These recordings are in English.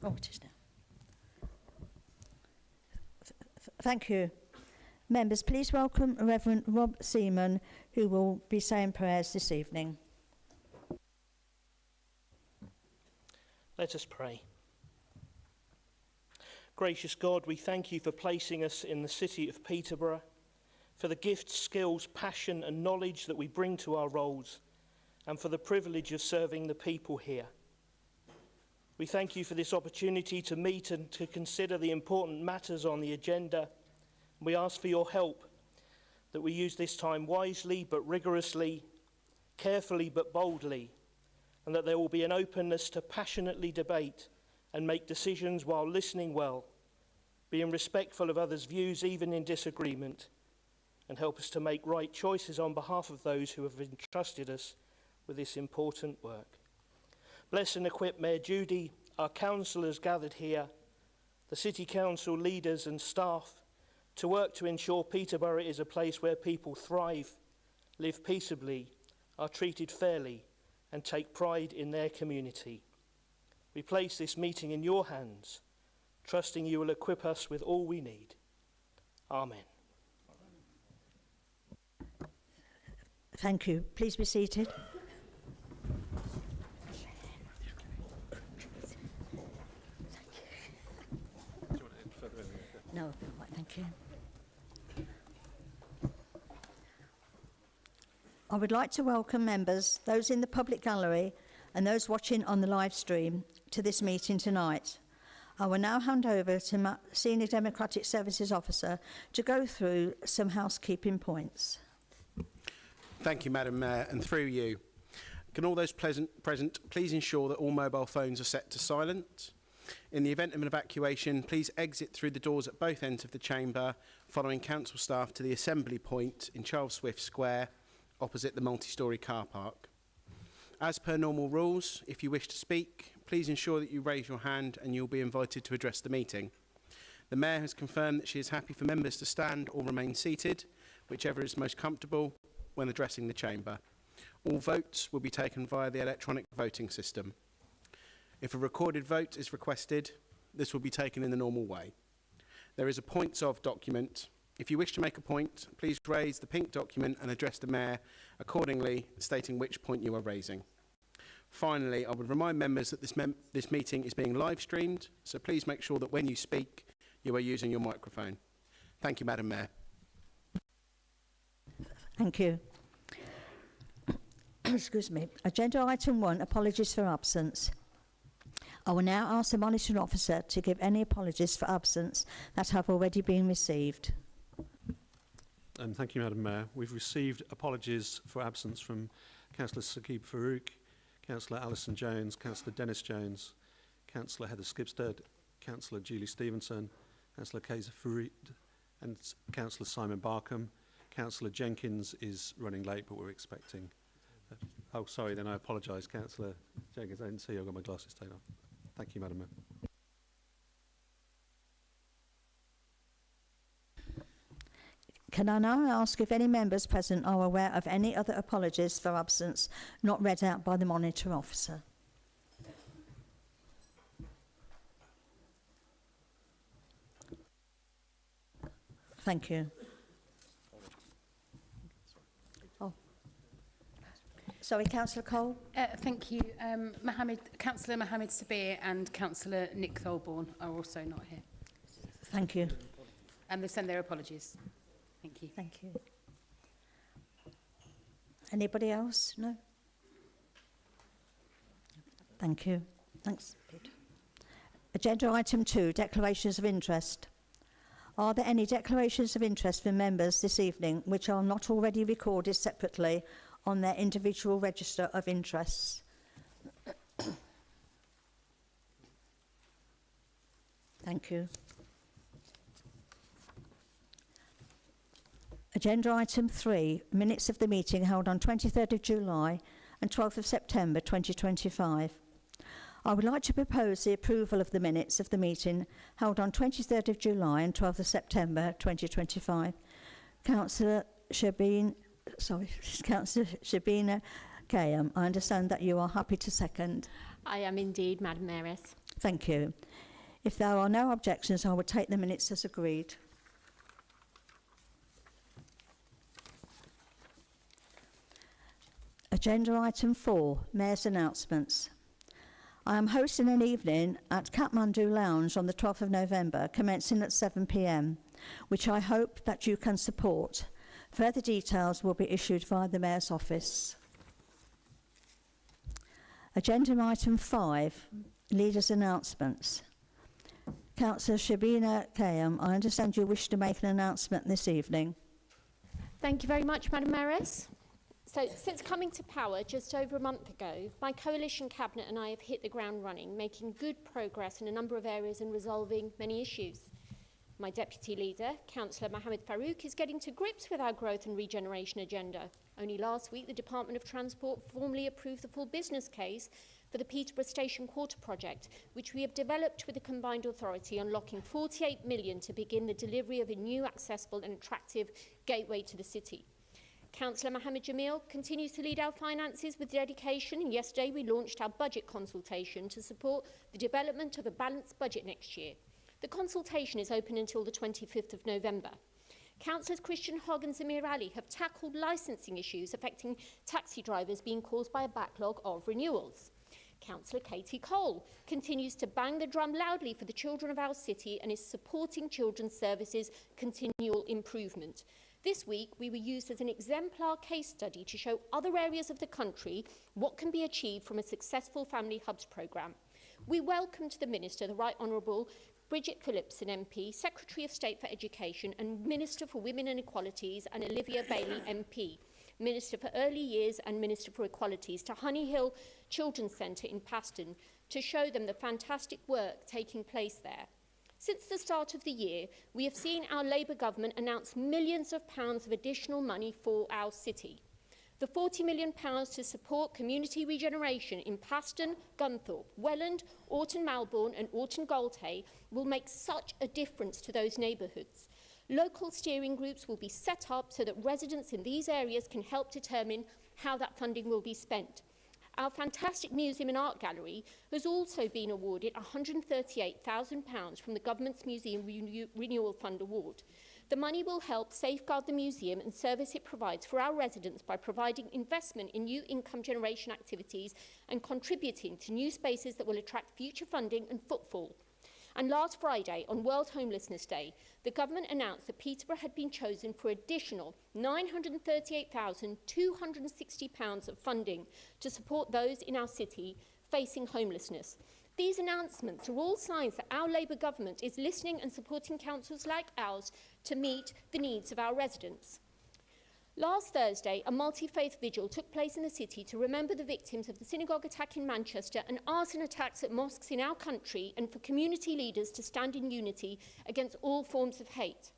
Oh, it is now. Thank you. Members, please welcome Reverend Rob Seaman, who will be saying prayers this evening. Let us pray. Gracious God, we thank you for placing us in the city of Peterborough, for the gifts, skills, passion and knowledge that we bring to our roles, and for the privilege of serving the people here. We thank you for this opportunity to meet and to consider the important matters on the agenda. We ask for your help, that we use this time wisely but rigorously, carefully but boldly, and that there will be an openness to passionately debate and make decisions while listening well, being respectful of others' views even in disagreement, and help us to make right choices on behalf of those who have entrusted us with this important work. Bless and equip Mayor Judy, our councillors gathered here, the City Council leaders and staff, to work to ensure Peterborough is a place where people thrive, live peaceably, are treated fairly, and take pride in their community. We place this meeting in your hands, trusting you will equip us with all we need. Amen. Thank you. Please be seated. No, thank you. I would like to welcome members, those in the public gallery and those watching on the live stream to this meeting tonight. I will now hand over to Senior Democratic Services Officer to go through some housekeeping points. Thank you, Madam Mayor, and through you. Can all those present please ensure that all mobile phones are set to silent? In the event of an evacuation, please exit through the doors at both ends of the chamber, following council staff to the assembly point in Charles Swift Square, opposite the multi-storey car park. As per normal rules, if you wish to speak, please ensure that you raise your hand and you'll be invited to address the meeting. The Mayor has confirmed that she is happy for members to stand or remain seated, whichever is most comfortable, when addressing the chamber. All votes will be taken via the electronic voting system. If a recorded vote is requested, this will be taken in the normal way. There is a points of document. If you wish to make a point, please raise the pink document and address the Mayor accordingly, stating which point you are raising. Finally, I would remind members that this meeting is being live streamed, so please make sure that when you speak, you are using your microphone. Thank you, Madam Mayor. Thank you. Excuse me. Agenda item 1, apologies for absence. I will now ask the monitoring officer to give any apologies for absence that have already been received. Thank you, Madam Mayor. We've received apologies for absence from Councillor Saqib Farouk, Councillor Alison Jones, Councillor Dennis Jones, Councillor Heather Skipstead, Councillor Julie Stevenson, Councillor Kaiser Farid, and Councillor Simon Barkham. Councillor Jenkins is running late, but we're expecting... oh, sorry, then I apologise, Councillor Jenkins. I didn't see you. I've got my glasses taken off. Thank you, Madam Mayor. Can I now ask if any members present are aware of any other apologies for absence not read out by the monitor officer? Thank you. Oh. Sorry, Councillor Cole. Thank you. Councillor Mohammed Sabir and Councillor Nick Tholborn are also not here. Thank you. And they send their apologies. Thank you. Thank you. Anybody else? No? Thank you. Thanks, Peter. Agenda item 2, declarations of interest. Are there any declarations of interest from members this evening which are not already recorded separately on their individual register of interests? Thank you. Agenda item 3, minutes of the meeting held on 23rd of July and 12th of September 2025. I would like to propose the approval of the minutes of the meeting held on 23rd of July and 12th of September 2025. Councillor Shabina Kayam, I understand that you are happy to second. I am indeed, Madam Mayoress. Thank you. If there are no objections, I will take the minutes as agreed. Agenda item 4, Mayor's announcements. I am hosting an evening at Kathmandu Lounge on the 12th of November, commencing at 7 p.m, which I hope that you can support. Further details will be issued via the Mayor's office. Agenda item 5, Leaders' announcements. Councillor Shabina Kayam, I understand you wish to make an announcement this evening. Thank you very much, Madam Mayoress. So, since coming to power just over a month ago, my coalition cabinet and I have hit the ground running, making good progress in a number of areas and resolving many issues. My deputy leader, Councillor Mohammed Farouk, is getting to grips with our growth and regeneration agenda. Only last week, the Department of Transport formally approved the full business case for the Peterborough Station Quarter project, which we have developed with the combined authority, unlocking 48 million to begin the delivery of a new, accessible and attractive gateway to the city. Councillor Mohammed Jamil continues to lead our finances with dedication, and yesterday we launched our budget consultation to support the development of a balanced budget next year. The consultation is open until the 25th of November. Councillors Christian Hogg and Zamir Ali have tackled licensing issues affecting taxi drivers being caused by a backlog of renewals. Councillor Katie Cole continues to bang the drum loudly for the children of our city and is supporting children's services continual improvement. This week, we were used as an exemplar case study to show other areas of the country what can be achieved from a successful Family Hubs programme. We welcomed the Minister, the Right Honourable Bridget Phillipson MP, Secretary of State for Education and Minister for Women and Equalities, and Olivia Bailey MP, Minister for Early Years and Minister for Equalities, to Honey Hill Children's Centre in Paston to show them the fantastic work taking place there. Since the start of the year, we have seen our Labour government announce millions of pounds of additional money for our city. The £40 million to support community regeneration in Paston, Gunthorpe, Welland, Orton Malbourne and Orton Goldhay will make such a difference to those neighbourhoods. Local steering groups will be set up so that residents in these areas can help determine how that funding will be spent. Our fantastic museum and art gallery has also been awarded £138,000 from the Government's Museum Renewal Fund Award. The money will help safeguard the museum and service it provides for our residents by providing investment in new income generation activities and contributing to new spaces that will attract future funding and footfall. And last Friday, on World Homelessness Day, the government announced that Peterborough had been chosen for additional £938,260 of funding to support those in our city facing homelessness. These announcements are all signs that our Labour government is listening and supporting councils like ours to meet the needs of our residents. Last Thursday, a multi-faith vigil took place in the city to remember the victims of the synagogue attack in Manchester and arson attacks at mosques in our country, and for community leaders to stand in unity against all forms of hate.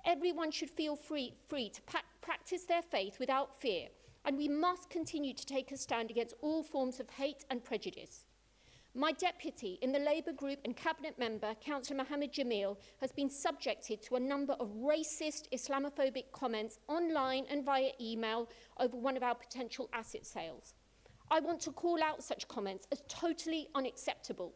Everyone should feel free to practice their faith without fear, and we must continue to take a stand against all forms of hate and prejudice. My deputy in the Labour group and cabinet member, Councillor Mohammed Jamil, has been subjected to a number of racist, Islamophobic comments online and via email over one of our potential asset sales. I want to call out such comments as totally unacceptable.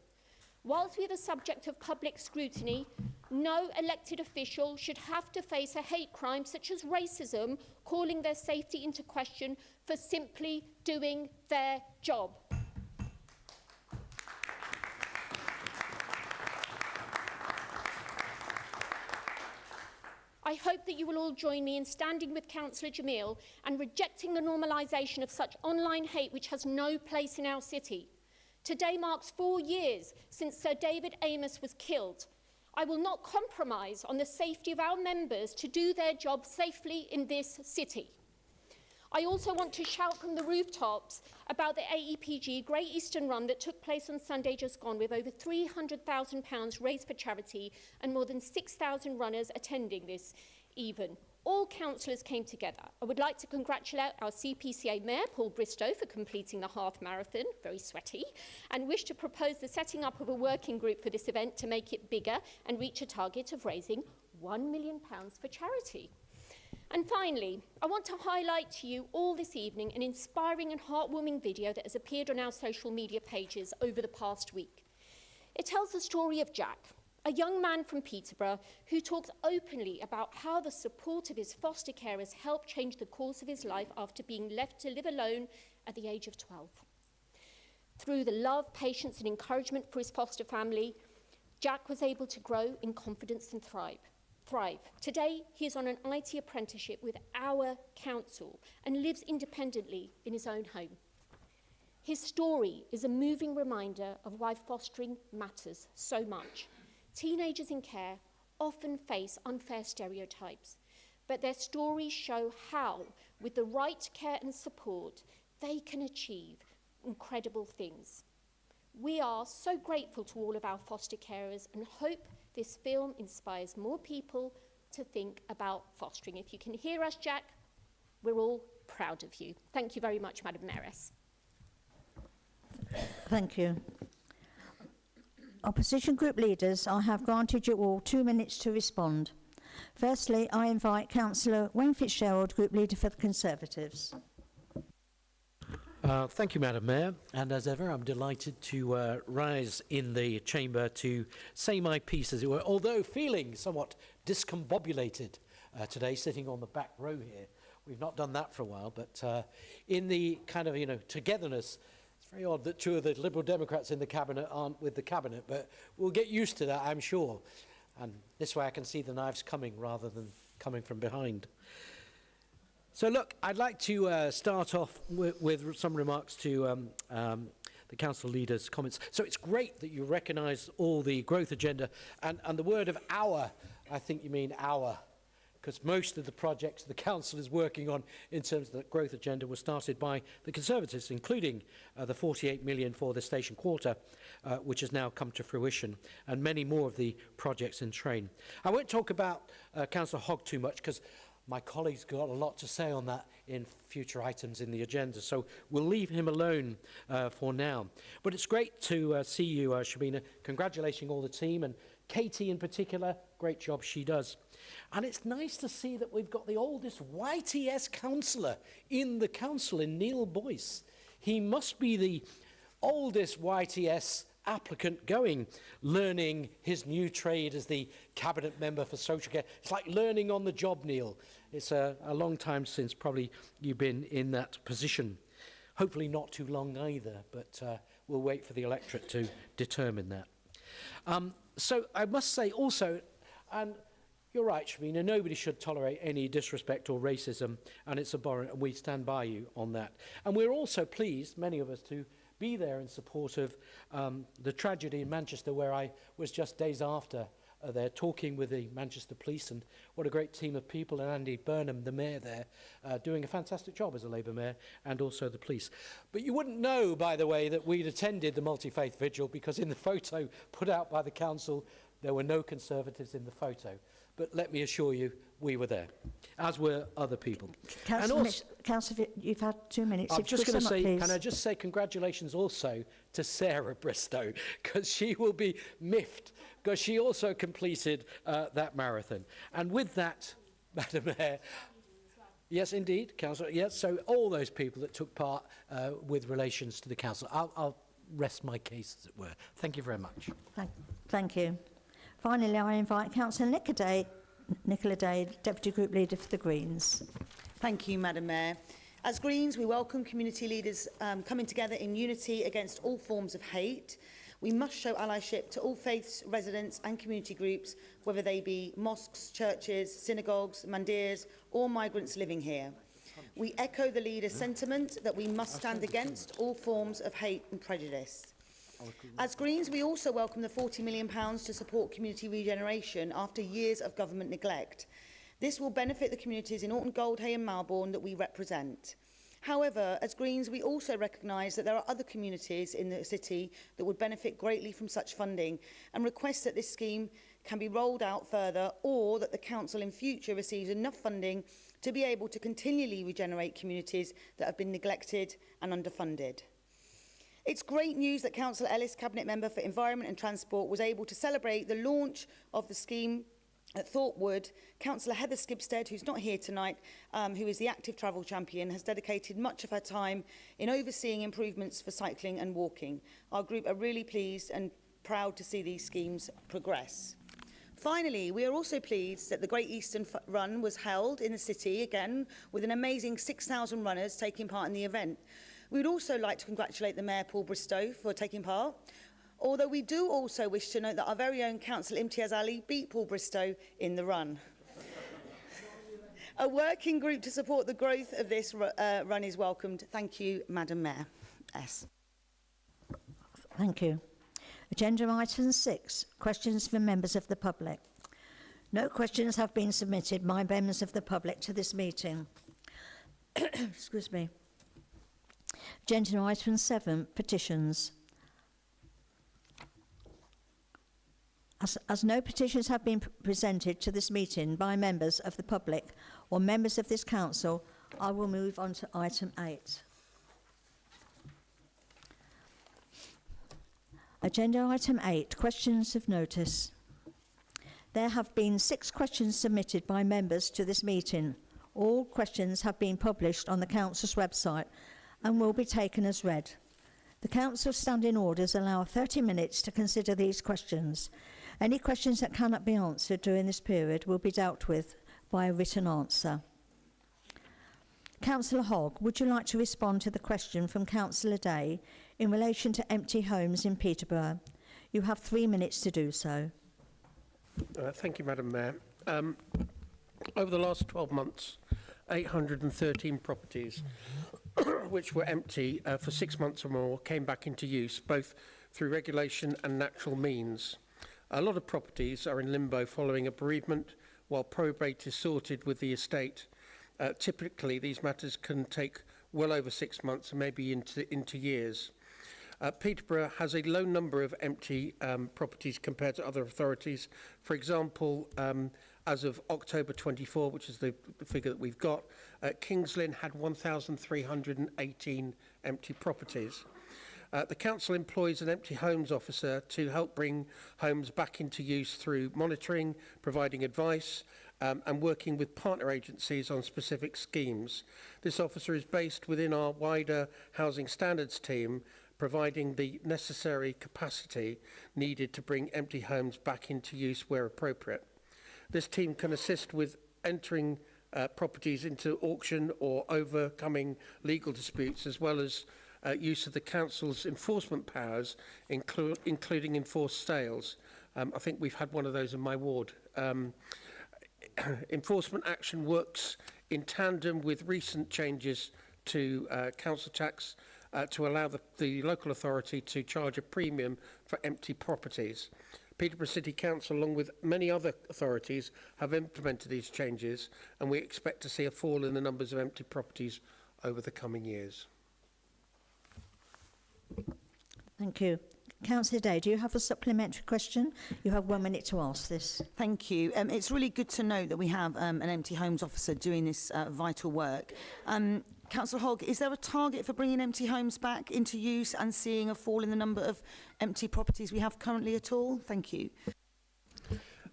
Whilst we are the subject of public scrutiny, no elected official should have to face a hate crime such as racism, calling their safety into question for simply doing their job. I hope that you will all join me in standing with Councillor Jamil and rejecting the normalisation of such online hate which has no place in our city. Today marks 4 years since Sir David Amess was killed. I will not compromise on the safety of our members to do their job safely in this city. I also want to shout from the rooftops about the AEPG Great Eastern Run that took place on Sunday just gone, with over £300,000 raised for charity and more than 6,000 runners attending this even. All councillors came together. I would like to congratulate our CPCA Mayor, Paul Bristow, for completing the half marathon, very sweaty, and wish to propose the setting up of a working group for this event to make it bigger and reach a target of raising £1 million for charity. And finally, I want to highlight to you all this evening an inspiring and heartwarming video that has appeared on our social media pages over the past week. It tells the story of Jack, a young man from Peterborough who talks openly about how the support of his foster carers helped change the course of his life after being left to live alone at the age of 12. Through the love, patience and encouragement for his foster family, Jack was able to grow in confidence and thrive. Today, he is on an IT apprenticeship with our council and lives independently in his own home. His story is a moving reminder of why fostering matters so much. Teenagers in care often face unfair stereotypes, but their stories show how, with the right care and support, they can achieve incredible things. We are so grateful to all of our foster carers and hope this film inspires more people to think about fostering. If you can hear us, Jack, we're all proud of you. Thank you very much, Madam Mayoress. Thank you. Opposition group leaders, I have granted you all 2 minutes to respond. Firstly, I invite Councillor Wayne Fitzgerald, Group Leader for the Conservatives. Thank you, Madam Mayor. And as ever, I'm delighted to rise in the chamber to say my piece, as it were, although feeling somewhat discombobulated today, sitting on the back row here. We've not done that for a while, but in the kind of, togetherness, it's very odd that 2 of the Liberal Democrats in the Cabinet aren't with the Cabinet, but we'll get used to that, I'm sure. And this way I can see the knives coming rather than coming from behind. So look, I'd like to start off with some remarks to the council leaders' comments. So it's great that you recognise all the growth agenda, and the word of our, I think you mean our, because most of the projects the council is working on in terms of the growth agenda were started by the Conservatives, including the 48 million for the station quarter, which has now come to fruition, and many more of the projects in train. I won't talk about Councillor Hogg too much, because my colleague's got a lot to say on that in future items in the agenda, so we'll leave him alone for now. But it's great to see you, Shabina. Congratulating all the team, and Katie in particular, great job she does. And it's nice to see that we've got the oldest YTS councillor in the council, in Neil Boyce. He must be the oldest YTS applicant going, learning his new trade as the cabinet member for social care. It's like learning on the job, Neil. It's a long time since probably you've been in that position. Hopefully not too long either, but we'll wait for the electorate to determine that. So I must say also, and you're right, Shabina, nobody should tolerate any disrespect or racism, and it's abhorrent, and we stand by you on that. And we're also pleased, many of us, to be there in support of the tragedy in Manchester, where I was just days after there talking with the Manchester Police, and what a great team of people, and Andy Burnham, the mayor there, doing a fantastic job as a Labour mayor, and also the police. But you wouldn't know, by the way, that we'd attended the multi-faith vigil, because in the photo put out by the council, there were no Conservatives in the photo. But let me assure you, we were there, as were other people. Councillor, you've had 2 minutes. I'm just going to say, can I just say congratulations also to Sarah Bristow, because she will be miffed, because she also completed that marathon. And with that, Madam Mayor, yes, indeed, Councillor, yes, so all those people that took part with relations to the council, I'll rest my case, as it were. Thank you very much. Thank you. Finally, I invite Councillor Nicola Day, Deputy Group Leader for the Greens. Thank you, Madam Mayor. As Greens, we welcome community leaders coming together in unity against all forms of hate. We must show allyship to all faiths, residents and community groups, whether they be mosques, churches, synagogues, mandirs or migrants living here. We echo the leader's sentiment that we must stand against all forms of hate and prejudice. As Greens, we also welcome the £40 million to support community regeneration after years of government neglect. This will benefit the communities in Alton Goldhay and Malbourne that we represent. However, as Greens, we also recognise that there are other communities in the city that would benefit greatly from such funding, and request that this scheme can be rolled out further, or that the council in future receives enough funding to be able to continually regenerate communities that have been neglected and underfunded. It's great news that Councillor Ellis, Cabinet Member for Environment and Transport, was able to celebrate the launch of the scheme at Thorpe Wood. Councillor Heather Skipstead, who's not here tonight, who is the active travel champion, has dedicated much of her time in overseeing improvements for cycling and walking. Our group are really pleased and proud to see these schemes progress. Finally, we are also pleased that the Great Eastern Run was held in the city again with an amazing 6,000 runners taking part in the event. We would also like to congratulate the Mayor Paul Bristow for taking part, although we do also wish to note that our very own Councillor Imtiaz Ali beat Paul Bristow in the run. A working group to support the growth of this run is welcomed. Thank you, Madam Mayor. S. Thank you. Agenda item 6, questions from members of the public. No questions have been submitted by members of the public to this meeting. Excuse me. Agenda item 7, petitions. As no petitions have been presented to this meeting by members of the public or members of this council, I will move on to item 8. Agenda item 8, questions of notice. There have been 6 questions submitted by members to this meeting. All questions have been published on the council's website and will be taken as read. The council's standing orders allow 30 minutes to consider these questions. Any questions that cannot be answered during this period will be dealt with by a written answer. Councillor Hogg, would you like to respond to the question from Councillor Day in relation to empty homes in Peterborough? You have 3 minutes to do so. Thank you, Madam Mayor. Over the last 12 months, 813 properties which were empty for 6 months or more came back into use, both through regulation and natural means. A lot of properties are in limbo following a bereavement, while probate is sorted with the estate. Typically, these matters can take well over 6 months and maybe into years. Peterborough has a low number of empty properties compared to other authorities. For example, as of October 24, which is the figure that we've got, Kings Lynn had 1,318 empty properties. The council employs an empty homes officer to help bring homes back into use through monitoring, providing advice, and working with partner agencies on specific schemes. This officer is based within our wider housing standards team, providing the necessary capacity needed to bring empty homes back into use where appropriate. This team can assist with entering properties into auction or overcoming legal disputes, as well as use of the council's enforcement powers, including enforced sales. I think we've had one of those in my ward. Enforcement action works in tandem with recent changes to council tax to allow the local authority to charge a premium for empty properties. Peterborough City Council, along with many other authorities, have implemented these changes, and we expect to see a fall in the numbers of empty properties over the coming years. Thank you. Councillor Day, do you have a supplementary question? You have 1 minute to ask this. Thank you. It's really good to know that we have an empty homes officer doing this vital work. Councillor Hogg, is there a target for bringing empty homes back into use and seeing a fall in the number of empty properties we have currently at all? Thank you.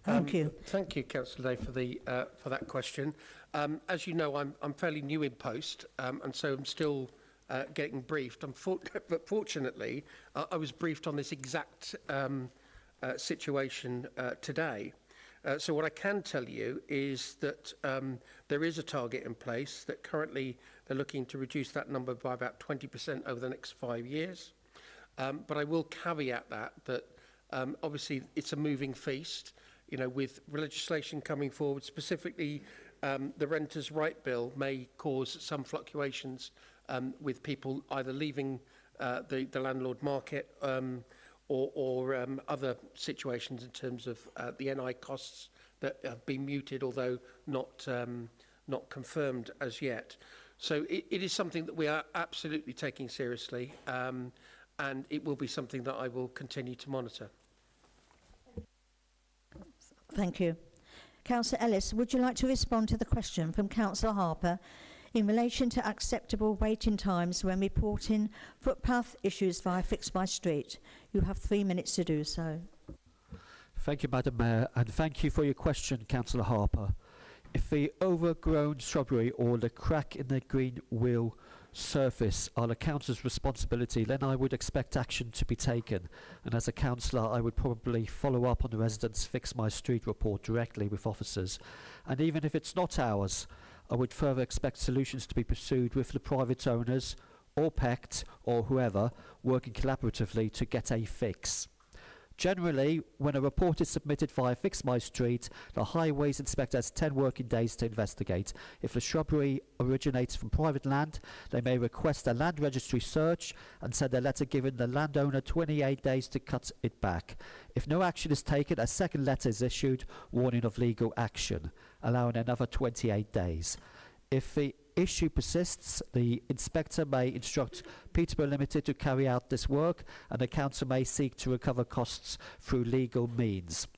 Thank you. Thank you, Councillor Day, for that question. As you know, I'm fairly new in post, and so I'm still getting briefed. But fortunately, I was briefed on this exact situation today. So what I can tell you is that there is a target in place that currently they're looking to reduce that number by about 20% over the next 5 years. But I will caveat that obviously it's a moving feast, you know, with legislation coming forward, specifically the Renters' Right Bill may cause some fluctuations with people either leaving the landlord market or other situations in terms of the NI costs that have been muted, although not confirmed as yet. So it is something that we are absolutely taking seriously, and it will be something that I will continue to monitor. Thank you. Councillor Ellis, would you like to respond to the question from Councillor Harper in relation to acceptable waiting times when reporting footpath issues via Fix My Street? You have 3 minutes to do so. Thank you, Madam Mayor, and thank you for your question, Councillor Harper. If the overgrown shrubbery or the crack in the green will surface are the council's responsibility, then I would expect action to be taken. And as a councillor, I would probably follow up on the residents' Fix My Street report directly with officers. And even if it's not ours, I would further expect solutions to be pursued with the private owners or PECT or whoever working collaboratively to get a fix. Generally, when a report is submitted via Fix My Street, the Highways Inspector has 10 working days to investigate. If the shrubbery originates from private land, they may request a land registry search and send a letter giving the landowner 28 days to cut it back. If no action is taken, a second letter is issued, warning of legal action, allowing another 28 days. If the issue persists, the inspector may instruct Peterborough Limited to carry out this work, and the council may seek to recover costs through legal means.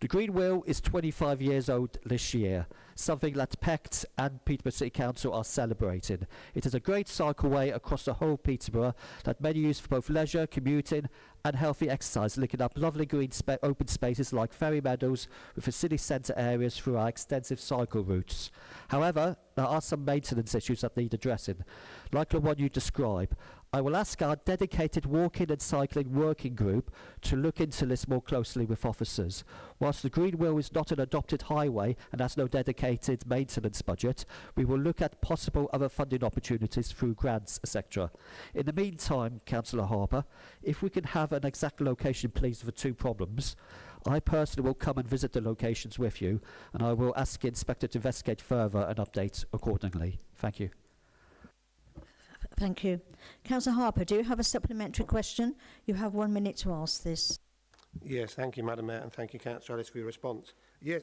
The Green Wheel is 25 years old this year, something that PECT and Peterborough City Council are celebrating. It is a great cycleway across the whole Peterborough that many use for both leisure, commuting and healthy exercise, linking up lovely green open spaces like Ferry Meadows with the city centre areas through our extensive cycle routes. However, there are some maintenance issues that need addressing, like the one you describe. I will ask our dedicated walking and cycling working group to look into this more closely with officers. Whilst the Green Wheel is not an adopted highway and has no dedicated maintenance budget, we will look at possible other funding opportunities through grants, etc. In the meantime, Councillor Harper, if we can have an exact location please for two problems, I personally will come and visit the locations with you, and I will ask the Inspector to investigate further and update accordingly. Thank you. Thank you. Councillor Harper, do you have a supplementary question? You have 1 minute to ask this. Yes, thank you, Madam Mayor, and thank you, Councillor Ellis, for your response. Yes,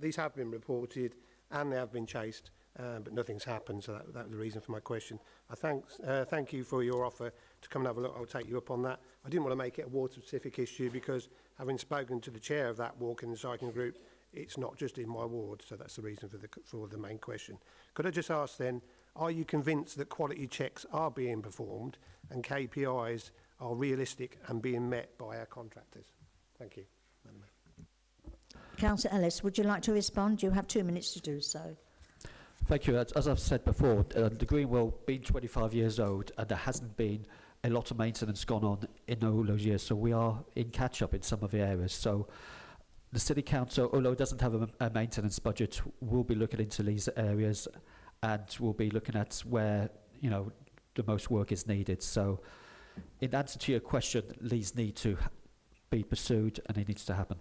these have been reported and they have been chased, but nothing's happened, so that was the reason for my question. I thank you for your offer to come and have a look. I'll take you up on that. I didn't want to make it a ward-specific issue because, having spoken to the chair of that walking and cycling group, it's not just in my ward, so that's the reason for the main question. Could I just ask then, are you convinced that quality checks are being performed and KPIs are realistic and being met by our contractors? Thank you. Councillor Ellis, would you like to respond? You have 2 minutes to do so. Thank you. As I've said before, the Green Wheel being 25 years old, and there hasn't been a lot of maintenance gone on in all those years, so we are in catch-up in some of the areas. So the City Council, although it doesn't have a maintenance budget, will be looking into these areas and we'll be looking at where, you know, the most work is needed. So in answer to your question, these need to be pursued and it needs to happen.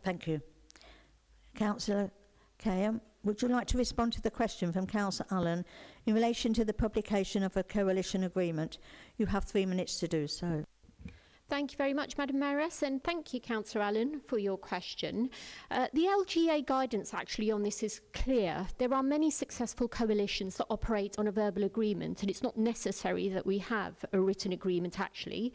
Thank you. Councillor Kayam, would you like to respond to the question from Councillor Allen in relation to the publication of a coalition agreement? You have 3 minutes to do so. Thank you very much, Madam Mayoress, and thank you, Councillor Allen, for your question. The LGA guidance actually on this is clear. There are many successful coalitions that operate on a verbal agreement, and it's not necessary that we have a written agreement actually,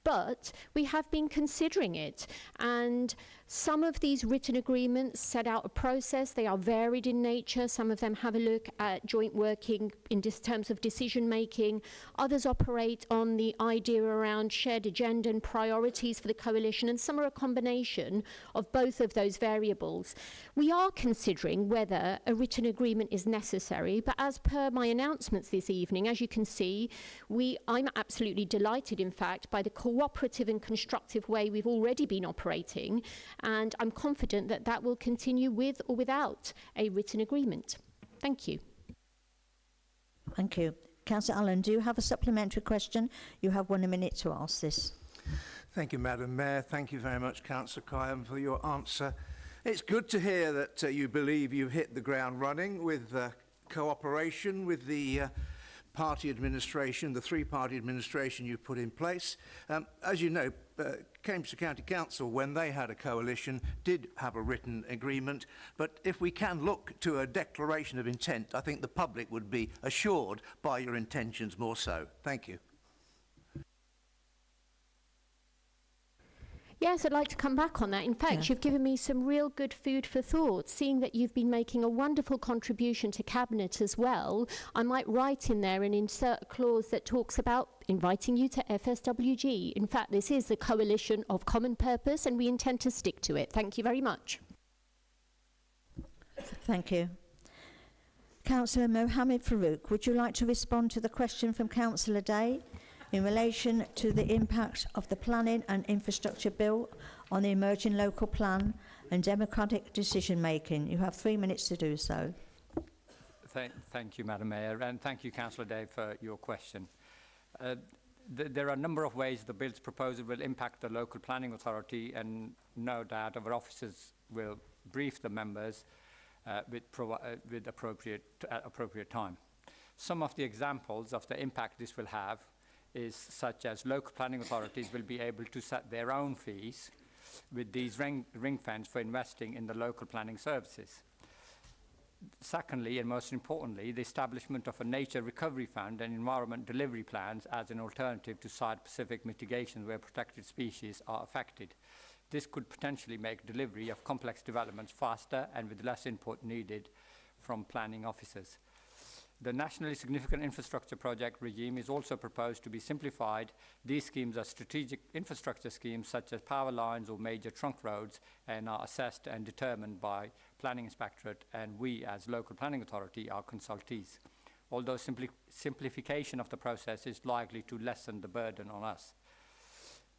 but we have been considering it, and some of these written agreements set out a process. They are varied in nature. Some of them have a look at joint working in terms of decision making. Others operate on the idea around shared agenda and priorities for the coalition, and some are a combination of both of those variables. We are considering whether a written agreement is necessary, but as per my announcements this evening, as you can see, I'm absolutely delighted, in fact, by the cooperative and constructive way we've already been operating, and I'm confident that that will continue with or without a written agreement. Thank you. Thank you. Councillor Allen, do you have a supplementary question? You have 1 minute to ask this. Thank you, Madam Mayor. Thank you very much, Councillor Kayam, for your answer. It's good to hear that you believe you've hit the ground running with cooperation with the party administration, the three-party administration you've put in place. As you know, Cambridgeshire County Council, when they had a coalition, did have a written agreement, but if we can look to a declaration of intent, I think the public would be assured by your intentions more so. Thank you. Yes, I'd like to come back on that. In fact, you've given me some real good food for thought. Seeing that you've been making a wonderful contribution to Cabinet as well, I might write in there and insert a clause that talks about inviting you to FSWG. In fact, this is the coalition of common purpose and we intend to stick to it. Thank you very much. Thank you. Councillor Mohammed Farouk, would you like to respond to the question from Councillor Day in relation to the impact of the Planning and Infrastructure Bill on the emerging local plan and democratic decision making? You have 3 minutes to do so. Thank you, Madam Mayor, and thank you, Councillor Day, for your question. There are a number of ways the bill's proposal will impact the local planning authority, and no doubt our officers will brief the members with appropriate time. Some of the examples of the impact this will have is such as local planning authorities will be able to set their own fees with these ring fence for investing in the local planning services. Secondly, and most importantly, the establishment of a nature recovery fund and environment delivery plans as an alternative to site-specific mitigation where protected species are affected. This could potentially make delivery of complex developments faster and with less input needed from planning officers. The nationally significant infrastructure project regime is also proposed to be simplified. These schemes are strategic infrastructure schemes such as power lines or major trunk roads and are assessed and determined by Planning Inspectorate, and we as local planning authority are consultees. Although simplification of the process is likely to lessen the burden on us.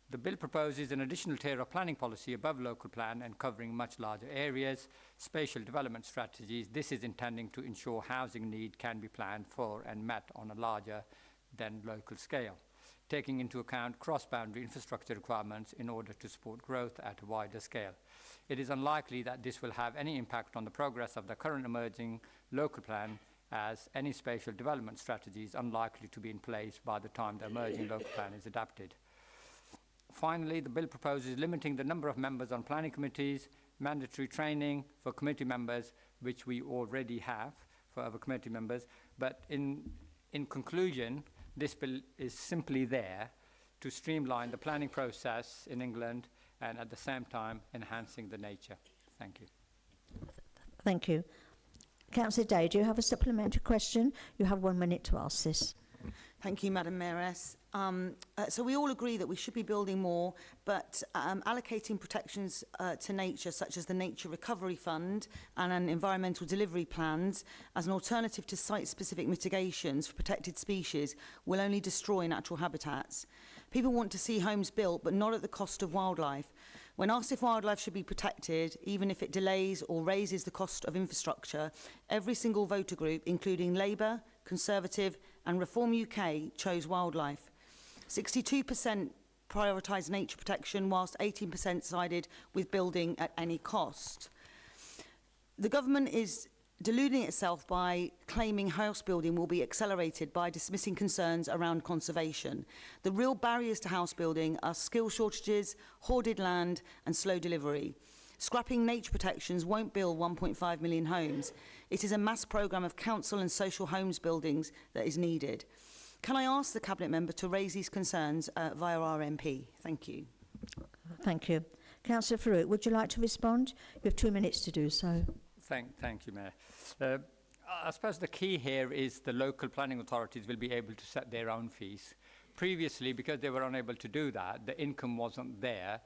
The bill proposes an additional tier of planning policy above local plan and covering much larger areas, spatial development strategies. This is intending to ensure housing need can be planned for and met on a larger than local scale, taking into account cross-boundary infrastructure requirements in order to support growth at a wider scale. It is unlikely that this will have any impact on the progress of the current emerging local plan, as any spatial development strategy is unlikely to be in place by the time the emerging local plan is adapted. Finally, the bill proposes limiting the number of members on planning committees, mandatory training for committee members, which we already have for other committee members. But in conclusion, this bill is simply there to streamline the planning process in England and at the same time enhancing the nature. Thank you. Thank you. Councillor Day, do you have a supplementary question? You have 1 minute to ask this. Thank you, Madam Mayoress. So we all agree that we should be building more, but allocating protections to nature, such as the Nature Recovery Fund and environmental delivery plans, as an alternative to site-specific mitigations for protected species, will only destroy natural habitats. People want to see homes built, but not at the cost of wildlife. When asked if wildlife should be protected, even if it delays or raises the cost of infrastructure, every single voter group, including Labour, Conservative and Reform UK, chose wildlife. 62% prioritised nature protection, whilst 18% sided with building at any cost. The government is deluding itself by claiming house building will be accelerated by dismissing concerns around conservation. The real barriers to house building are skill shortages, hoarded land and slow delivery. Scrapping nature protections won't build 1.5 million homes. It is a mass programme of council and social homes buildings that is needed. Can I ask the Cabinet Member to raise these concerns via our MP? Thank you. Thank you. Councillor Farouk, would you like to respond? You have 2 minutes to do so. Thank you, Mayor. I suppose the key here is the local planning authorities will be able to set their own fees. Previously, because they were unable to do that, the income wasn't there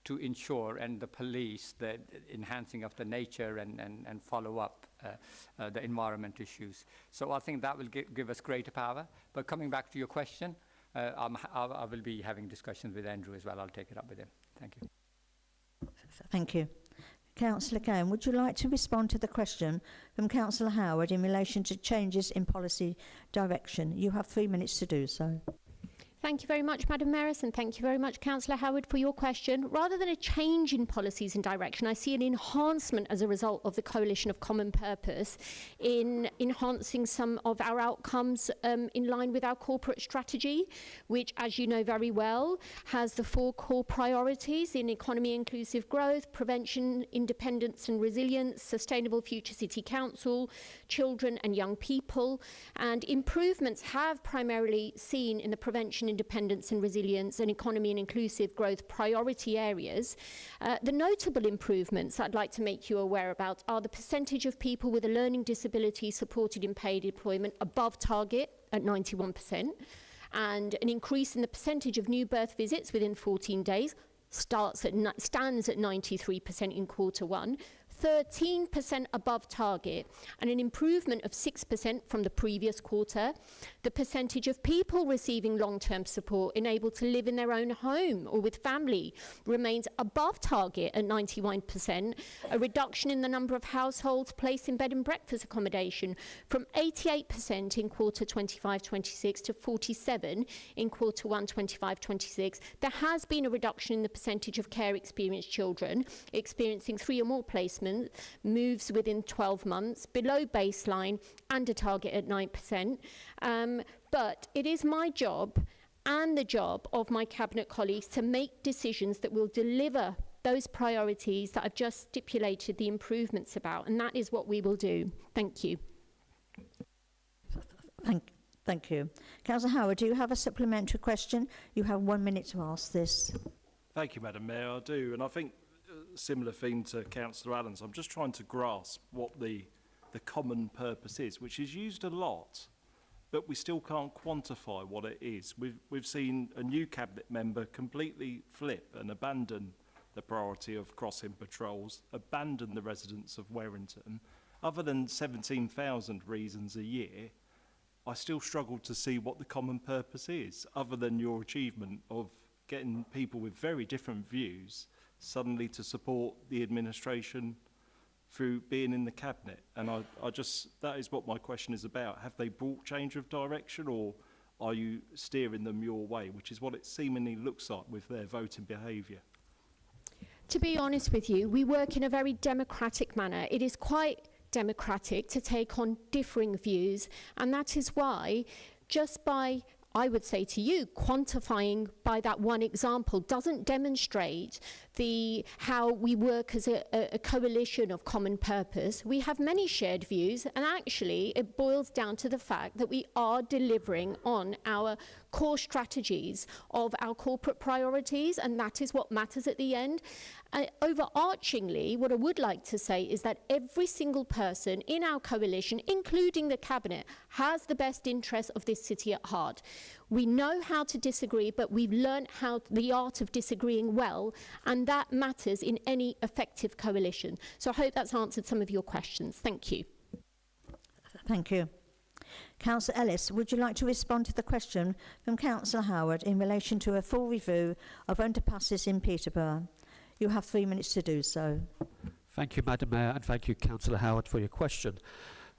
to ensure, and the police, the enhancing of the nature and follow up the environment issues. So I think that will give us greater power. But coming back to your question, I will be having discussions with Andrew as well. I'll take it up with him. Thank you. Thank you. Councillor Cohen, would you like to respond to the question from Councillor Howard in relation to changes in policy direction? You have 3 minutes to do so. Thank you very much, Madam Mayoress, and thank you very much, Councillor Howard, for your question. Rather than a change in policies and direction, I see an enhancement as a result of the Coalition of Common Purpose in enhancing some of our outcomes in line with our corporate strategy, which, as you know very well, has the 4 core priorities in economy inclusive growth, prevention, independence and resilience, sustainable future city council, children and young people, and improvements have primarily seen in the prevention, independence and resilience and economy and inclusive growth priority areas. The notable improvements I'd like to make you aware about are the percentage of people with a learning disability supported in paid employment above target at 91%, and an increase in the percentage of new birth visits within 14 days stands at 93% in Q1, 13% above target, and an improvement of 6% from the previous quarter. The percentage of people receiving long-term support enabled to live in their own home or with family remains above target at 91%, a reduction in the number of households placed in bed and breakfast accommodation from 88% in quarter 25-26 to 47% in quarter 1 25-26. There has been a reduction in the percentage of care experienced children experiencing 3 or more placements, moves within 12 months, below baseline and a target at 9%. But it is my job and the job of my Cabinet colleagues to make decisions that will deliver those priorities that I've just stipulated the improvements about, and that is what we will do. Thank you. Thank you. Councillor Howard, do you have a supplementary question? You have 1 minute to ask this. Thank you, Madam Mayor. I do, and I think similar theme to Councillor Allen's. I'm just trying to grasp what the common purpose is, which is used a lot, but we still can't quantify what it is. We've seen a new Cabinet member completely flip and abandon the priority of crossing patrols, abandon the residents of Warrington. Other than 17,000 reasons a year, I still struggle to see what the common purpose is, other than your achievement of getting people with very different views suddenly to support the administration through being in the Cabinet. And I just, that is what my question is about. Have they brought change of direction, or are you steering them your way, which is what it seemingly looks like with their voting behaviour? To be honest with you, we work in a very democratic manner. It is quite democratic to take on differing views, and that is why, just by, I would say to you, quantifying by that one example doesn't demonstrate how we work as a coalition of common purpose. We have many shared views, and actually it boils down to the fact that we are delivering on our core strategies of our corporate priorities, and that is what matters at the end. Overarchingly, what I would like to say is that every single person in our coalition, including the Cabinet, has the best interest of this city at heart. We know how to disagree, but we've learned the art of disagreeing well, and that matters in any effective coalition. So I hope that's answered some of your questions. Thank you. Thank you. Councillor Ellis, would you like to respond to the question from Councillor Howard in relation to a full review of underpasses in Peterborough? You have 3 minutes to do so. Thank you, Madam Mayor, and thank you, Councillor Howard, for your question.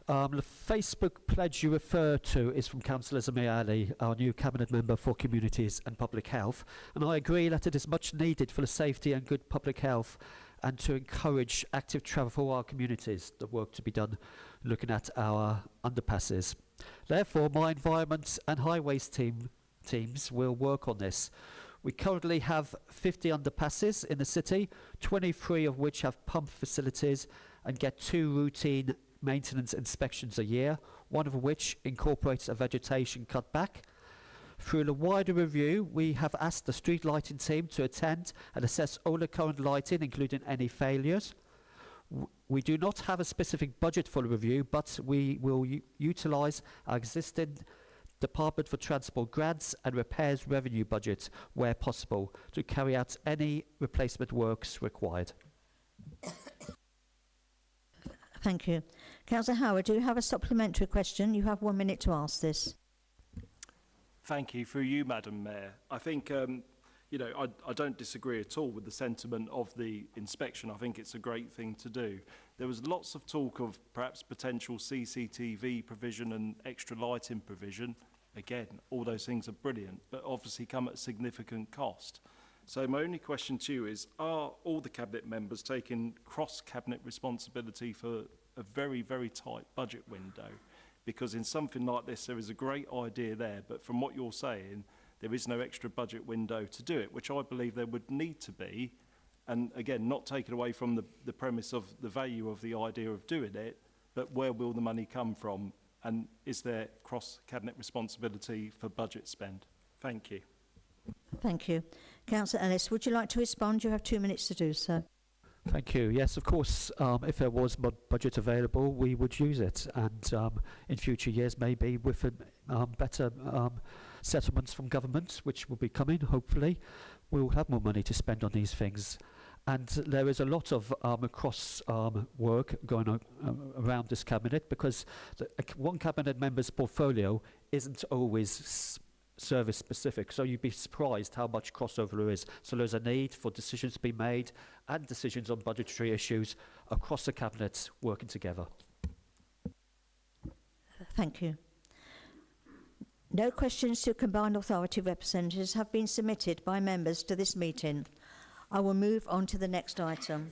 The Facebook pledge you refer to is from Councillor Zamir Ali, our new Cabinet Member for Communities and Public Health, and I agree that it is much needed for the safety and good public health and to encourage active travel for our communities, the work to be done looking at our underpasses. Therefore, my Environment and Highways teams will work on this. We currently have 50 underpasses in the city, 23 of which have pump facilities and get 2 routine maintenance inspections a year, one of which incorporates a vegetation cutback. Through the wider review, we have asked the street lighting team to attend and assess all the current lighting, including any failures. We do not have a specific budget for the review, but we will utilise our existing Department for Transport grants and repairs revenue budget where possible to carry out any replacement works required. Thank you. Councillor Howard, do you have a supplementary question? You have 1 minute to ask this. Thank you. For you, Madam Mayor. I think, I don't disagree at all with the sentiment of the inspection. I think it's a great thing to do. There was lots of talk of perhaps potential CCTV provision and extra lighting provision. Again, all those things are brilliant, but obviously come at a significant cost. So my only question to you is, are all the Cabinet members taking cross-Cabinet responsibility for a very, very tight budget window? Because in something like this, there is a great idea there, but from what you're saying, there is no extra budget window to do it, which I believe there would need to be. And again, not taken away from the premise of the value of the idea of doing it, but where will the money come from? And is there cross-Cabinet responsibility for budget spend? Thank you. Thank you. Councillor Ellis, would you like to respond? You have 2 minutes to do so. Thank you. Yes, of course, if there was budget available, we would use it. And in future years, maybe with better settlements from government, which will be coming, hopefully, we will have more money to spend on these things. And there is a lot of cross work going on around this cabinet, because one cabinet member's portfolio isn't always service specific, so you'd be surprised how much crossover there is. So there's a need for decisions to be made and decisions on budgetary issues across the cabinets working together. Thank you. No questions to combined authority representatives have been submitted by members to this meeting. I will move on to the next item.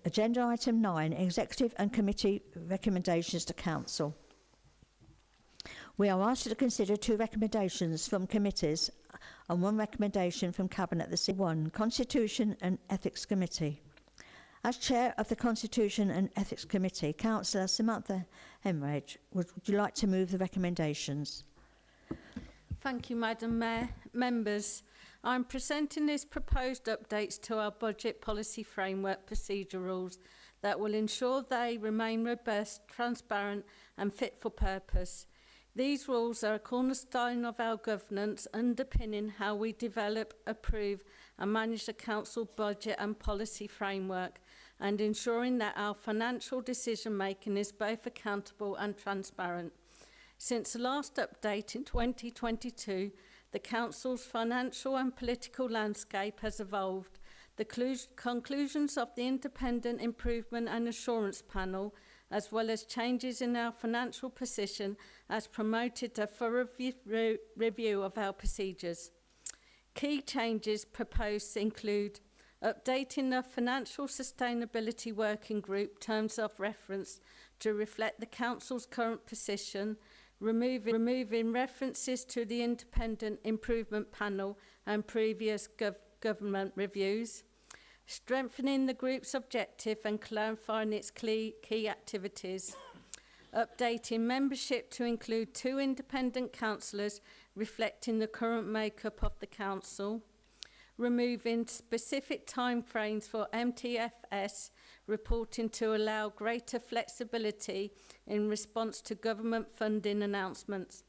Agenda item 9, Executive and Committee recommendations to Council. We are asked to consider 2 recommendations from committees and 1 recommendation from Cabinet. The C1, Constitution and Ethics Committee. As Chair of the Constitution and Ethics Committee, Councillor Samantha Hemorrhage, would you like to move the recommendations? Thank you, Madam Mayor. Members, I'm presenting these proposed updates to our budget policy framework procedure rules that will ensure they remain robust, transparent and fit for purpose. These rules are a cornerstone of our governance, underpinning how we develop, approve and manage the council budget and policy framework, and ensuring that our financial decision making is both accountable and transparent. Since the last update in 2022, the council's financial and political landscape has evolved. The conclusions of the Independent Improvement and Assurance Panel, as well as changes in our financial position, has promoted a thorough review of our procedures. Key changes proposed include updating the Financial Sustainability Working Group terms of reference to reflect the Council's current position, removing references to the Independent Improvement Panel and previous government reviews, strengthening the group's objective and clarifying its key activities, updating membership to include 2 independent councillors reflecting the current makeup of the council, removing specific timeframes for MTFS reporting to allow greater flexibility in response to government funding announcements,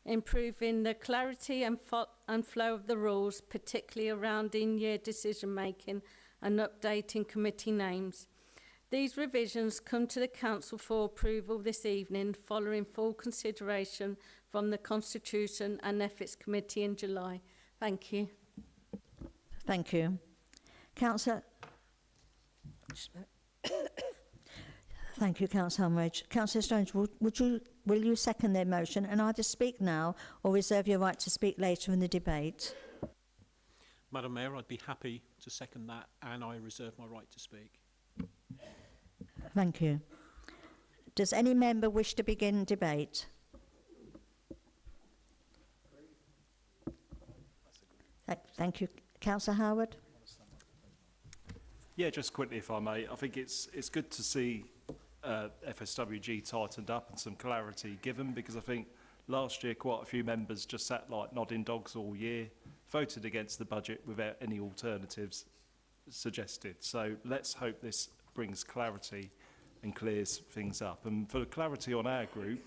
improving the clarity and flow of the rules, particularly around in-year decision making, and updating committee names. These revisions come to the Council for approval this evening, following full consideration from the Constitution and Ethics Committee in July. Thank you. Thank you. Councillor... Thank you, Councillor Hemorrhage. Councillor Stones, will you second their motion and either speak now or reserve your right to speak later in the debate? Madam Mayor, I'd be happy to second that, and I reserve my right to speak. Thank you. Does any member wish to begin debate? Thank you. Councillor Howard? Yeah, just quickly, if I may. I think it's good to see FSWG tightened up and some clarity given, because I think last year quite a few members just sat like nodding dogs all year, voted against the budget without any alternatives suggested. So let's hope this brings clarity and clears things up. And for the clarity on our group,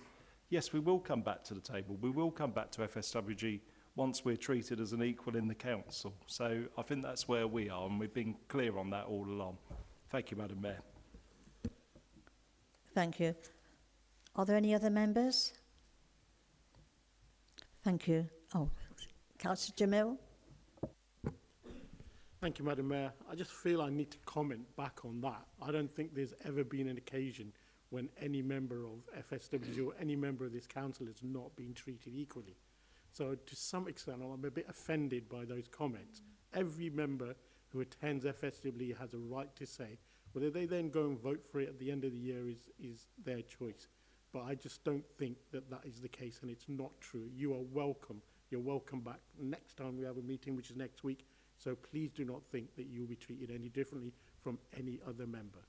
yes, we will come back to the table. We will come back to FSWG once we're treated as an equal in the council. So I think that's where we are, and we've been clear on that all along. Thank you, Madam Mayor. Thank you. Are there any other members? Thank you. Oh, Councillor Jamil? Thank you, Madam Mayor. I just feel I need to comment back on that. I don't think there's ever been an occasion when any member of FSWG or any member of this council has not been treated equally. So to some extent, I'm a bit offended by those comments. Every member who attends FSWG has a right to say. Whether they then go and vote for it at the end of the year is their choice. But I just don't think that that is the case, and it's not true. You are welcome. You're welcome back next time we have a meeting, which is next week. So please do not think that you'll be treated any differently from any other member.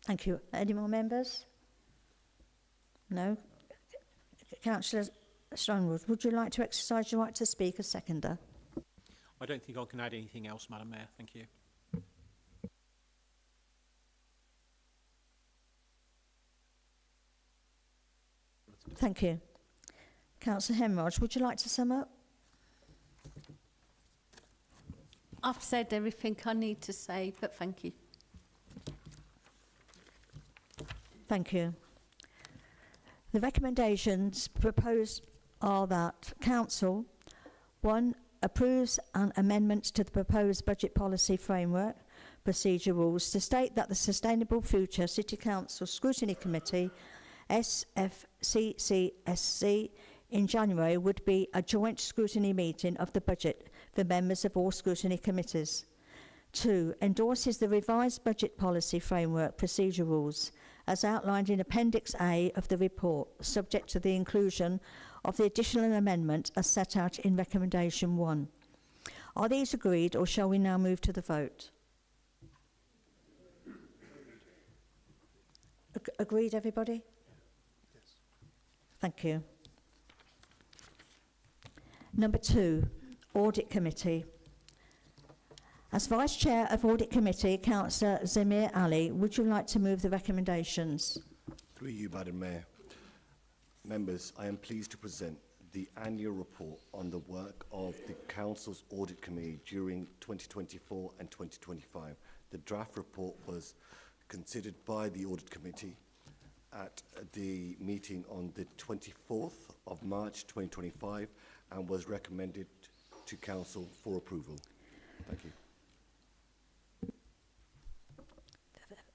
Thank you. Any more members? No? Councillor Strongwood, would you like to exercise your right to speak as seconder? I don't think I can add anything else, Madam Mayor. Thank you. Thank you. Councillor Hemraj, would you like to sum up? I've said everything I need to say, but thank you. Thank you. The recommendations proposed are that Council, 1, approves an amendment to the proposed budget policy framework procedure rules to state that the Sustainable Future City Council Scrutiny Committee, SFCCSC, in January would be a joint scrutiny meeting of the budget for members of all scrutiny committees. 2, endorses the revised budget policy framework procedure rules as outlined in Appendix A of the report, subject to the inclusion of the additional amendment as set out in Recommendation 1. Are these agreed, or shall we now move to the vote? Agreed, everybody? Yes. Thank you. Number 2, Audit Committee. As Vice Chair of Audit Committee, Councillor Zamir Ali, would you like to move the recommendations? Through you, Madam Mayor. Members, I am pleased to present the annual report on the work of the Council's Audit Committee during 2024 and 2025. The draft report was considered by the Audit Committee at the meeting on the 24th of March 2025 and was recommended to Council for approval. Thank you.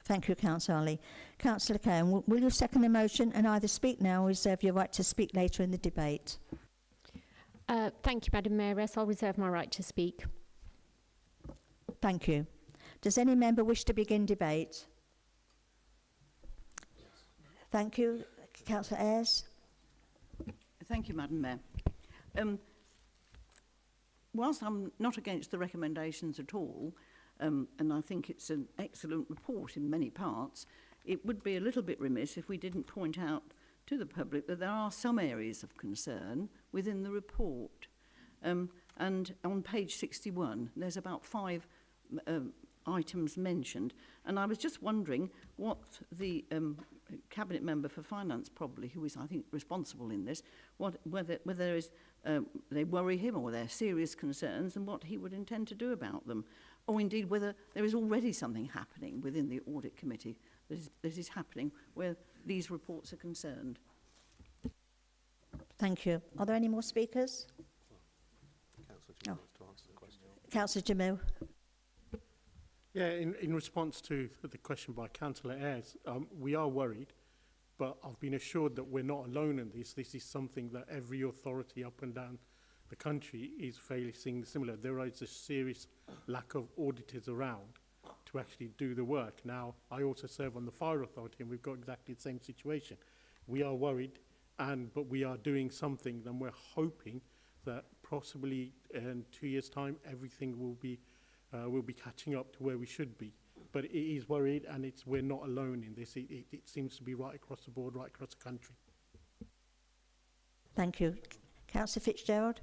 Thank you, Councillor Ali. Councillor Cairn, will you second the motion and either speak now or reserve your right to speak later in the debate? Thank you, Madam Mayoress. I'll reserve my right to speak. Thank you. Does any member wish to begin debate? Thank you. Councillor Ayres. Thank you, Madam Mayor. Whilst I'm not against the recommendations at all, and I think it's an excellent report in many parts, it would be a little bit remiss if we didn't point out to the public that there are some areas of concern within the report. And on page 61, there's about 5 items mentioned. And I was just wondering what the Cabinet Member for Finance, probably, who is, I think, responsible in this, whether there is, they worry him or they're serious concerns and what he would intend to do about them. Or indeed whether there is already something happening within the Audit Committee that is happening where these reports are concerned. Thank you. Are there any more speakers? Councillor Jamil to answer the question. Councillor Jamil. Yeah, in response to the question by Councillor Ayres, we are worried, but I've been assured that we're not alone in this. This is something that every authority up and down the country is facing similar. There is a serious lack of auditors around to actually do the work. Now, I also serve on the Fire Authority, and we've got exactly the same situation. We are worried, but we are doing something, and we're hoping that possibly in 2 years' time, everything will be catching up to where we should be. But it is worried, and we're not alone in this. It seems to be right across the board, right across the country. Thank you. Councillor Fitzgerald.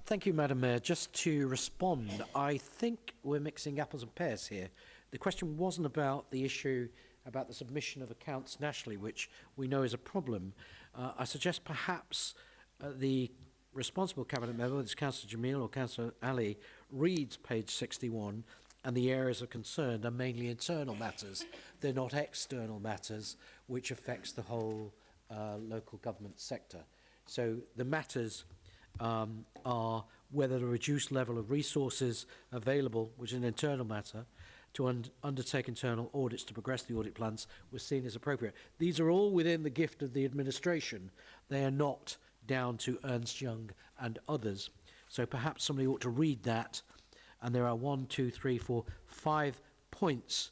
Thank you, Madam Mayor. Just to respond, I think we're mixing apples and pears here. The question wasn't about the issue about the submission of accounts nationally, which we know is a problem. I suggest perhaps the responsible Cabinet Member, whether it's Councillor Jamil or Councillor Ali, reads page 61, and the areas of concern are mainly internal matters. They're not external matters, which affects the whole local government sector. So the matters are whether the reduced level of resources available, which is an internal matter, to undertake internal audits to progress the audit plans was seen as appropriate. These are all within the gift of the administration. They are not down to Ernst Young and others. So perhaps somebody ought to read that. And there are 1, 2, 3, 4, 5 points,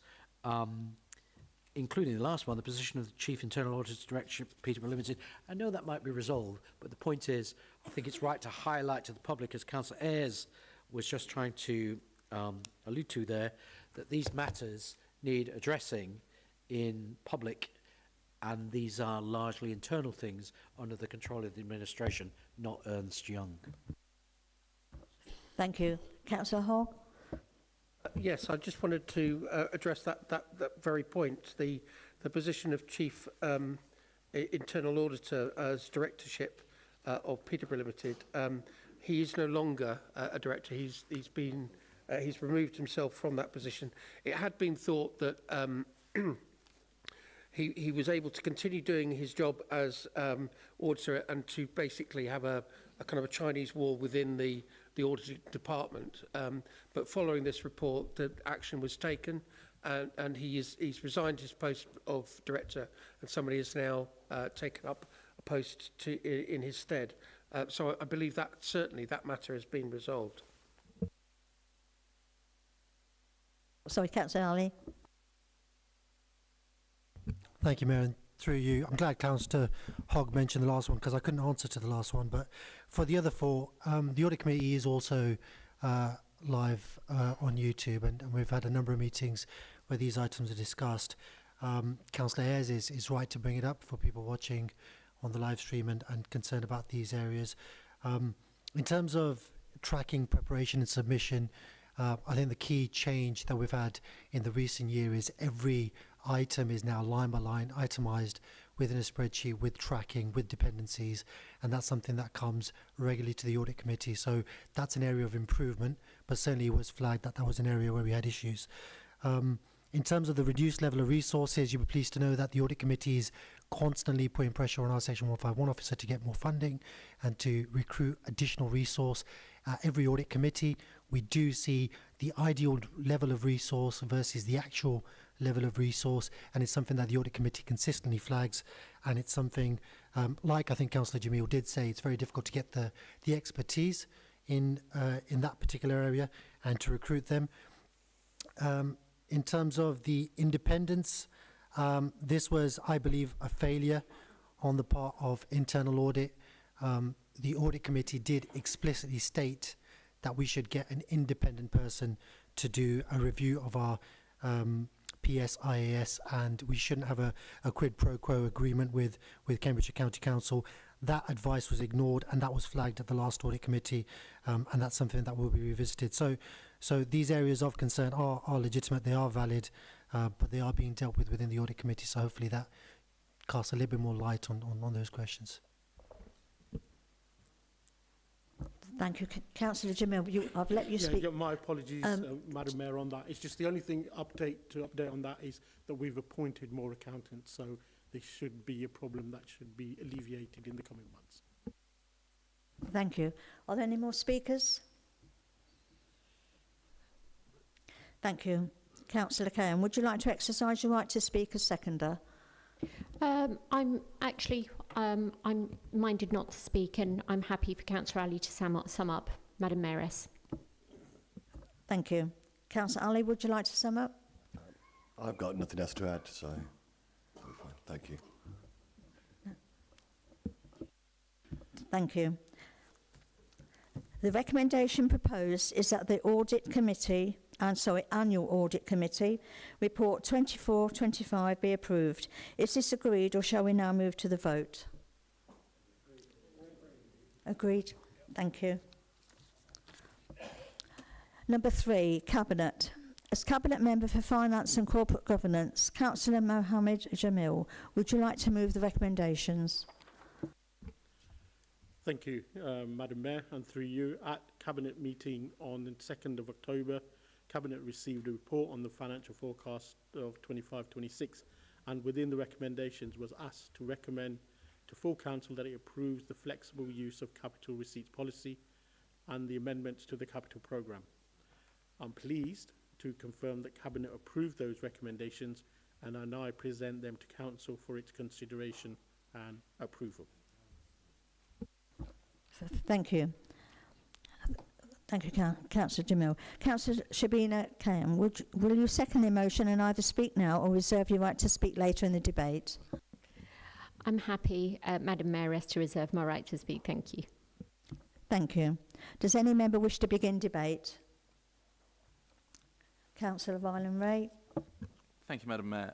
including the last one, the position of the Chief Internal Auditors Director, Peterborough Limited. I know that might be resolved, but the point is, I think it's right to highlight to the public, as Councillor Ayres was just trying to allude to there, that these matters need addressing in public, and these are largely internal things under the control of the administration, not Ernst Young. Thank you. Councillor Hall. Yes, I just wanted to address that very point, the position of Chief Internal Auditor as directorship of Peterborough Limited. He is no longer a director. He's removed himself from that position. It had been thought that he was able to continue doing his job as auditor and to basically have a kind of a Chinese wall within the auditing department. But following this report, the action was taken, and he's resigned his post of director, and somebody has now taken up a post in his stead. So I believe that certainly that matter has been resolved. Sorry, Councillor Ali. Thank you, Mayor. And through you, I'm glad Councillor Hogg mentioned the last one because I couldn't answer to the last one. But for the other four, the Audit Committee is also live on YouTube, and we've had a number of meetings where these items are discussed. Councillor Ayres is right to bring it up for people watching on the live stream and concerned about these areas. In terms of tracking, preparation and submission, I think the key change that we've had in the recent year is every item is now line by line itemized within a spreadsheet with tracking, with dependencies, and that's something that comes regularly to the Audit Committee. So that's an area of improvement, but certainly it was flagged that that was an area where we had issues. In terms of the reduced level of resources, you'll be pleased to know that the Audit Committee is constantly putting pressure on our Section 151 officer to get more funding and to recruit additional resource. Every Audit Committee, we do see the ideal level of resource versus the actual level of resource, and it's something that the Audit Committee consistently flags, and it's something, like I think Councillor Jamil did say, it's very difficult to get the expertise in that particular area and to recruit them. In terms of the independence, this was, I believe, a failure on the part of internal audit. The Audit Committee did explicitly state that we should get an independent person to do a review of our PSIAS, and we shouldn't have a quid pro quo agreement with Cambridgeshire County Council. That advice was ignored, and that was flagged at the last Audit Committee, and that's something that will be revisited. So these areas of concern are legitimate, they are valid, but they are being dealt with within the Audit Committee, so hopefully that casts a little bit more light on those questions. Thank you. Councillor Jamil, I've let you speak. Yeah, my apologies, Madam Mayor, on that. It's just the only thing to update on that is that we've appointed more accountants, so there should be a problem that should be alleviated in the coming months. Thank you. Are there any more speakers? Thank you. Councillor Cahan, would you like to exercise your right to speak as seconder? I'm minded not to speak, and I'm happy for Councillor Ali to sum up, Madam Mayoress. Thank you. Councillor Ali, would you like to sum up? I've got nothing else to add, so fine. Thank you. Thank you. The recommendation proposed is that the Annual Audit Committee Report 24/25 be approved. Is this agreed, or shall we now move to the vote? Agreed. Thank you. Number 3, Cabinet. As Cabinet Member for Finance and Corporate Governance, Councillor Mohammed Jamil, would you like to move the recommendations? Thank you, Madam Mayor, and through you, at Cabinet meeting on the 2nd of October, Cabinet received a report on the financial forecast of 25-26, and within the recommendations was asked to recommend to full council that it approves the flexible use of capital receipts policy and the amendments to the capital programme. I'm pleased to confirm that Cabinet approved those recommendations, and I now present them to council for its consideration and approval. Thank you. Thank you, Councillor Jamil. Councillor Shabina Kayam, will you second the motion and either speak now or reserve your right to speak later in the debate? I'm happy, Madam Mayoress, to reserve my right to speak. Thank you. Thank you. Does any member wish to begin debate? Councillor Violin-Ray. Thank you, Madam Mayor.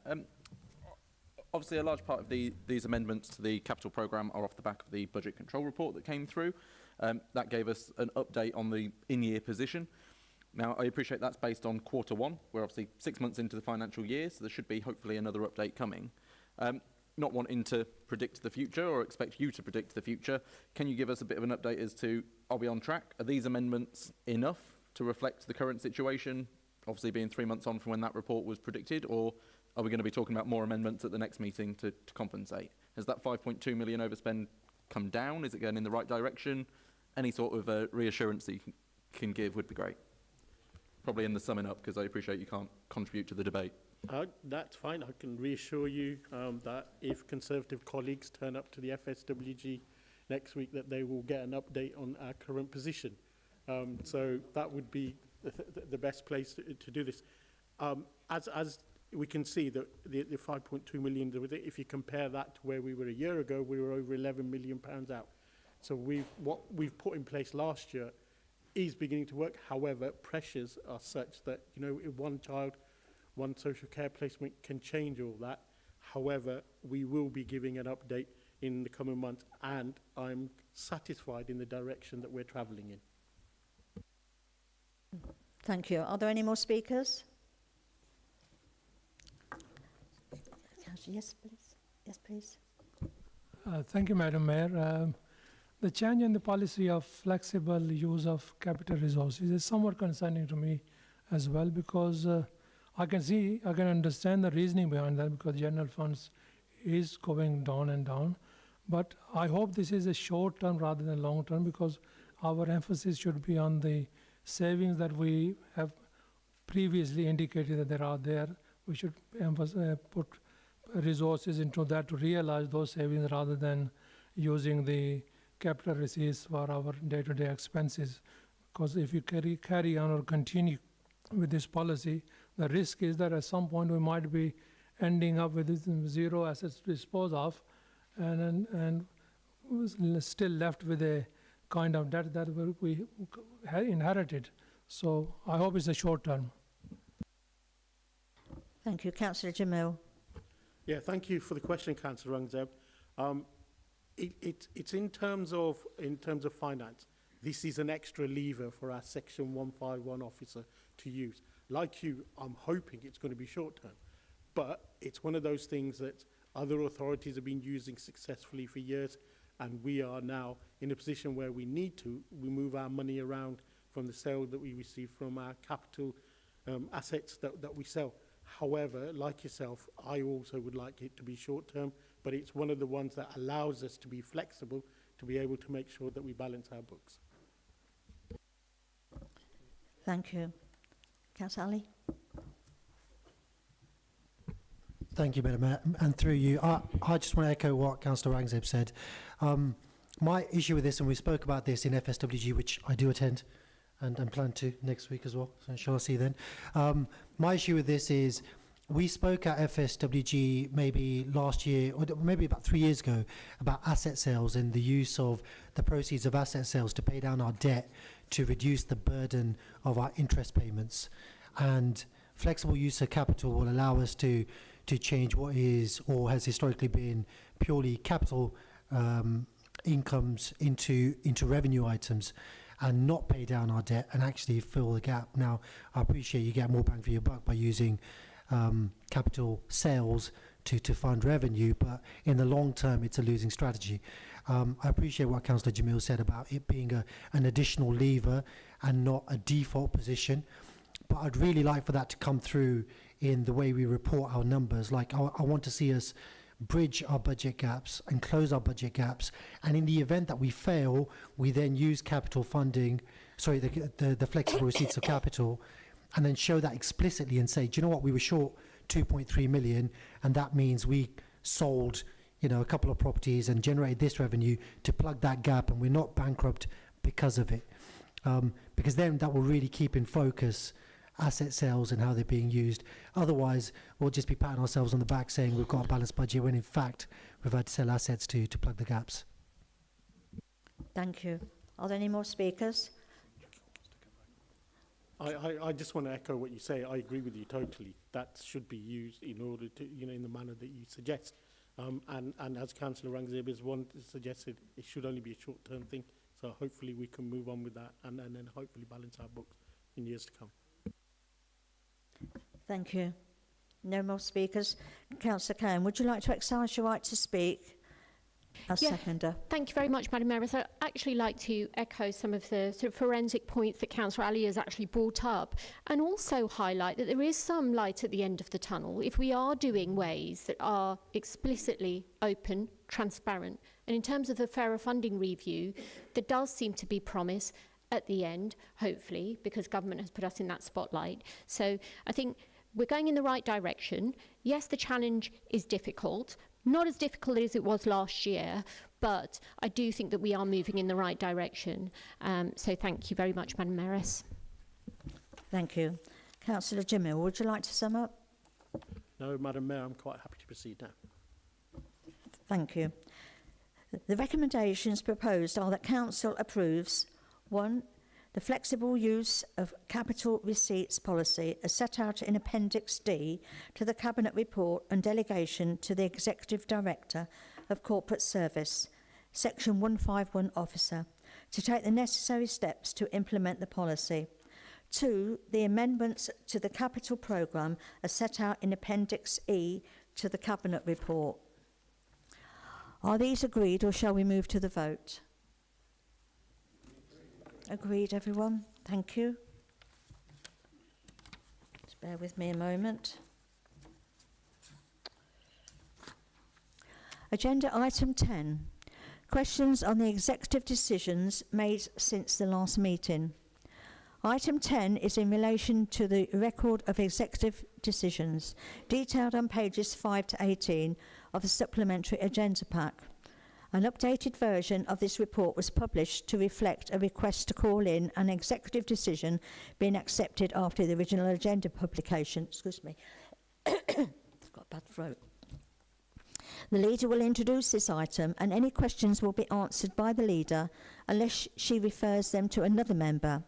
Obviously, a large part of these amendments to the capital programme are off the back of the budget control report that came through. That gave us an update on the in-year position. Now, I appreciate that's based on quarter one. We're obviously 6 months into the financial year, so there should be hopefully another update coming. not wanting to predict the future or expect you to predict the future, can you give us a bit of an update as to, are we on track? Are these amendments enough to reflect the current situation, obviously being 3 months on from when that report was predicted, or are we going to be talking about more amendments at the next meeting to compensate? Has that 5.2 million overspend come down? Is it going in the right direction? Any sort of reassurance that you can give would be great. Probably in the summing up, because I appreciate you can't contribute to the debate. That's fine. I can reassure you that if Conservative colleagues turn up to the FSWG next week, that they will get an update on our current position. So that would be the best place to do this. As we can see, that the 5.2 million, if you compare that to where we were a year ago, we were over 11 million pounds out. So what we've put in place last year is beginning to work. However, pressures are such that, you know, if one child, one social care placement can change all that. However, we will be giving an update in the coming months, and I'm satisfied in the direction that we're travelling in. Thank you. Are there any more speakers? Yes, please. Yes, please. Thank you, Madam Mayor. The change in the policy of flexible use of capital resources is somewhat concerning to me as well, because I can understand the reasoning behind that, because general funds is going down and down. But I hope this is a short term rather than long term, because our emphasis should be on the savings that we have previously indicated that there are there. We should put resources into that to realize those savings rather than using the capital receipts for our day-to-day expenses. Because if you carry on or continue with this policy, the risk is that at some point we might be ending up with zero assets to dispose of, and still left with a kind of debt that we inherited. So I hope it's a short term. Thank you. Councillor Jamil. Yeah, thank you for the question, Councillor Rangzeb. It's in terms of finance. This is an extra lever for our Section 151 officer to use. Like you, I'm hoping it's going to be short term, but it's one of those things that other authorities have been using successfully for years, and we are now in a position where we need to move our money around from the sale that we receive from our capital assets that we sell. However, like yourself, I also would like it to be short term, but it's one of the ones that allows us to be flexible, to be able to make sure that we balance our books. Thank you. Councillor Ali. Thank you, Madam Mayor. And through you, I just want to echo what Councillor Rangzeb said. My issue with this, and we spoke about this in FSWG, which I do attend and plan to next week as well, so shall I see you then. My issue with this is, we spoke at FSWG maybe last year, or maybe about 3 years ago, about asset sales and the use of the proceeds of asset sales to pay down our debt to reduce the burden of our interest payments. And flexible use of capital will allow us to change what is or has historically been purely capital incomes into revenue items, and not pay down our debt and actually fill the gap. Now, I appreciate you get more bang for your buck by using capital sales to fund revenue, but in the long term, it's a losing strategy. I appreciate what Councillor Jamil said about it being an additional lever and not a default position, but I'd really like for that to come through in the way we report our numbers. Like, I want to see us bridge our budget gaps and close our budget gaps, and in the event that we fail, we then use capital funding, sorry, the flexible receipts of capital, and then show that explicitly and say, do you know what, we were short 2.3 million, and that means we sold, you know, a couple of properties and generated this revenue to plug that gap, and we're not bankrupt because of it. Because then that will really keep in focus asset sales and how they're being used. Otherwise, we'll just be patting ourselves on the back saying we've got a balanced budget when in fact we've had to sell assets to plug the gaps. Thank you. Are there any more speakers? I just want to echo what you say. I agree with you totally. That should be used in order to, you know, in the manner that you suggest. And as Councillor Rangzeb has suggested, it should only be a short-term thing. So hopefully we can move on with that and then hopefully balance our books in years to come. Thank you. No more speakers. Councillor Cairn, would you like to exercise your right to speak as seconder? Thank you very much, Madam Mayor. So I'd actually like to echo some of the sort of forensic points that Councillor Ali has actually brought up, and also highlight that there is some light at the end of the tunnel if we are doing ways that are explicitly open, transparent. And in terms of the fairer funding review, there does seem to be promise at the end, hopefully, because government has put us in that spotlight. So I think we're going in the right direction. Yes, the challenge is difficult, not as difficult as it was last year, but I do think that we are moving in the right direction. So thank you very much, Madam Mayoress. Thank you. Councillor Jamil, would you like to sum up? No, Madam Mayor, I'm quite happy to proceed now. Thank you. The recommendations proposed are that Council approves 1. The flexible use of capital receipts policy as set out in Appendix D to the Cabinet report and delegation to the Executive Director of Corporate Service, Section 151 Officer, to take the necessary steps to implement the policy. 2. The amendments to the capital programme as set out in Appendix E to the Cabinet report. Are these agreed, or shall we move to the vote? Agreed, everyone? Thank you. Just bear with me a moment. Agenda item 10. Questions on the executive decisions made since the last meeting. Item 10 is in relation to the record of executive decisions, detailed on pages 5 to 18 of the supplementary agenda pack. An updated version of this report was published to reflect a request to call in an executive decision being accepted after the original agenda publication. Excuse me. I've got a bad throat. The leader will introduce this item, and any questions will be answered by the leader unless she refers them to another member.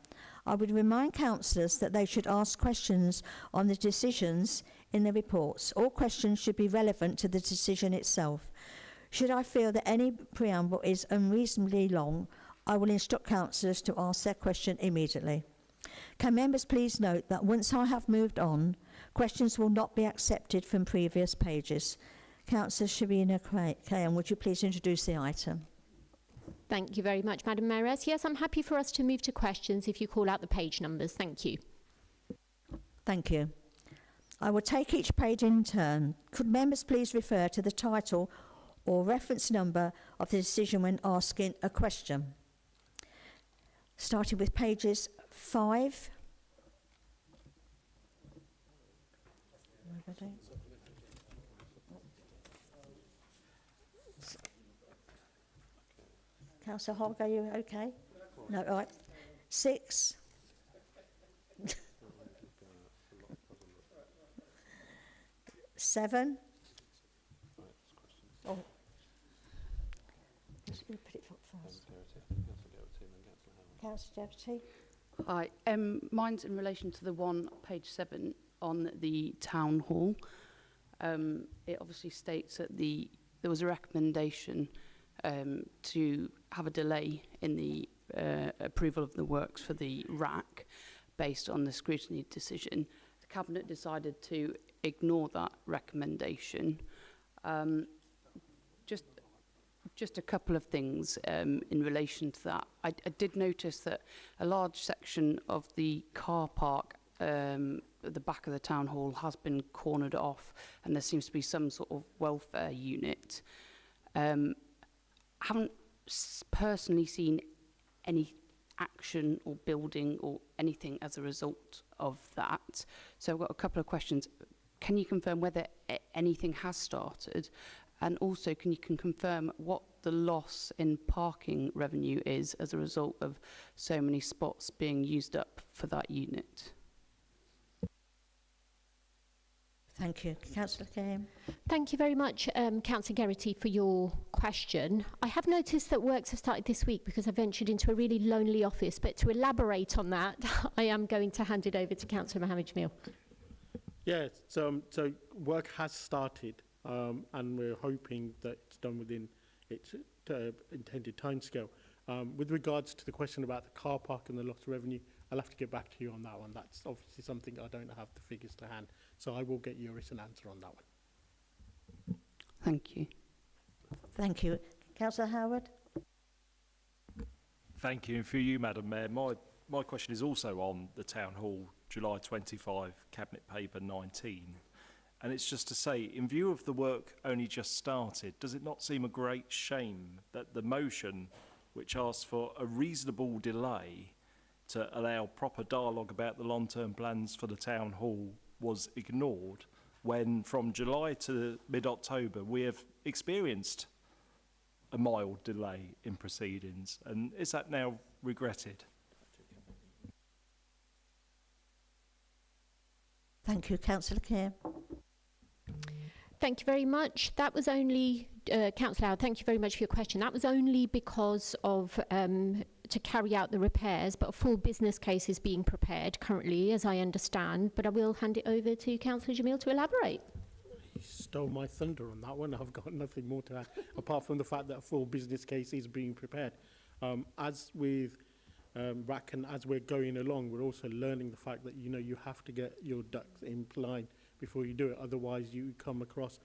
I would remind councillors that they should ask questions on the decisions in the reports. All questions should be relevant to the decision itself. Should I feel that any preamble is unreasonably long, I will instruct councillors to ask their question immediately. Can members please note that once I have moved on, questions will not be accepted from previous pages. Councillor Sharina Cairn, would you please introduce the item? Thank you very much, Madam Mayoress. Yes, I'm happy for us to move to questions if you call out the page numbers. Thank you. Thank you. I will take each page in turn. Could members please refer to the title or reference number of the decision when asking a question? Starting with pages 5. Councillor Hogg, are you okay? No, all right. 6. 7. Oh. Just put it first. Councillor Deputy. Hi, mine's in relation to the one, page 7, on the town hall. It obviously states that there was a recommendation to have a delay in the approval of the works for the RAC based on the scrutiny decision. The Cabinet decided to ignore that recommendation. Just a couple of things in relation to that. I did notice that a large section of the car park at the back of the town hall has been cornered off, and there seems to be some sort of welfare unit. Haven't personally seen any action or building or anything as a result of that. So I've got a couple of questions. Can you confirm whether anything has started? And also, can you confirm what the loss in parking revenue is as a result of so many spots being used up for that unit? Thank you. Councillor Cairn. Thank you very much, Councillor Geraghty, for your question. I have noticed that works have started this week because I ventured into a really lonely office, but to elaborate on that, I am going to hand it over to Councillor Mohammed Jamil. Yes, so work has started, and we're hoping that it's done within its intended timescale. With regards to the question about the car park and the lost revenue, I'll have to get back to you on that one. That's obviously something I don't have the figures to hand, so I will get you a written answer on that one. Thank you. Thank you. Councillor Howard? Thank you. And for you, Madam Mayor, my question is also on the Town Hall July 25 Cabinet Paper 19. And it's just to say, in view of the work only just started, does it not seem a great shame that the motion, which asks for a reasonable delay to allow proper dialogue about the long-term plans for the Town Hall, was ignored, when from July to mid-October we have experienced a mild delay in proceedings? And is that now regretted? Thank you. Councillor Keir? Thank you very much. That was only, Councillor Howard, thank you very much for your question. That was only because of, to carry out the repairs, but a full business case is being prepared currently, as I understand. But I will hand it over to Councillor Jamil to elaborate. You stole my thunder on that one. I've got nothing more to add, apart from the fact that a full business case is being prepared. As with RAC and as we're going along, we're also learning the fact that, you know, you have to get your ducks in line before you do it. Otherwise, you come across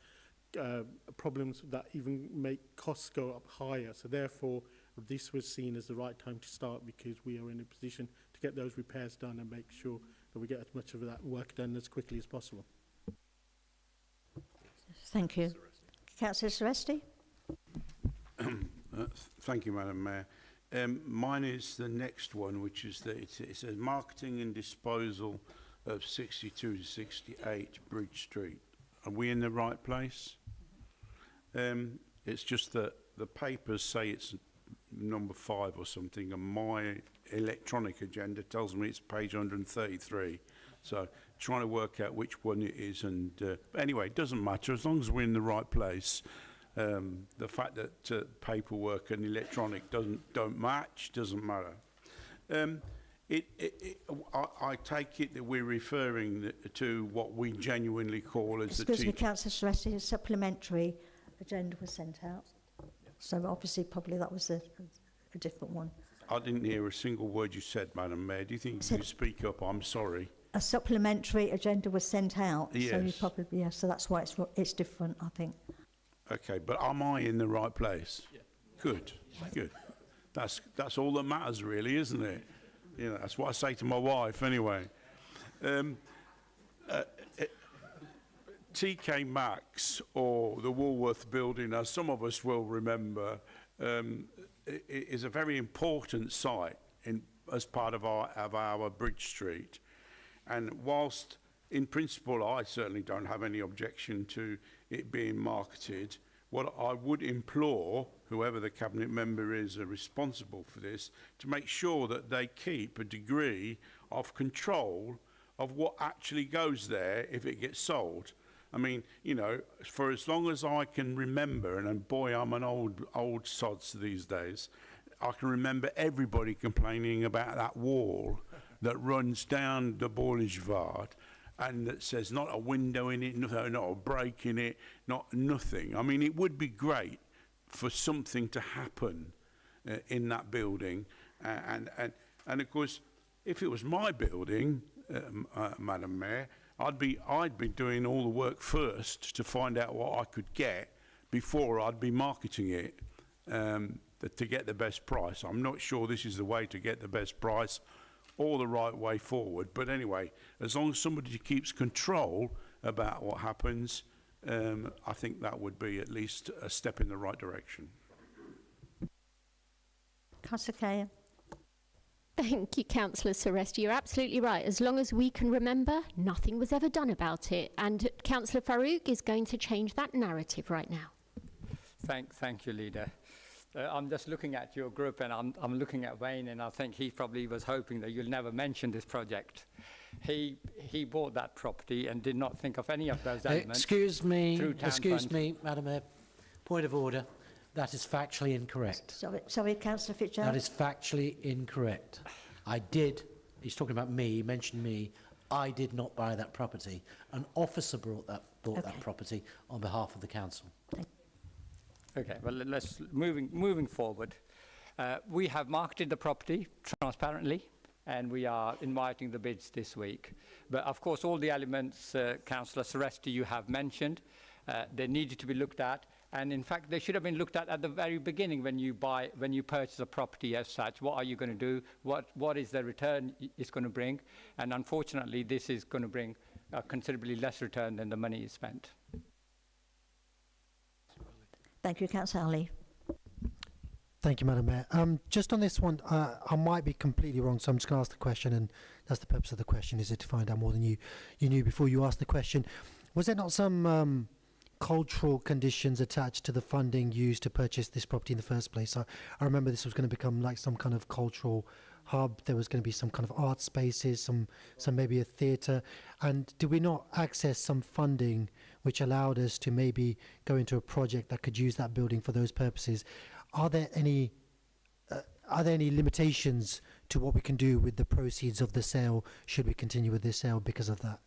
problems that even make costs go up higher. So therefore, this was seen as the right time to start, because we are in a position to get those repairs done and make sure that we get as much of that work done as quickly as possible. Thank you. Councillor Seresti? Thank you, Madam Mayor. Mine is the next one, which is that it says marketing and disposal of 62 to 68 Bridge Street. Are we in the right place? It's just that the papers say it's number 5 or something, and my electronic agenda tells me it's page 133. So trying to work out which one it is, and anyway, it doesn't matter as long as we're in the right place. The fact that paperwork and electronic don't match doesn't matter. I take it that we're referring to what we genuinely call as the... Excuse me, Councillor Seresti, a supplementary agenda was sent out. So obviously, probably that was a different one. I didn't hear a single word you said, Madam Mayor. Do you think you speak up? I'm sorry. A supplementary agenda was sent out. Yes. So you probably, yeah, so that's why it's different, I think. Okay, but am I in the right place? Yeah. Good, good. That's all that matters, really, isn't it? You know, that's what I say to my wife, anyway. TK Maxx, or the Woolworth building, as some of us will remember, is a very important site as part of our Bridge Street. And whilst, in principle, I certainly don't have any objection to it being marketed, what I would implore whoever the cabinet member is responsible for this, to make sure that they keep a degree of control of what actually goes there if it gets sold. I mean, you know, for as long as I can remember, and boy, I'm an old sods these days, I can remember everybody complaining about that wall that runs down the Boulevard and that says not a window in it, not a break in it, nothing. I mean, it would be great for something to happen in that building. And of course, if it was my building, Madam Mayor, I'd be doing all the work first to find out what I could get before I'd be marketing it to get the best price. I'm not sure this is the way to get the best price or the right way forward. But anyway, as long as somebody keeps control about what happens, I think that would be at least a step in the right direction. Councillor Keir. Thank you, Councillor Seresti. You're absolutely right. As long as we can remember, nothing was ever done about it. And Councillor Farouk is going to change that narrative right now. Thank you, Leader. I'm just looking at your group, and I'm looking at Wayne, and I think he probably was hoping that you'll never mention this project. He bought that property and did not think of any of those elements. Excuse me, Madam Mayor. Point of order. That is factually incorrect. Sorry, Councillor Fitzgerald. That is factually incorrect. He's talking about me, he mentioned me. I did not buy that property. An officer bought that property on behalf of the council. Okay, well, let's moving forward. We have marketed the property transparently. and we are inviting the bids this week. But of course, all the elements Councillor Seresti you have mentioned, they needed to be looked at. And in fact, they should have been looked at the very beginning when you purchase a property as such. What are you going to do? What is the return it's going to bring? And unfortunately, this is going to bring a considerably less return than the money is spent. Thank you, Councillor Ali. Thank you, Madam Mayor. Just on this one, I might be completely wrong, so I'm just going to ask the question, and that's the purpose of the question, is it to find out more than you knew before you asked the question. Was there not some cultural conditions attached to the funding used to purchase this property in the first place? I remember this was going to become like some kind of cultural hub. There was going to be some kind of art spaces, some maybe a theatre. And did we not access some funding which allowed us to maybe go into a project that could use that building for those purposes? Are there any limitations to what we can do with the proceeds of the sale should we continue with this sale because of that?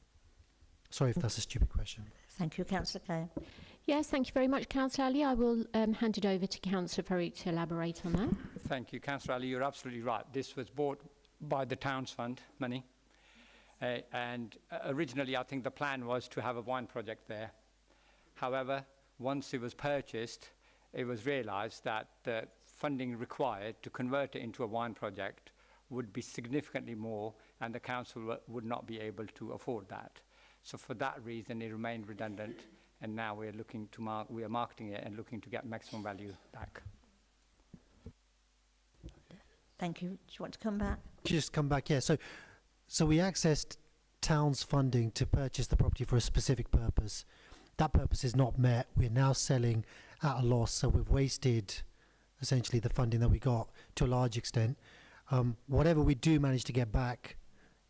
Sorry if that's a stupid question. Thank you, Councillor Clare. Yes, thank you very much, Councillor Ali. I will hand it over to Councillor Farouk to elaborate on that. Thank you, Councillor Ali. You're absolutely right. This was bought by the Towns Fund money. And originally, I think the plan was to have a wine project there. However, once it was purchased, it was realised that the funding required to convert it into a wine project would be significantly more, and the council would not be able to afford that. So for that reason, it remained redundant, and now we're looking to we are marketing it and looking to get maximum value back. Thank you. Do you want to come back? Just come back, yeah. So we accessed Towns funding to purchase the property for a specific purpose. That purpose is not met. We're now selling at a loss, so we've wasted essentially the funding that we got to a large extent. Whatever we do manage to get back,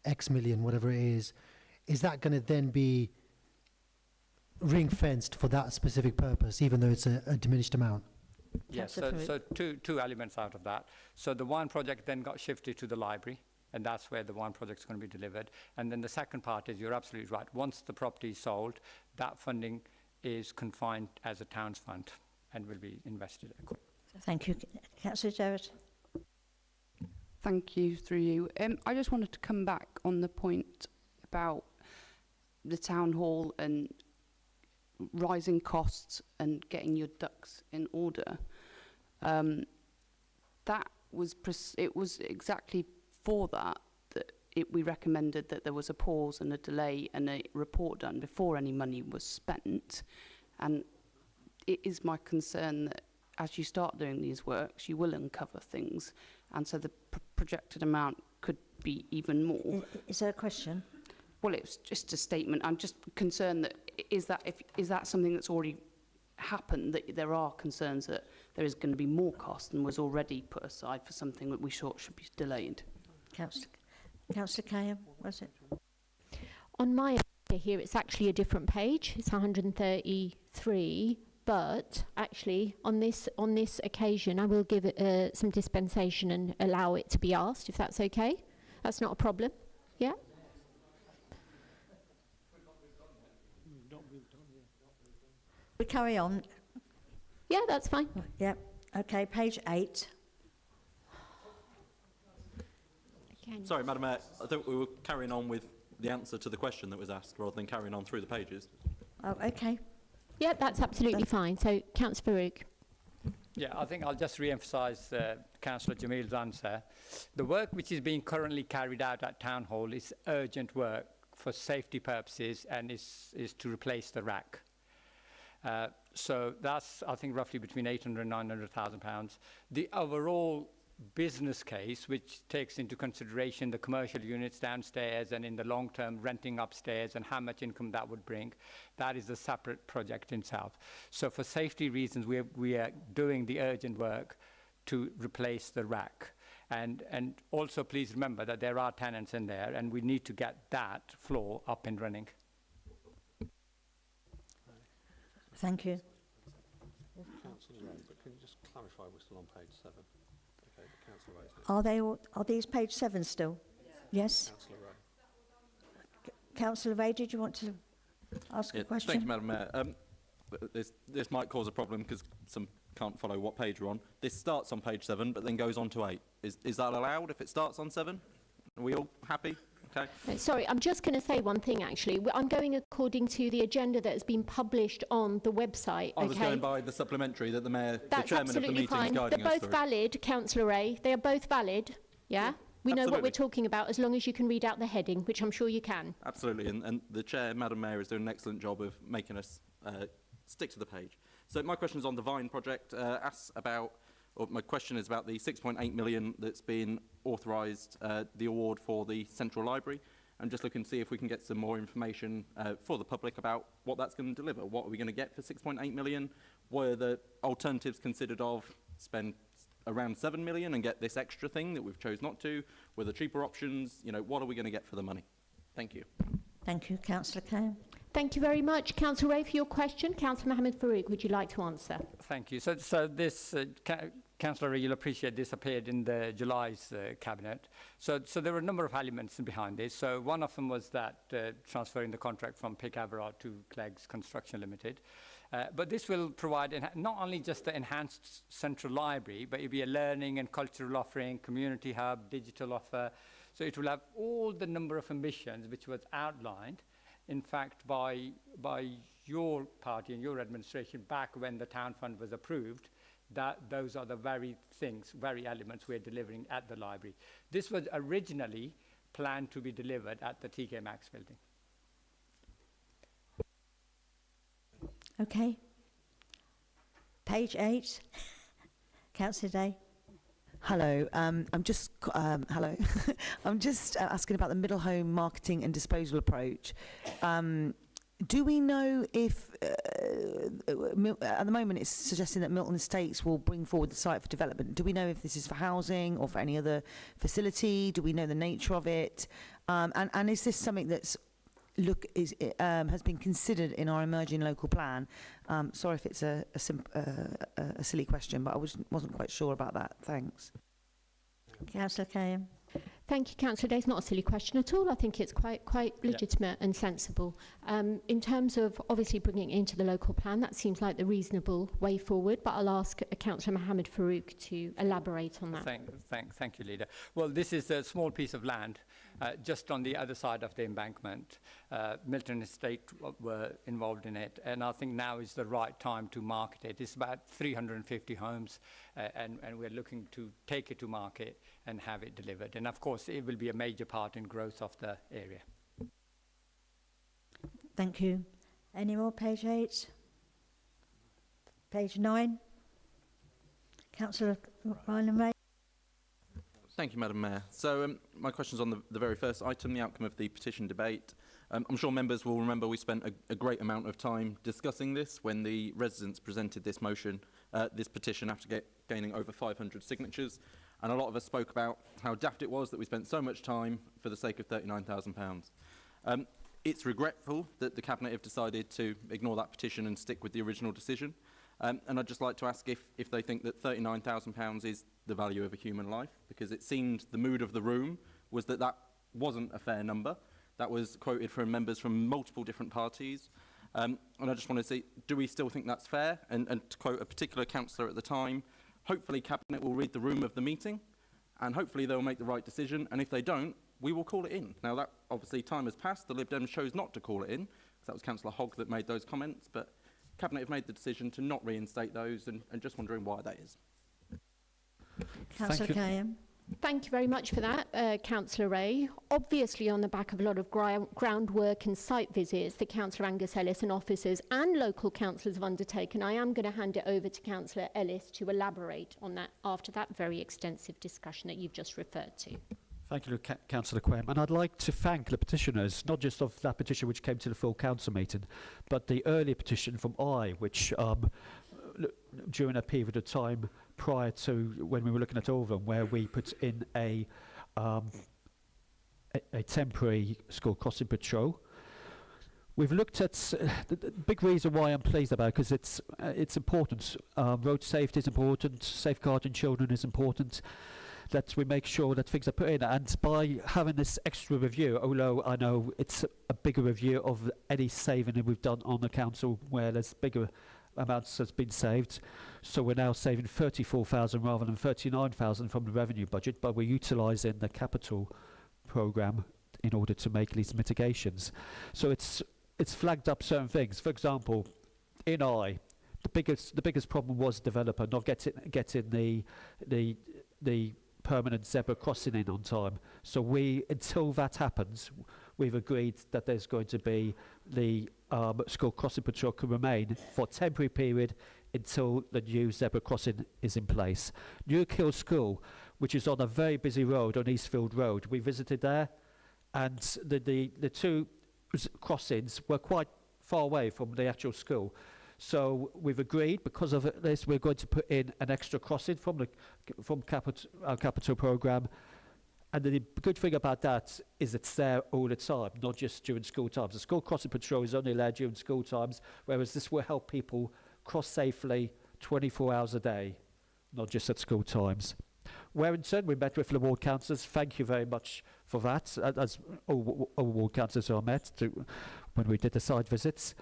X million, whatever it is that going to then be ring-fenced for that specific purpose, even though it's a diminished amount? Yes, so two elements out of that. So the wine project then got shifted to the library, and that's where the wine project is going to be delivered. And then the second part is, you're absolutely right, once the property is sold, that funding is confined as a Towns Fund and will be invested. Thank you. Councillor Jarrett. Thank you, through you. I just wanted to come back on the point about the town hall and rising costs and getting your ducks in order. It was exactly for that we recommended that there was a pause and a delay and a report done before any money was spent. And it is my concern that as you start doing these works, you will uncover things, and so the projected amount could be even more. Is there a question? Well, it's just a statement. I'm just concerned that is that something that's already happened, that there are concerns that there is going to be more cost and was already put aside for something that we thought should be delayed. Councillor Cahill, was it? On my agenda here, it's actually a different page. It's 133, but actually on this occasion, I will give it some dispensation and allow it to be asked, if that's okay. That's not a problem. Yeah. We carry on. Yeah, that's fine. Yeah. Okay, page 8. Sorry, Madam Mayor, I thought we were carrying on with the answer to the question that was asked rather than carrying on through the pages. Oh, okay. Yeah, that's absolutely fine. So, Councillor Farouk. Yeah, I think I'll just re-emphasise Councillor Jamil's answer. The work which is being currently carried out at Town Hall is urgent work for safety purposes and is to replace the rack. So that's, I think, roughly between 800 and 900,000 pounds. The overall business case, which takes into consideration the commercial units downstairs and in the long term renting upstairs and how much income that would bring, that is a separate project in itself. So for safety reasons, we are doing the urgent work to replace the rack. And also please remember that there are tenants in there and we need to get that floor up and running. Thank you. Councillor Rowe, but can you just clarify we're still on page 7? Okay, the councillor raised it. Are these page 7 still? Yes. Councillor Rowe. Councillor Ray, did you want to ask a question? Thank you, Madam Mayor. This might cause a problem because some can't follow what page we're on. This starts on page 7 but then goes on to 8. Is that allowed if it starts on 7? Are we all happy? Okay. Sorry, I'm just going to say one thing, actually. I'm going according to the agenda that has been published on the website. I was going by the supplementary that the Mayor, That's the Chairman of the absolutely meeting, fine. is guiding They're us both through. valid, Councillor Ray. They are both valid, yeah? We know what Absolutely. we're talking about as long as you can read out the heading, which I'm sure you can. Absolutely, and the Chair, Madam Mayor, is doing an excellent job of making us stick to the page. So my question is on the Vine project. My question is about the 6.8 million that's been authorised, the award for the Central Library. I'm just looking to see if we can get some more information for the public about what that's going to deliver. What are we going to get for 6.8 million? What are the alternatives considered of spend around 7 million and get this extra thing that we've chose not to? Were the cheaper options? You know, what are we going to get for the money? Thank you. Thank you, Councillor Kane. Thank you very much, Councillor Ray, for your question. Councillor Mohammed Farouk, would you like to answer? Thank you. So this, Councillor Ray, you'll appreciate this appeared in the July's cabinet. So there were a number of elements behind this. So one of them was that transferring the contract from Pick Everard to Clegg's Construction Limited. But this will provide not only just the enhanced central library, but it'll be a learning and cultural offering, community hub, digital offer. So it will have all the number of ambitions which was outlined, in fact, by your party and your administration back when the town fund was approved. That those are the very elements we're delivering at the library. This was originally planned to be delivered at the TK Maxx building. Okay. Page 8. Councillor Day. Hello, I'm just I'm just asking about the middle home marketing and disposal approach. Do we know if, at the moment it's suggesting that Milton Estates will bring forward the site for development. Do we know if this is for housing or for any other facility? Do we know the nature of it? And is this something that's has been considered in our emerging local plan? Sorry if it's a silly question, but I wasn't quite sure about that. Thanks. Councillor Kane. Thank you, Councillor Day. It's not a silly question at all. I think it's quite legitimate and sensible. In terms of obviously bringing it into the local plan, that seems like the reasonable way forward, but I'll ask Councillor Mohammed Farouk to elaborate on that. Thank you, Leader. Well, this is a small piece of land just on the other side of the embankment. Milton Estate were involved in it, and I think now is the right time to market it. It's about 350 homes, and we're looking to take it to market and have it delivered. And of course, it will be a major part in growth of the area. Thank you. Any more? Page 8. Page 9. Councillor Ryan Ray. Thank you, Madam Mayor. So my question is on the very first item, the outcome of the petition debate. I'm sure members will remember we spent a great amount of time discussing this when the residents presented this motion, this petition, after gaining over 500 signatures. And a lot of us spoke about how daft it was that we spent so much time for the sake of £39,000. It's regretful that the Cabinet have decided to ignore that petition and stick with the original decision. And I'd just like to ask if they think that £39,000 is the value of a human life, because it seemed the mood of the room was that that wasn't a fair number. That was quoted from members from multiple different parties. And I just want to say, do we still think that's fair? And to quote a particular councillor at the time, hopefully Cabinet will read the room of the meeting, and hopefully they'll make the right decision. And if they don't, we will call it in. Now, that obviously time has passed. The Lib Dems chose not to call it in, because that was Councillor Hogg that made those comments. But Cabinet have made the decision to not reinstate those, and just wondering why that is. Councillor Kane. Thank you very much for that, Councillor Ray. Obviously, on the back of a lot of groundwork and site visits that Councillor Angus Ellis and officers and local councillors have undertaken, I am going to hand it over to Councillor Ellis to elaborate on that after that very extensive discussion that you've just referred to. Thank you, Councillor Quem. And I'd like to thank the petitioners, not just of that petition which came to the full council meeting, but the earlier petition from which during a period of time prior to when we were looking at Oldham, where we put in a temporary school crossing patrol. We've looked at the big reason why I'm pleased about it, because it's important. Road safety is important, safeguarding children is important, that we make sure that things are put in. And by having this extra review, although I know it's a bigger review of any saving that we've done on the council where there's bigger amounts has been saved, so we're now saving 34,000 rather than 39,000 from the revenue budget, but we're utilising the capital programme in order to make these mitigations. So it's flagged up certain things. For example, in Eye, the biggest problem was developer not getting the permanent zebra crossing in on time. So until that happens, we've agreed that there's going to be the school crossing patrol can remain for a temporary period until the new zebra crossing is in place. Newark Hill School, which is on a very busy road on Eastfield Road, we visited there, and the two crossings were quite far away from the actual school. So we've agreed, because of this, we're going to put in an extra crossing from our capital programme. And the good thing about that is it's there all the time, not just during school times. The school crossing patrol is only allowed during school times, whereas this will help people cross safely 24 hours a day, not just at school times. Warrington, we met with the ward councillors. Thank you very much for that, as all ward councillors are met when we did the site visits.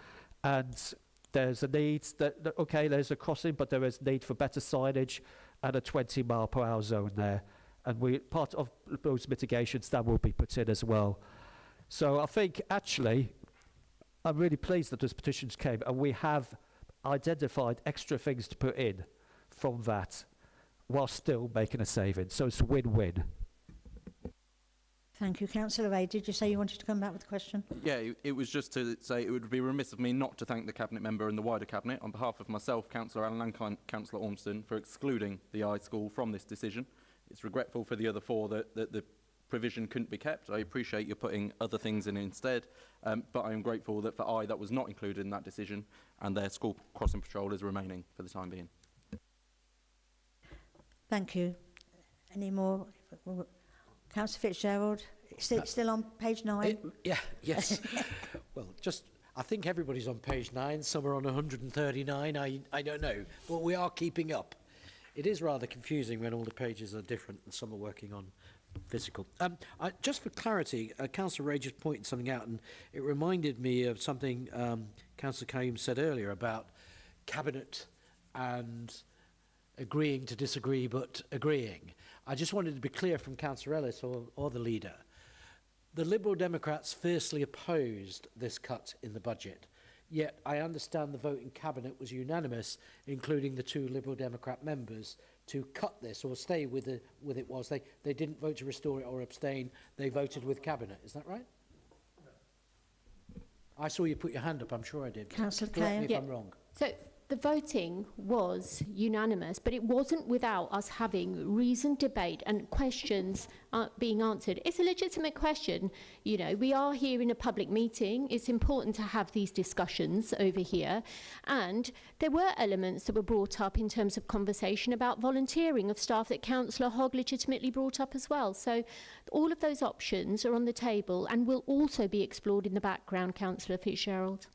And there's a need, okay, there's a crossing, but there is need for better signage and a 20-mile-per-hour zone there. And part of those mitigations that will be put in as well. So I think, actually, I'm really pleased that those petitions came, and we have identified extra things to put in from that, while still making a saving. So it's win-win. Thank you. Councillor Ray, did you say you wanted to come back with a question? Yeah, it was just to say it would be remiss of me not to thank the Cabinet member and the wider Cabinet on behalf of myself, Councillor Allen and Councillor Ormston, for excluding the Eye School from this decision. It's regretful for the other four that the provision couldn't be kept. I appreciate you putting other things in instead, but I am grateful that for Eye that was not included in that decision, and their school crossing patrol is remaining for the time being. Thank you. Any more? Councillor Fitzgerald, still on page 9? Yes. Well, I think everybody's on page 9. Some are on 139. I don't know, but we are keeping up. It is rather confusing when all the pages are different and some are working on physical. Just for clarity, Councillor Ray just pointed something out, and it reminded me of something Councillor Kaim said earlier about Cabinet and agreeing to disagree, but agreeing. I just wanted to be clear from Councillor Ellis or the leader. The Liberal Democrats fiercely opposed this cut in the budget, yet I understand the vote in Cabinet was unanimous, including the 2 Liberal Democrat members, to cut this or stay with it was. They didn't vote to restore it or abstain, they voted with Cabinet. Is that right? I saw you put your hand up, I'm sure I did. Councillor Correct me Kaye. if I'm wrong. So the voting was unanimous, but it wasn't without us having reasoned debate and questions being answered. It's a legitimate question. You know, we are here in a public meeting. It's important to have these discussions over here. And there were elements that were brought up in terms of conversation about volunteering of staff that Councillor Hogg legitimately brought up as well. So all of those options are on the table and will also be explored in the background, Councillor Fitzgerald.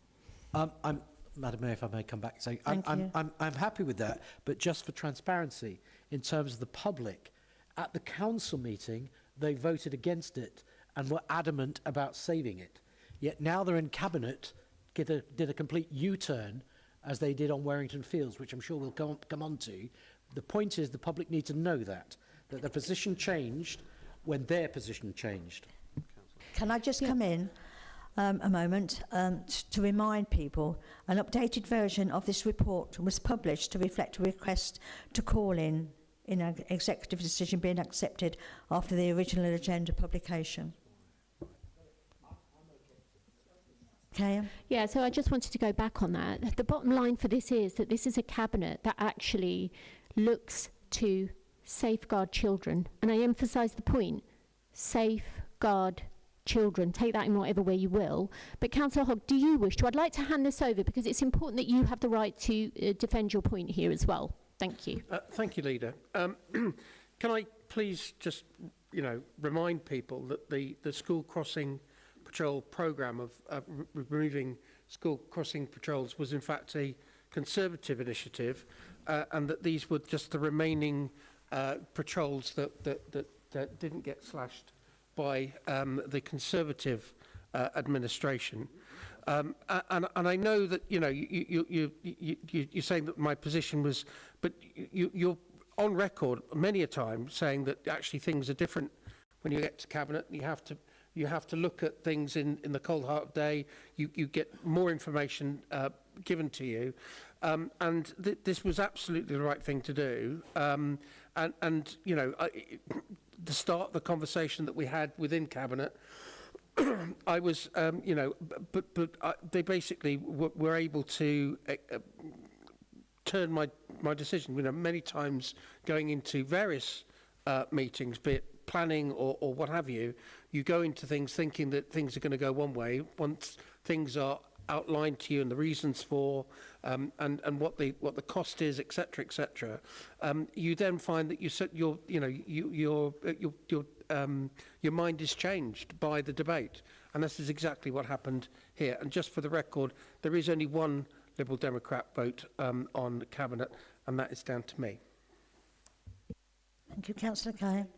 Madam Mayor, if I may come back. So I'm happy with that, but just for transparency, in terms of the public, at the council meeting, they voted against it and were adamant about saving it. Yet now they're in Cabinet, did a complete U-turn, as they did on Warrington Fields, which I'm sure we'll come on to. The point is the public need to know that the position changed when their position changed. Can I just come in? A moment to remind people, an updated version of this report was published to reflect a request to call in an executive decision being accepted after the original agenda publication. Okay. Yeah, so I just wanted to go back on that. The bottom line for this is that this is a cabinet that actually looks to safeguard children. And I emphasise the point, safeguard children. Take that in whatever way you will. But Councillor Hogg, do you wish to? I'd like to hand this over because it's important that you have the right to defend your point here as well. Thank you. Thank you, Leader. Can I please just, remind people that the school crossing patrol programme of removing school crossing patrols was in fact a Conservative initiative, and that these were just the remaining patrols that didn't get slashed by the Conservative administration. And I know that, you're saying that my position was, but you're on record many a time saying that actually things are different when you get to Cabinet. You have to look at things in the cold heart of day. You get more information given to you. And this was absolutely the right thing to do. And you know, to start the conversation that we had within Cabinet, I was, you know, but they basically were able to turn my decision. You know, many times going into various meetings, be it planning or what have you, you go into things thinking that things are going to go one way. Once things are outlined to you and the reasons for and what the cost is, etc., you then find that your mind is changed by the debate, and this is exactly what happened here. And just for the record, there is only one Liberal Democrat vote on Cabinet, and that is down to me. Thank you, Councillor Cahill.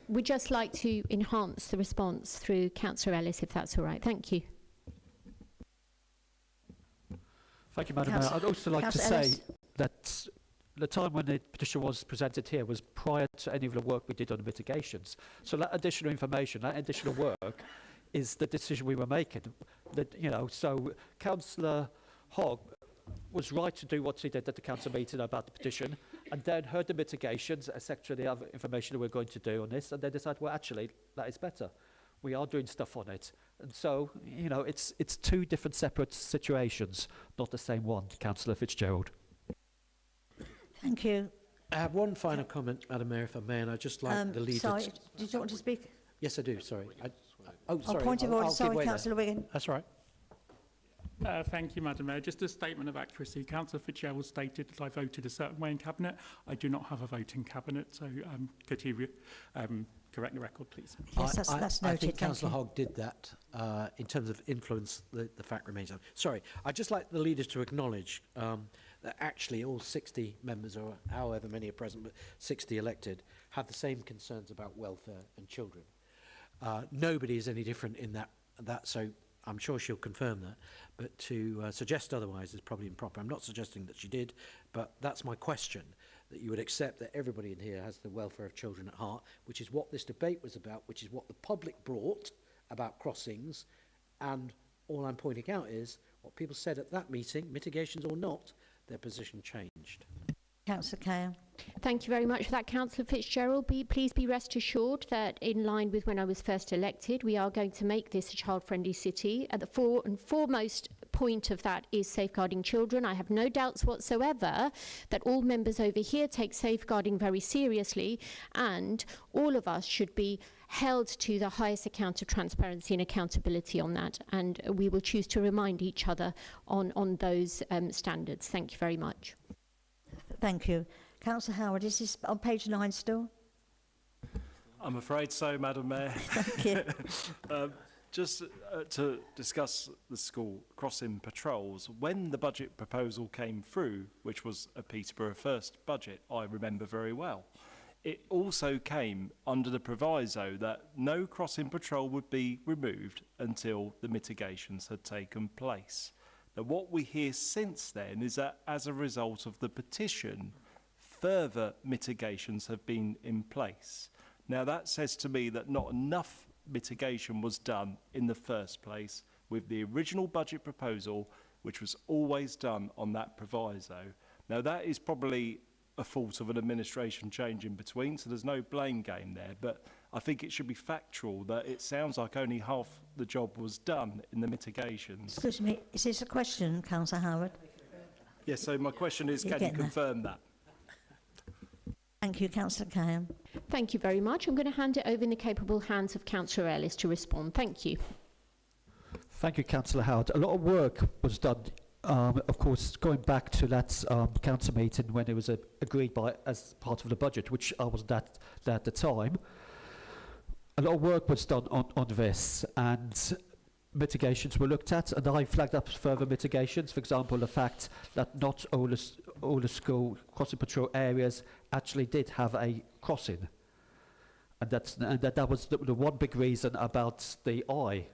We'd just like to enhance the response through Councillor Ellis, if that's all right. Thank you. Thank you, Madam Mayor. I'd also like to say that the time when the petition was presented here was prior to any of the work we did on the mitigations. So that additional information, that additional work, is the decision we were making. That, you know, so Councillor Hogg was right to do what he did at the council meeting about the petition, and then heard the mitigations, etc., the other information that we're going to do on this, and then decided, well, actually, that is better. We are doing stuff on it. And so, you know, it's two different separate situations, not the same one, Councillor Fitzgerald. Thank you. I have one final comment, Madam Mayor, if I may, and I'd just like the leader Sorry, did you want to speak? Yes, I do, sorry. Sorry. Point of order, sorry, Councillor Wiggin. That's all right. Thank you, Madam Mayor. Just a statement of accuracy. Councillor Fitzgerald stated that I voted a certain way in Cabinet. I do not have a vote in Cabinet, so could he correct the record, please? Yes, that's noted. I think Councillor Hogg did that in terms of influence. The fact remains. Sorry, I'd just like the leaders to acknowledge that actually all 60 members, or however many are present, but 60 elected, have the same concerns about welfare and children. Nobody is any different in that. So I'm sure she'll confirm that, but to suggest otherwise is probably improper. I'm not suggesting that she did, but that's my question, that you would accept that everybody in here has the welfare of children at heart, which is what this debate was about, which is what the public brought about crossings, and all I'm pointing out is what people said at that meeting, mitigations or not, their position changed. Councillor Cahill. Thank you very much for that, Councillor Fitzgerald. Please be rest assured that in line with when I was first elected, we are going to make this a child-friendly city. At the foremost point of that is safeguarding children. I have no doubts whatsoever that all members over here take safeguarding very seriously, and all of us should be held to the highest account of transparency and accountability on that, and we will choose to remind each other on those standards. Thank you very much. Thank you. Councillor Howard, is this on page 9 still? I'm afraid so, Madam Mayor. Thank you. Just to discuss the school crossing patrols, when the budget proposal came through, which was a Peterborough First budget, I remember very well, it also came under the proviso that no crossing patrol would be removed until the mitigations had taken place. Now, what we hear since then is that as a result of the petition, further mitigations have been in place. Now, that says to me that not enough mitigation was done in the first place with the original budget proposal, which was always done on that proviso. Now, that is probably a fault of an administration change in between, so there's no blame game there, but I think it should be factual that it sounds like only half the job was done in the mitigations. Excuse me, is this a question, Councillor Howard? Yes, so my question is, can you confirm that? Thank you, Councillor Cahill. Thank you very much. I'm going to hand it over in the capable hands of Councillor Ellis to respond. Thank you. Thank you, Councillor Howard. A lot of work was done, of course, going back to that council meeting when it was agreed by as part of the budget, which I wasn't there at the time. A lot of work was done on this, and mitigations were looked at, and I flagged up further mitigations. For example, the fact that not all the school crossing patrol areas actually did have a crossing, and that was the one big reason about the I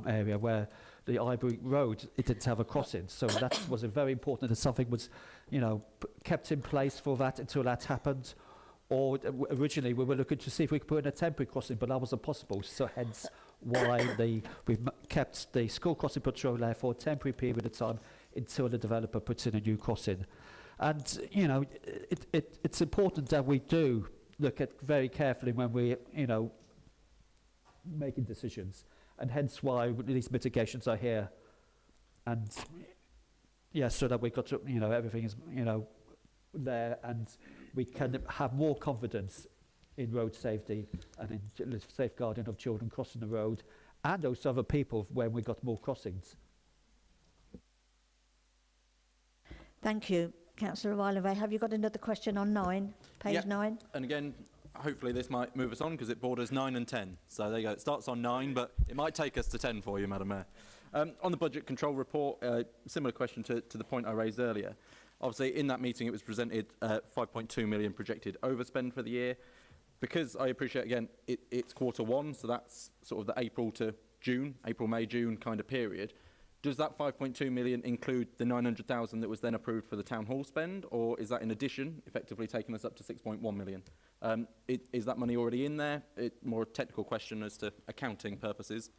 area where the Ivory Road, it didn't have a crossing. So that was very important that something was, you know, kept in place for that until that happened. or originally we were looking to see if we could put in a temporary crossing, but that wasn't possible. So hence why we've kept the school crossing patrol there for a temporary period of time until the developer puts in a new crossing. And you know, it's important that we do look at very carefully when we, you know, making decisions, and hence why these mitigations are here. And yeah, so that we've got to, you know, everything is, you know, there, and we can have more confidence in road safety and in the safeguarding of children crossing the road and those other people when we got more crossings. Thank you. Councillor Wylevay, have you got another question on 9, page 9? And again, hopefully this might move us on because it borders 9 and 10. So there you go. It starts on 9, but it might take us to 10 for you, Madam Mayor. On the budget control report, similar question to the point I raised earlier. Obviously, in that meeting, it was presented 5.2 million projected overspend for the year. Because I appreciate, again, it's Q1, so that's sort of the April, May, June kind of period. Does that 5.2 million include the 900,000 that was then approved for the town hall spend, or is that in addition, effectively taking us up to 6.1 million? Is that money already in there? More a technical question as to accounting purposes.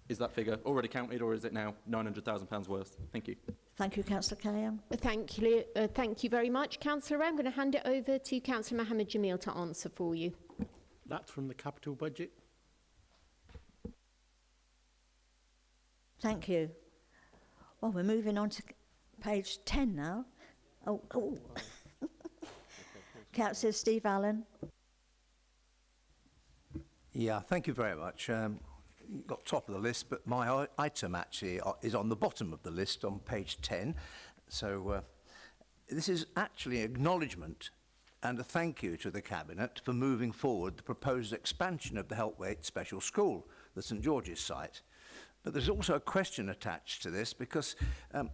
Is that figure already counted, or is it now £900,000 worth? Thank you. Thank you, Councillor Kelly. Thank you very much, Councillor Ray. I'm going to hand it over to Councillor Mohammed Jamil to answer for you. That's from the capital budget. Thank you. Well, we're moving on to page 10 now. Oh. Councillor Steve Allen. Yeah, thank you very much. Got top of the list, but my item actually is on the bottom of the list on page 10. So this is actually acknowledgement and a thank you to the Cabinet for moving forward the proposed expansion of the Helpwaite Special School, the St George's site. But there's also a question attached to this because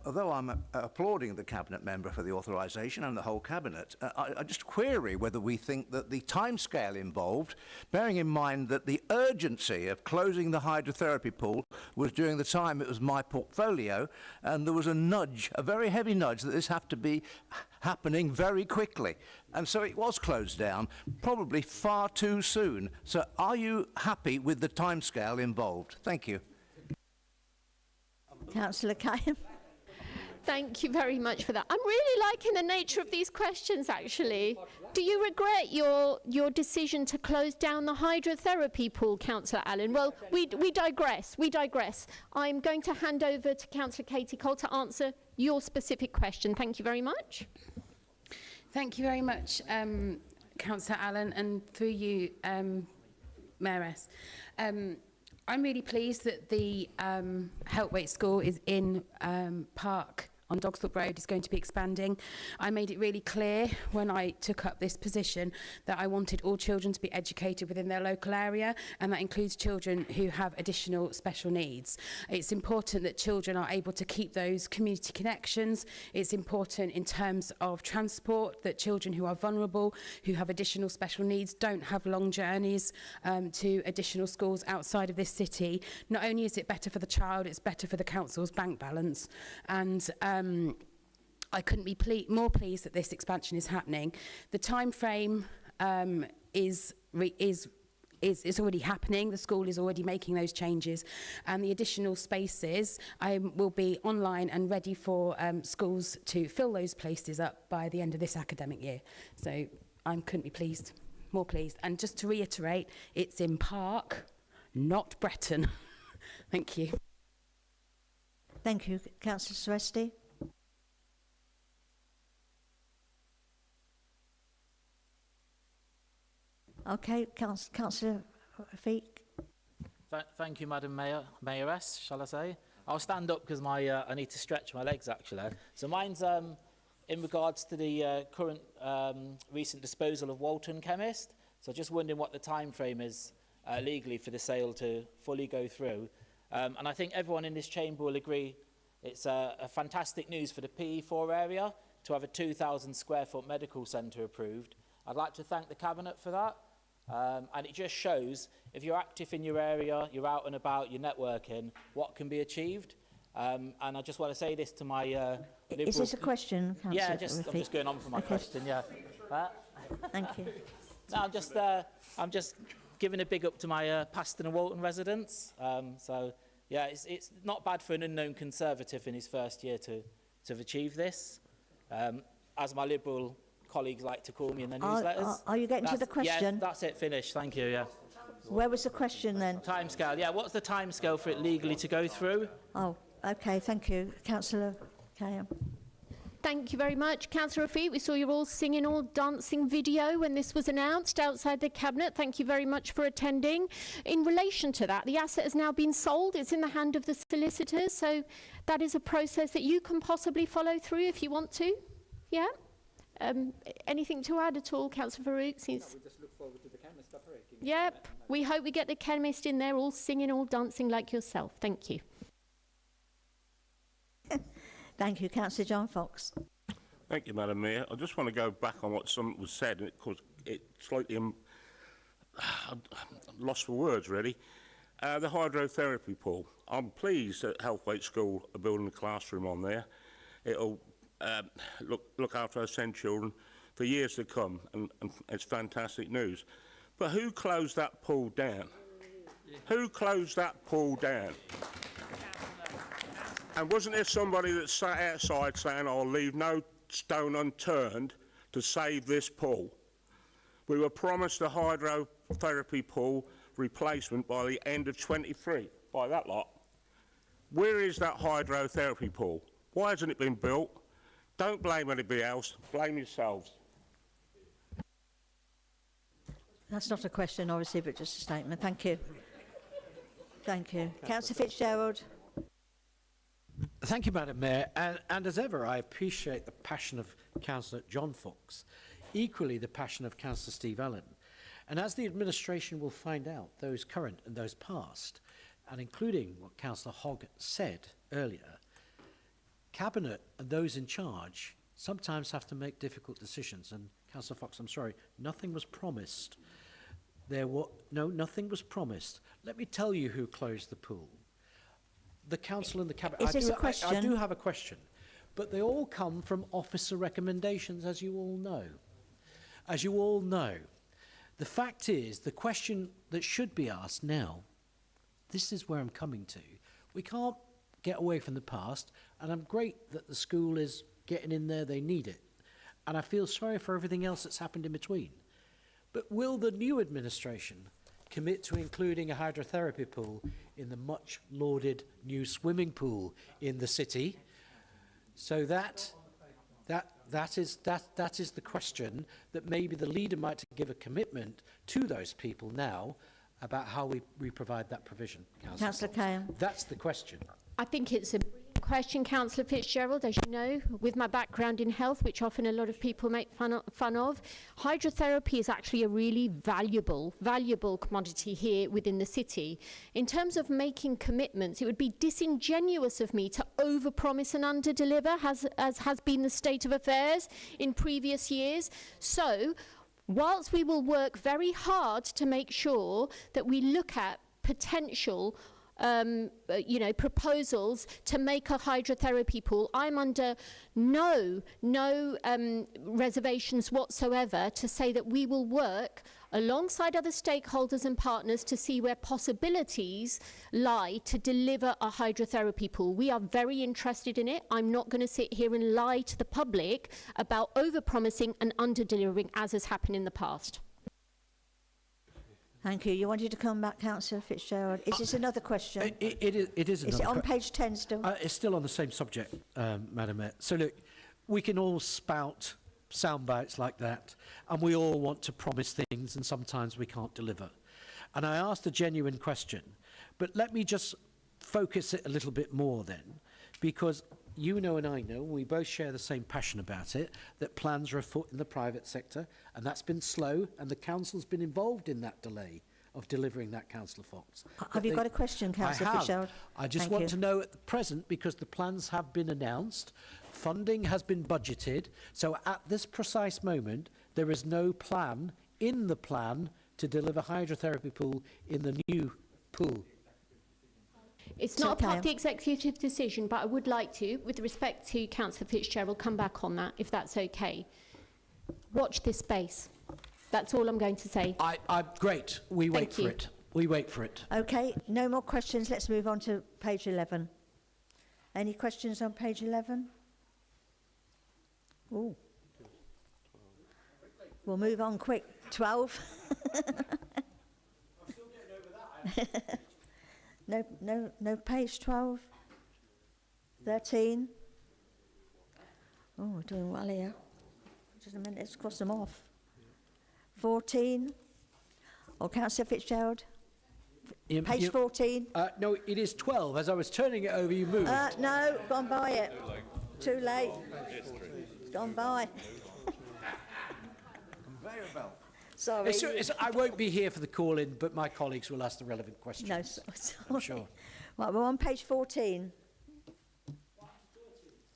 although I'm applauding the Cabinet member for the authorisation and the whole Cabinet, I just query whether we think that the timescale involved, bearing in mind that the urgency of closing the hydrotherapy pool was during the time it was my portfolio, and there was a nudge, a very heavy nudge, that this had to be happening very quickly. And so it was closed down, probably far too soon. So are you happy with the timescale involved? Thank you. Councillor Cairn. Thank you very much for that. I'm really liking the nature of these questions, actually. Do you regret your decision to close down the hydrotherapy pool, Councillor Allen? Well, we digress. I'm going to hand over to Councillor Katie Cole to answer your specific question. Thank you very much. Thank you very much, Councillor Allen, and through you, Mayoress. I'm really pleased that the Helpwaite School is in Park on Dogsthorpe Road is going to be expanding. I made it really clear when I took up this position that I wanted all children to be educated within their local area, and that includes children who have additional special needs. It's important that children are able to keep those community connections. It's important in terms of transport that children who are vulnerable, who have additional special needs, don't have long journeys to additional schools outside of this city. Not only is it better for the child, it's better for the council's bank balance. And I couldn't be more pleased that this expansion is happening. The time frame is already happening. The school is already making those changes, and the additional spaces will be online and ready for schools to fill those places up by the end of this academic year. So I couldn't be more pleased. And just to reiterate, it's in Park, not Bretton. Thank you. Thank you, Councillor Suresti. Okay, Councillor Rafiq. Thank you, Madam Mayoress, shall I say? I'll stand up because I need to stretch my legs, actually. So mine's in regards to the current recent disposal of Walton Chemist. So just wondering what the time frame is legally for the sale to fully go through. And I think everyone in this chamber will agree it's a fantastic news for the PE4 area to have a 2,000 square foot medical centre approved. I'd like to thank the Cabinet for that. And it just shows if you're active in your area, you're out and about, you're networking, what can be achieved. And I just want to say this to my Liberal... Is this a question, Councillor Yeah, I'm just going on for my question, yeah. Thank you. No, I'm just giving a big up to my Paston and Walton residents. So, yeah, it's not bad for an unknown Conservative in his first year to have achieved this. As my Liberal colleagues like to call me in their newsletters. Are you getting to the question? Yeah, that's it, finished. Thank you, yeah. Where was the question then? Timescale, yeah. What's the timescale for it legally to go through? Oh, okay, thank you. Councillor Kayam. Thank you very much. Councillor Rafiq, we saw you all singing, all dancing video when this was announced outside the Cabinet. Thank you very much for attending. In relation to that, the asset has now been sold. It's in the hand of the solicitors, so that is a process that you can possibly follow through if you want to. Yeah? Anything to add at all, Councillor Farouk? Since we just look forward to the chemist operating. Yep, we hope we get the chemist in there all singing, all dancing like yourself. Thank you. Thank you. Councillor John Fox. Thank you, Madam Mayor. I just want to go back on what something was said, and it slightly lost for words, really. The hydrotherapy pool. I'm pleased that Heathwaite School are building a classroom on there. It'll look after our SEND children for years to come, and it's fantastic news. But who closed that pool down? Who closed that pool down? And wasn't there somebody that sat outside saying, I'll leave no stone unturned to save this pool? We were promised a hydrotherapy pool replacement by the end of 23, by that lot. Where is that hydrotherapy pool? Why hasn't it been built? Don't blame anybody else, blame yourselves. That's not a question, obviously, but just a statement. Thank you. Thank you. Councillor Fitzgerald. Thank you, Madam Mayor. And as ever, I appreciate the passion of Councillor John Fox, equally the passion of Councillor Steve Allen. And as the administration will find out, those current and those past, and including what Councillor Hogg said earlier, Cabinet and those in charge sometimes have to make difficult decisions. And Councillor Fox, I'm sorry, nothing was promised. Nothing was promised. Let me tell you who closed the pool. The council and the cabinet. Is this a question? I do have a question, but they all come from officer recommendations, as you all know. As you all know, the fact is, the question that should be asked now, this is where I'm coming to. We can't get away from the past, and I'm great that the school is getting in there, they need it. And I feel sorry for everything else that's happened in between. But will the new administration commit to including a hydrotherapy pool in the much lauded new swimming pool in the city? So that is the question that maybe the leader might give a commitment to those people now about how we provide that provision. Councillor Cahill. That's the question. I think it's a question, Councillor Fitzgerald, as you know, with my background in health, which often a lot of people make fun of, hydrotherapy is actually a really valuable commodity here within the city. In terms of making commitments, it would be disingenuous of me to overpromise and underdeliver, as has been the state of affairs in previous years. So, whilst we will work very hard to make sure that we look at potential proposals to make a hydrotherapy pool, I'm under no reservations whatsoever to say that we will work alongside other stakeholders and partners to see where possibilities lie to deliver a hydrotherapy pool. We are very interested in it. I'm not going to sit here and lie to the public about overpromising and under-delivering, as has happened in the past. Thank you. You wanted to come back, Councillor Fitzgerald. Is this another question? It is another. Is it on page 10 still? It's still on the same subject, Madam Mayor. So look, we can all spout sound bites like that, and we all want to promise things, and sometimes we can't deliver. And I asked a genuine question, but let me just focus it a little bit more then, because you know and I know, we both share the same passion about it, that plans are afoot in the private sector, and that's been slow, and the council's been involved in that delay of delivering that, Councillor Fox. Have you got a question, Councillor Fitzgerald? I just want to know at the present, because the plans have been announced, funding has been budgeted, so at this precise moment, there is no plan in the plan to deliver hydrotherapy pool in the new pool. It's not a part of the executive decision, but I would like to, with respect to Councillor Fitzgerald, come back on that, if that's okay. Watch this space. That's all I'm going to say. Great. We wait Thank for you. it. We wait for it. Okay, no more questions. Let's move on to page 11. Any questions on page 11? Ooh. We'll move on quick. 12. No page 12. 13. Oh, we're doing well here. Just a minute, let's cross them off. 14. Or Councillor Fitzgerald. Page 14. No, it is 12. As I was turning it over, you moved. No, gone by it. Too late. It's gone by. Sorry. I won't be here for the call-in, but my colleagues will ask the relevant questions. No, sorry. I'm sure. Right, we're on page 14.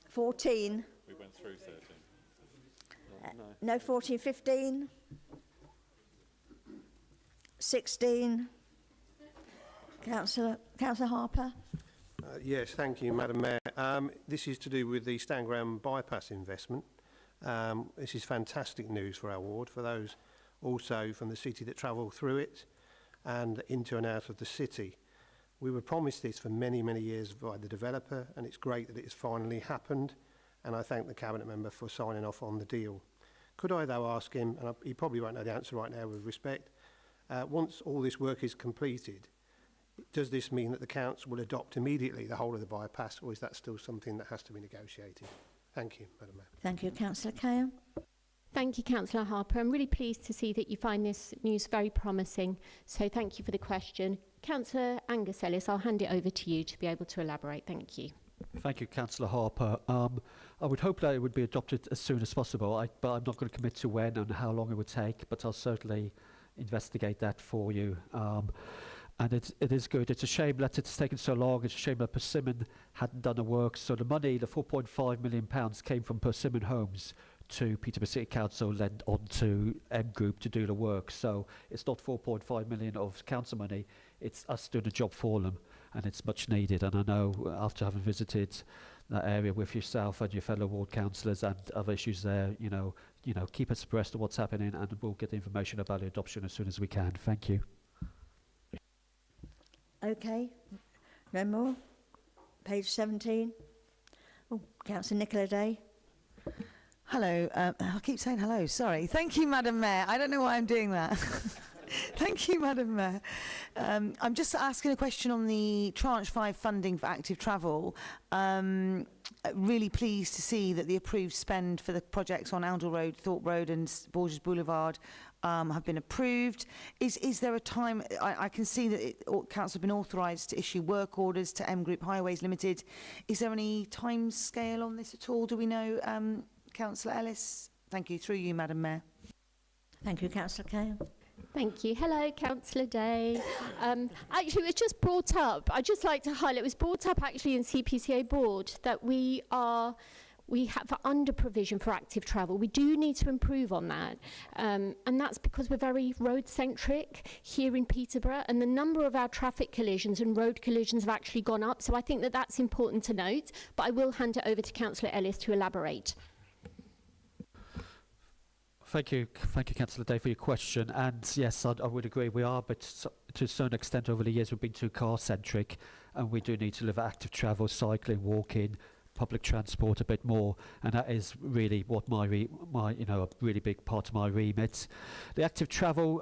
14. We went through 13. No, 14, 15. 16. Councillor Harper. Yes, thank you, Madam Mayor. This is to do with the Stangram bypass investment. This is fantastic news for our ward, for those also from the city that travel through it and into and out of the city. We were promised this for many, many years by the developer, and it's great that it has finally happened, and I thank the Cabinet member for signing off on the deal. Could I, though, ask him, and he probably won't know the answer right now with respect, once all this work is completed, does this mean that the council will adopt immediately the whole of the bypass, or is that still something that has to be negotiated? Thank you, Madam Mayor. Thank you, Councillor Cahill. Thank you, Councillor Harper. I'm really pleased to see that you find this news very promising. So thank you for the question. Councillor Angus Ellis, I'll hand it over to you to be able to elaborate. Thank you. Thank you, Councillor Harper. I would hope that it would be adopted as soon as possible, but I'm not going to commit to when and how long it would take, but I'll certainly investigate that for you. And it is good. It's a shame that it's taken so long. It's a shame that Persimmon hadn't done the work. So the money, the £4.5 million came from Persimmon Homes to Peterborough City Council, lent on to M Group to do the work. So it's not 4.5 million of council money. It's us doing the job for them, and it's much needed. And I know after having visited that area with yourself and your fellow ward councillors and other issues there, you know, keep us abreast of what's happening, and we'll get the information about the adoption as soon as we can. Thank you. Okay, no more. Page 17. Oh, Councillor Nicola Day. Hello. I keep saying hello. Sorry. Thank you, Madam Mayor. I don't know why I'm doing that. Thank you, Madam Mayor. I'm just asking a question on the Tranche 5 funding for active travel. Really pleased to see that the approved spend for the projects on Oundle Road, Thorpe Road and Borges Boulevard have been approved. Is there a time, I can see that Council have been authorised to issue work orders to M Group Highways Limited. Is there any time scale on this at all? Do we know, Councillor Ellis? Thank you. Through you, Madam Mayor. Thank you, Councillor Cahill. Thank you. Hello, Councillor Day. Actually, it was just brought up. I'd just like to highlight, it was brought up actually in CPCA board that we have under provision for active travel. We do need to improve on that. And that's because we're very road centric here in Peterborough, and the number of our traffic collisions and road collisions have actually gone up. So I think that that's important to note, but I will hand it over to Councillor Ellis to elaborate. Thank you, Councillor Day, for your question. And yes, I would agree we are, but to a certain extent over the years we've been too car-centric, and we do need to live active travel, cycling, walking, public transport a bit more, and that is really what my a really big part of my remit. The active travel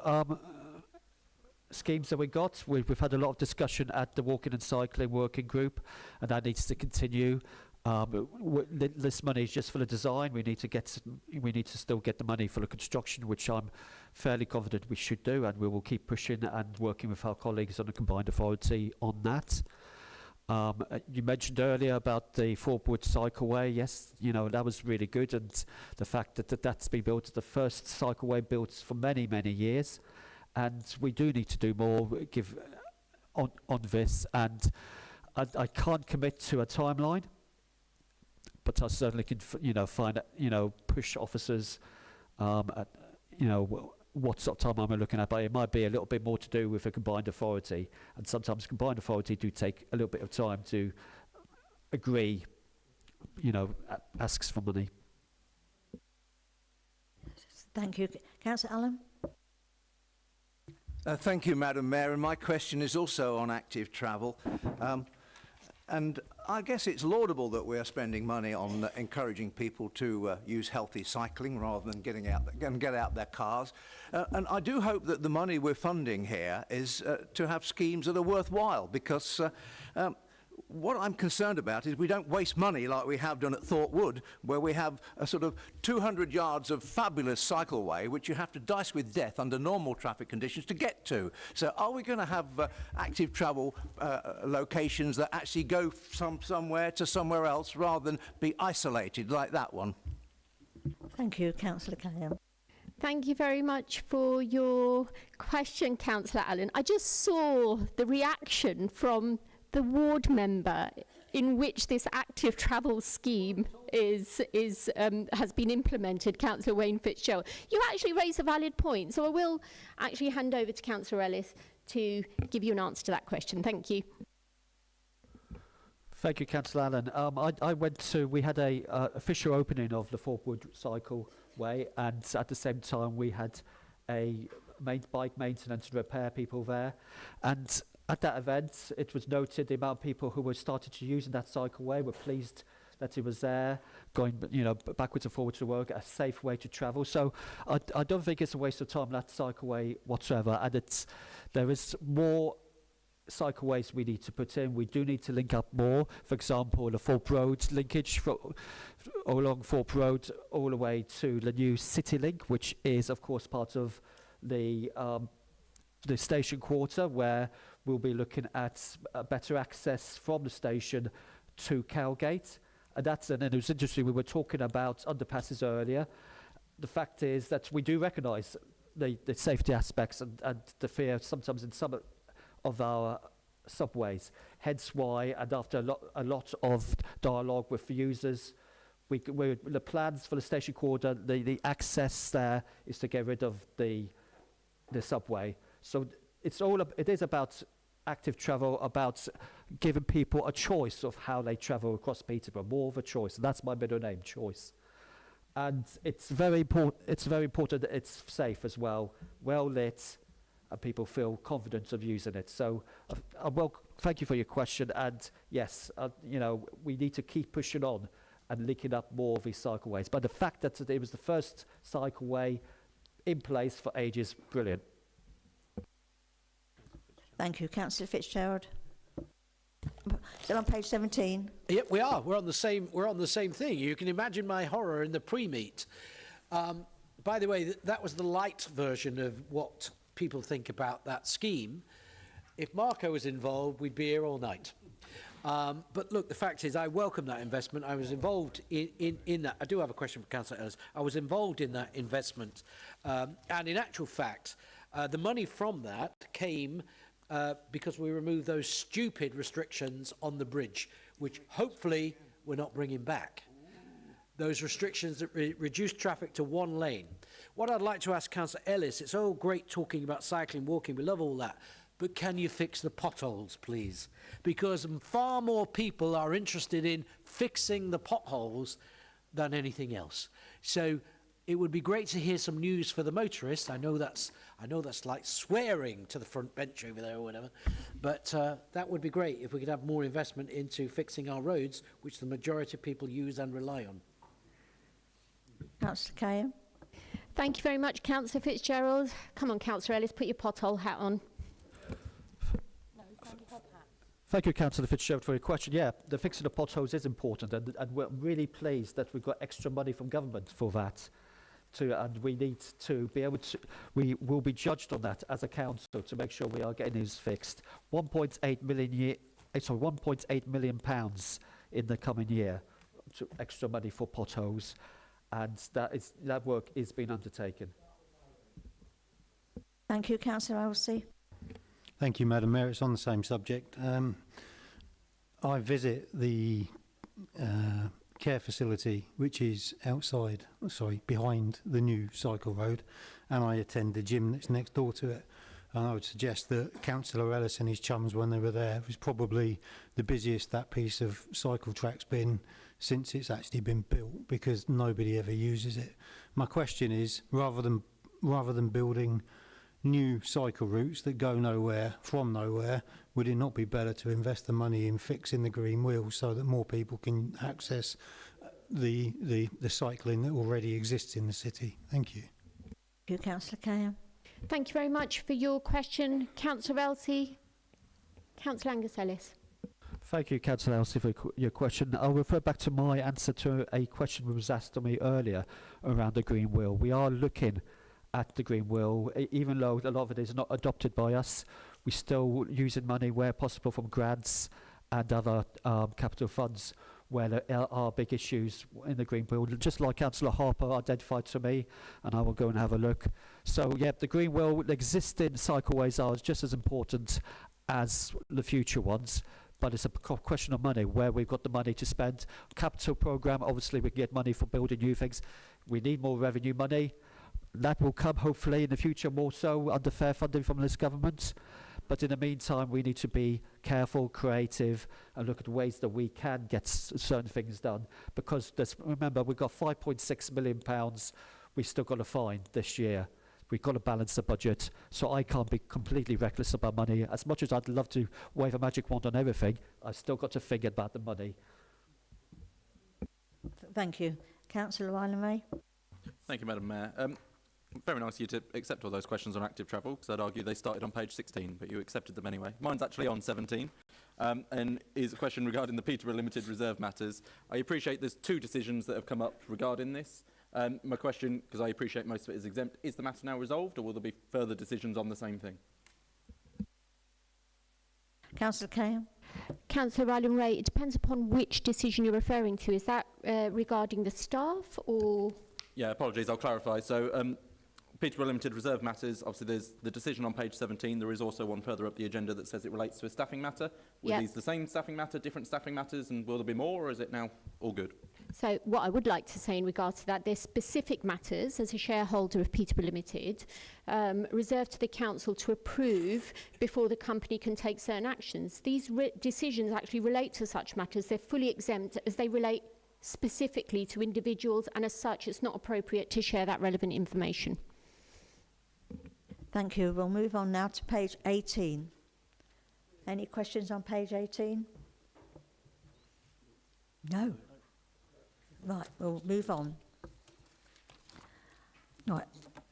schemes that we've had a lot of discussion at the walking and cycling working group, and that needs to continue. This money is just for the design. We need to still get the money for the construction, which I'm fairly confident we should do, and we will keep pushing and working with our colleagues on the combined authority on that. You mentioned earlier about the Thorpewood Cycleway. Yes, that was really good, and the fact that that's been built, the first cycleway built for many, many years, and we do need to do more on this, and I can't commit to a timeline, but I certainly can, find, push officers, what sort of time am I looking at, but it might be a little bit more to do with a combined authority, and sometimes combined authority do take a little bit of time to agree, asks for money. Thank you. Councillor Allen? Thank you, Madam Mayor, and my question is also on active travel. And I guess it's laudable that we are spending money on encouraging people to use healthy cycling rather than get out their cars. And I do hope that the money we're funding here is to have schemes that are worthwhile, because what I'm concerned about is we don't waste money like we have done at Thorpe Wood, where we have a sort of 200 yards of fabulous cycleway which you have to dice with death under normal traffic conditions to get to. So are we going to have active travel locations that actually go somewhere to somewhere else rather than be isolated like that one? Thank you, Councillor Callum. Thank you very much for your question, Councillor Allen. I just saw the reaction from the ward member in which this active travel scheme has been implemented, Councillor Wayne Fitzgerald. You actually raise a valid point, so I will actually hand over to Councillor Ellis to give you an answer to that question. Thank you. Thank you, Councillor Allen. We had a official opening of the Thorpe Wood Cycleway, and at the same time we had a bike maintenance and repair people there. And at that event, it was noted the amount of people who were started to use that cycleway were pleased that it was there, going backwards and forwards to work, a safe way to travel. So I don't think it's a waste of time, that cycleway whatsoever. And there is more cycleways we need to put in. We do need to link up more. For example, the Thorpe Road linkage along Thorpe Road all the way to the new City Link, which is of course part of the station quarter, where we'll be looking at better access from the station to Cowgate. And it was interesting, we were talking about underpasses earlier. The fact is that we do recognise the safety aspects and the fear sometimes in some of our subways. Hence why, and after a lot of dialogue with the users, the plans for the station quarter, the access there is to get rid of the subway. So it is about active travel, about giving people a choice of how they travel across Peterborough, more of a choice. And that's my middle name, choice. And it's very important. It's very important that it's safe as well, well lit, and people feel confident of using it. So, thank you for your question. And yes, we need to keep pushing on and linking up more of these cycleways. But the fact that it was the first cycleway in place for ages, brilliant. Thank you. Councillor Fitzgerald. Still on page 17. Yep, we are. We're on the same thing. You can imagine my horror in the pre-meet. By the way, that was the light version of what people think about that scheme. If Marco was involved, we'd be here all night. But look, the fact is, I welcome that investment. I was involved in that. I do have a question for Councillor Ellis. I was involved in that investment. And in actual fact, the money from that came because we removed those stupid restrictions on the bridge, which hopefully we're not bringing back. Those restrictions that reduce traffic to one lane. What I'd like to ask Councillor Ellis, it's all great talking about cycling, walking, we love all that, but can you fix the potholes, please? Because far more people are interested in fixing the potholes than anything else. So it would be great to hear some news for the motorists. I know that's like swearing to the front bench over there or whatever, but that would be great if we could have more investment into fixing our roads, which the majority of people use and rely on. Councillor Cahill. Thank you very much, Councillor Fitzgerald. Come on, Councillor Ellis, put your pothole hat on. Thank you, Councillor Fitzgerald, for your question. Yeah, the fixing of potholes is important, and we're really pleased that we've got extra money from government for that. And we need to be able to, we will be judged on that as a council to make sure we are getting these fixed. 1.8 million pounds in the coming year, to extra money for potholes, and that work is being undertaken. Thank you, Councillor Elsey. Thank you, Madam Mayor. It's on the same subject. I visit the care facility, which is behind the new cycle road, and I attend the gym that's next door to it. And I would suggest that Councillor Ellis and his chums, when they were there, was probably the busiest that piece of cycle track's been since it's actually been built, because nobody ever uses it. My question is, rather than building new cycle routes that go nowhere from nowhere, would it not be better to invest the money in fixing the green wheel so that more people can access the cycling that already exists in the city? Thank you. Thank you, Councillor Cahill. Thank you very much for your question. Councillor Elsey. Councillor Angus Ellis. Thank you, Councillor Elsey, for your question. I'll refer back to my answer to a question that was asked of me earlier around the green wheel. We are looking at the green wheel, even though a lot of it is not adopted by us. We're still using money where possible from grants and other capital funds where there are big issues in the green wheel, just like Councillor Harper identified to me, and I will go and have a look. So, yeah, the green wheel, the existing cycleways are just as important as the future ones, but it's a question of money, where we've got the money to spend. Capital programme, obviously we can get money for building new things. We need more revenue money. That will come hopefully in the future more so under fair funding from this government. But in the meantime, we need to be careful, creative, and look at ways that we can get certain things done. Because remember, we've got £5.6 million we've still got to find this year. We've got to balance the budget. So I can't be completely reckless about money. As much as I'd love to wave a magic wand on everything, I've still got to think about the money. Thank you. Councillor Ryland-Ray. Thank you, Madam Mayor. Very nice of you to accept all those questions on active travel, because I'd argue they started on page 16, but you accepted them anyway. Mine's actually on 17, and is a question regarding the Peterborough Limited Reserve matters. I appreciate there's 2 decisions that have come up regarding this. My question, because I appreciate most of it is exempt, is the matter now resolved, or will there be further decisions on the same thing? Councillor Cahill. Councillor Ryland-Ray, it depends upon which decision you're referring to. Is that regarding the staff or...? Yeah, apologies, I'll clarify. So, Peterborough Limited Reserve matters, obviously there's the decision on page 17. There is also one further up the agenda that says it relates to a staffing matter. Were these the same staffing matter, different staffing matters, and will there be more, or is it now all good? So what I would like to say in regards to that, there's specific matters as a shareholder of Peterborough Limited reserved to the council to approve before the company can take certain actions. These decisions actually relate to such matters. They're fully exempt as they relate specifically to individuals, and as such it's not appropriate to share that relevant information. Thank you. We'll move on now to page 18. Any questions on page 18? No. Right, we'll move on. Right,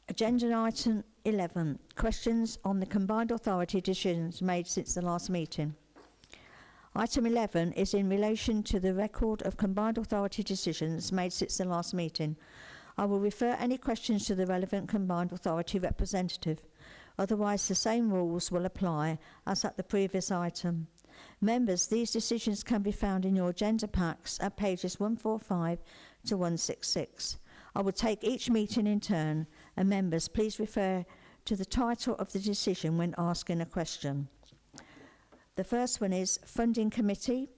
agenda item 11, questions on the combined authority decisions made since the last meeting. Item 11 is in relation to the record of combined authority decisions made since the last meeting. I will refer any questions to the relevant combined authority representative. Otherwise, the same rules will apply as at the previous item. Members, these decisions can be found in your agenda packs at pages 145 to 166. I will take each meeting in turn, and members, please refer to the title of the decision when asking a question. The first one is Funding Committee,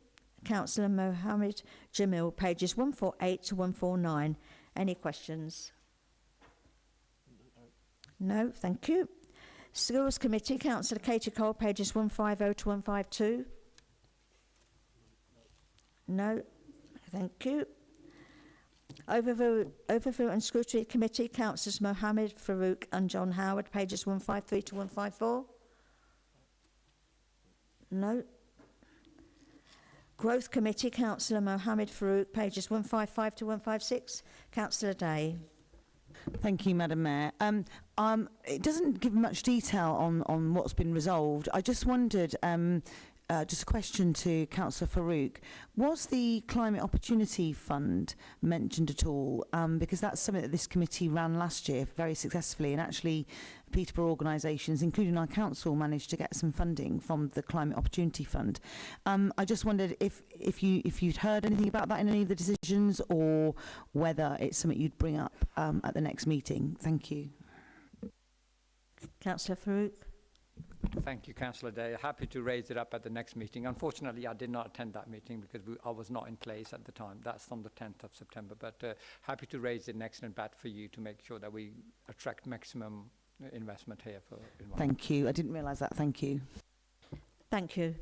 Councillor Mohammed Jamil, pages 148 to 149. Any questions? No, thank you. Schools Committee, Councillor Katie Cole, pages 150 to 152. No, thank you. Overview and Scrutiny Committee, Councillors Mohammed Farouk and John Howard, pages 153 to 154. No. Growth Committee, Councillor Mohammed Farouk, pages 155 to 156. Councillor Day. Thank you, Madam Mayor. It doesn't give much detail on what's been resolved. I just wondered, just a question to Councillor Farouk. Was the Climate Opportunity Fund mentioned at all? Because that's something that this committee ran last year very successfully, and actually Peterborough organisations, including our council, managed to get some funding from the Climate Opportunity Fund. I just wondered if you'd heard anything about that in any of the decisions, or whether it's something you'd bring up at the next meeting. Thank you. Councillor Farouk. Thank you, Councillor Day. Happy to raise it up at the next meeting. Unfortunately, I did not attend that meeting because I was not in place at the time. That's on the 10th of September. But happy to raise it next and bat for you to make sure that we attract maximum investment here for environment. Thank you. I didn't realise that. Thank you. Thank you.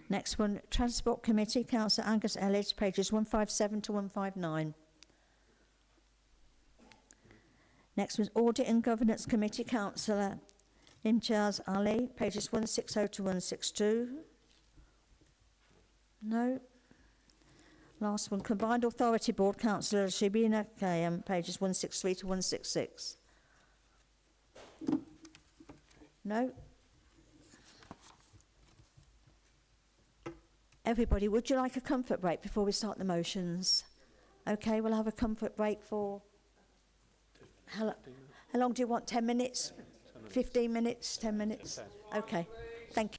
Next one, Transport Committee, Councillor Angus Ellis, pages 157 to 159. Next was Audit and Governance Committee, Councillor Imtiaz Ali, pages 160 to 162. No. Last one, Combined Authority Board, Councillor Shibina Kayam, pages 163 to 166. No. Everybody, would you like a comfort break before we start the motions? Okay, we'll have a comfort break for... How long do you want? 10 minutes? 15 minutes? 10 minutes? Okay, thank you.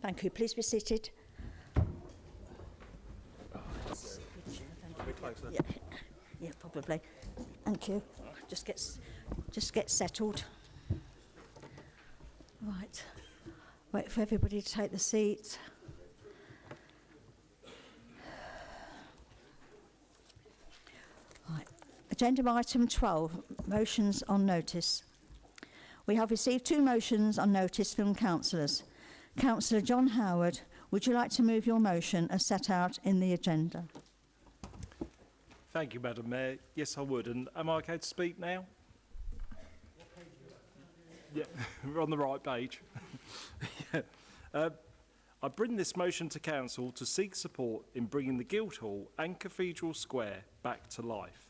Thank you. Please be seated. Yeah, yeah, probably. Thank you. Just get settled. Right. Wait for everybody to take the seat. Right. Agenda item 12, motions on notice. We have received 2 motions on notice from councillors. Councillor John Howard, would you like to move your motion as set out in the agenda? Thank you, Madam Mayor. Yes, I would. And am I okay to speak now? Yeah, we're on the right page. Yeah. I bring this motion to Council to seek support in bringing the Guildhall and Cathedral Square back to life.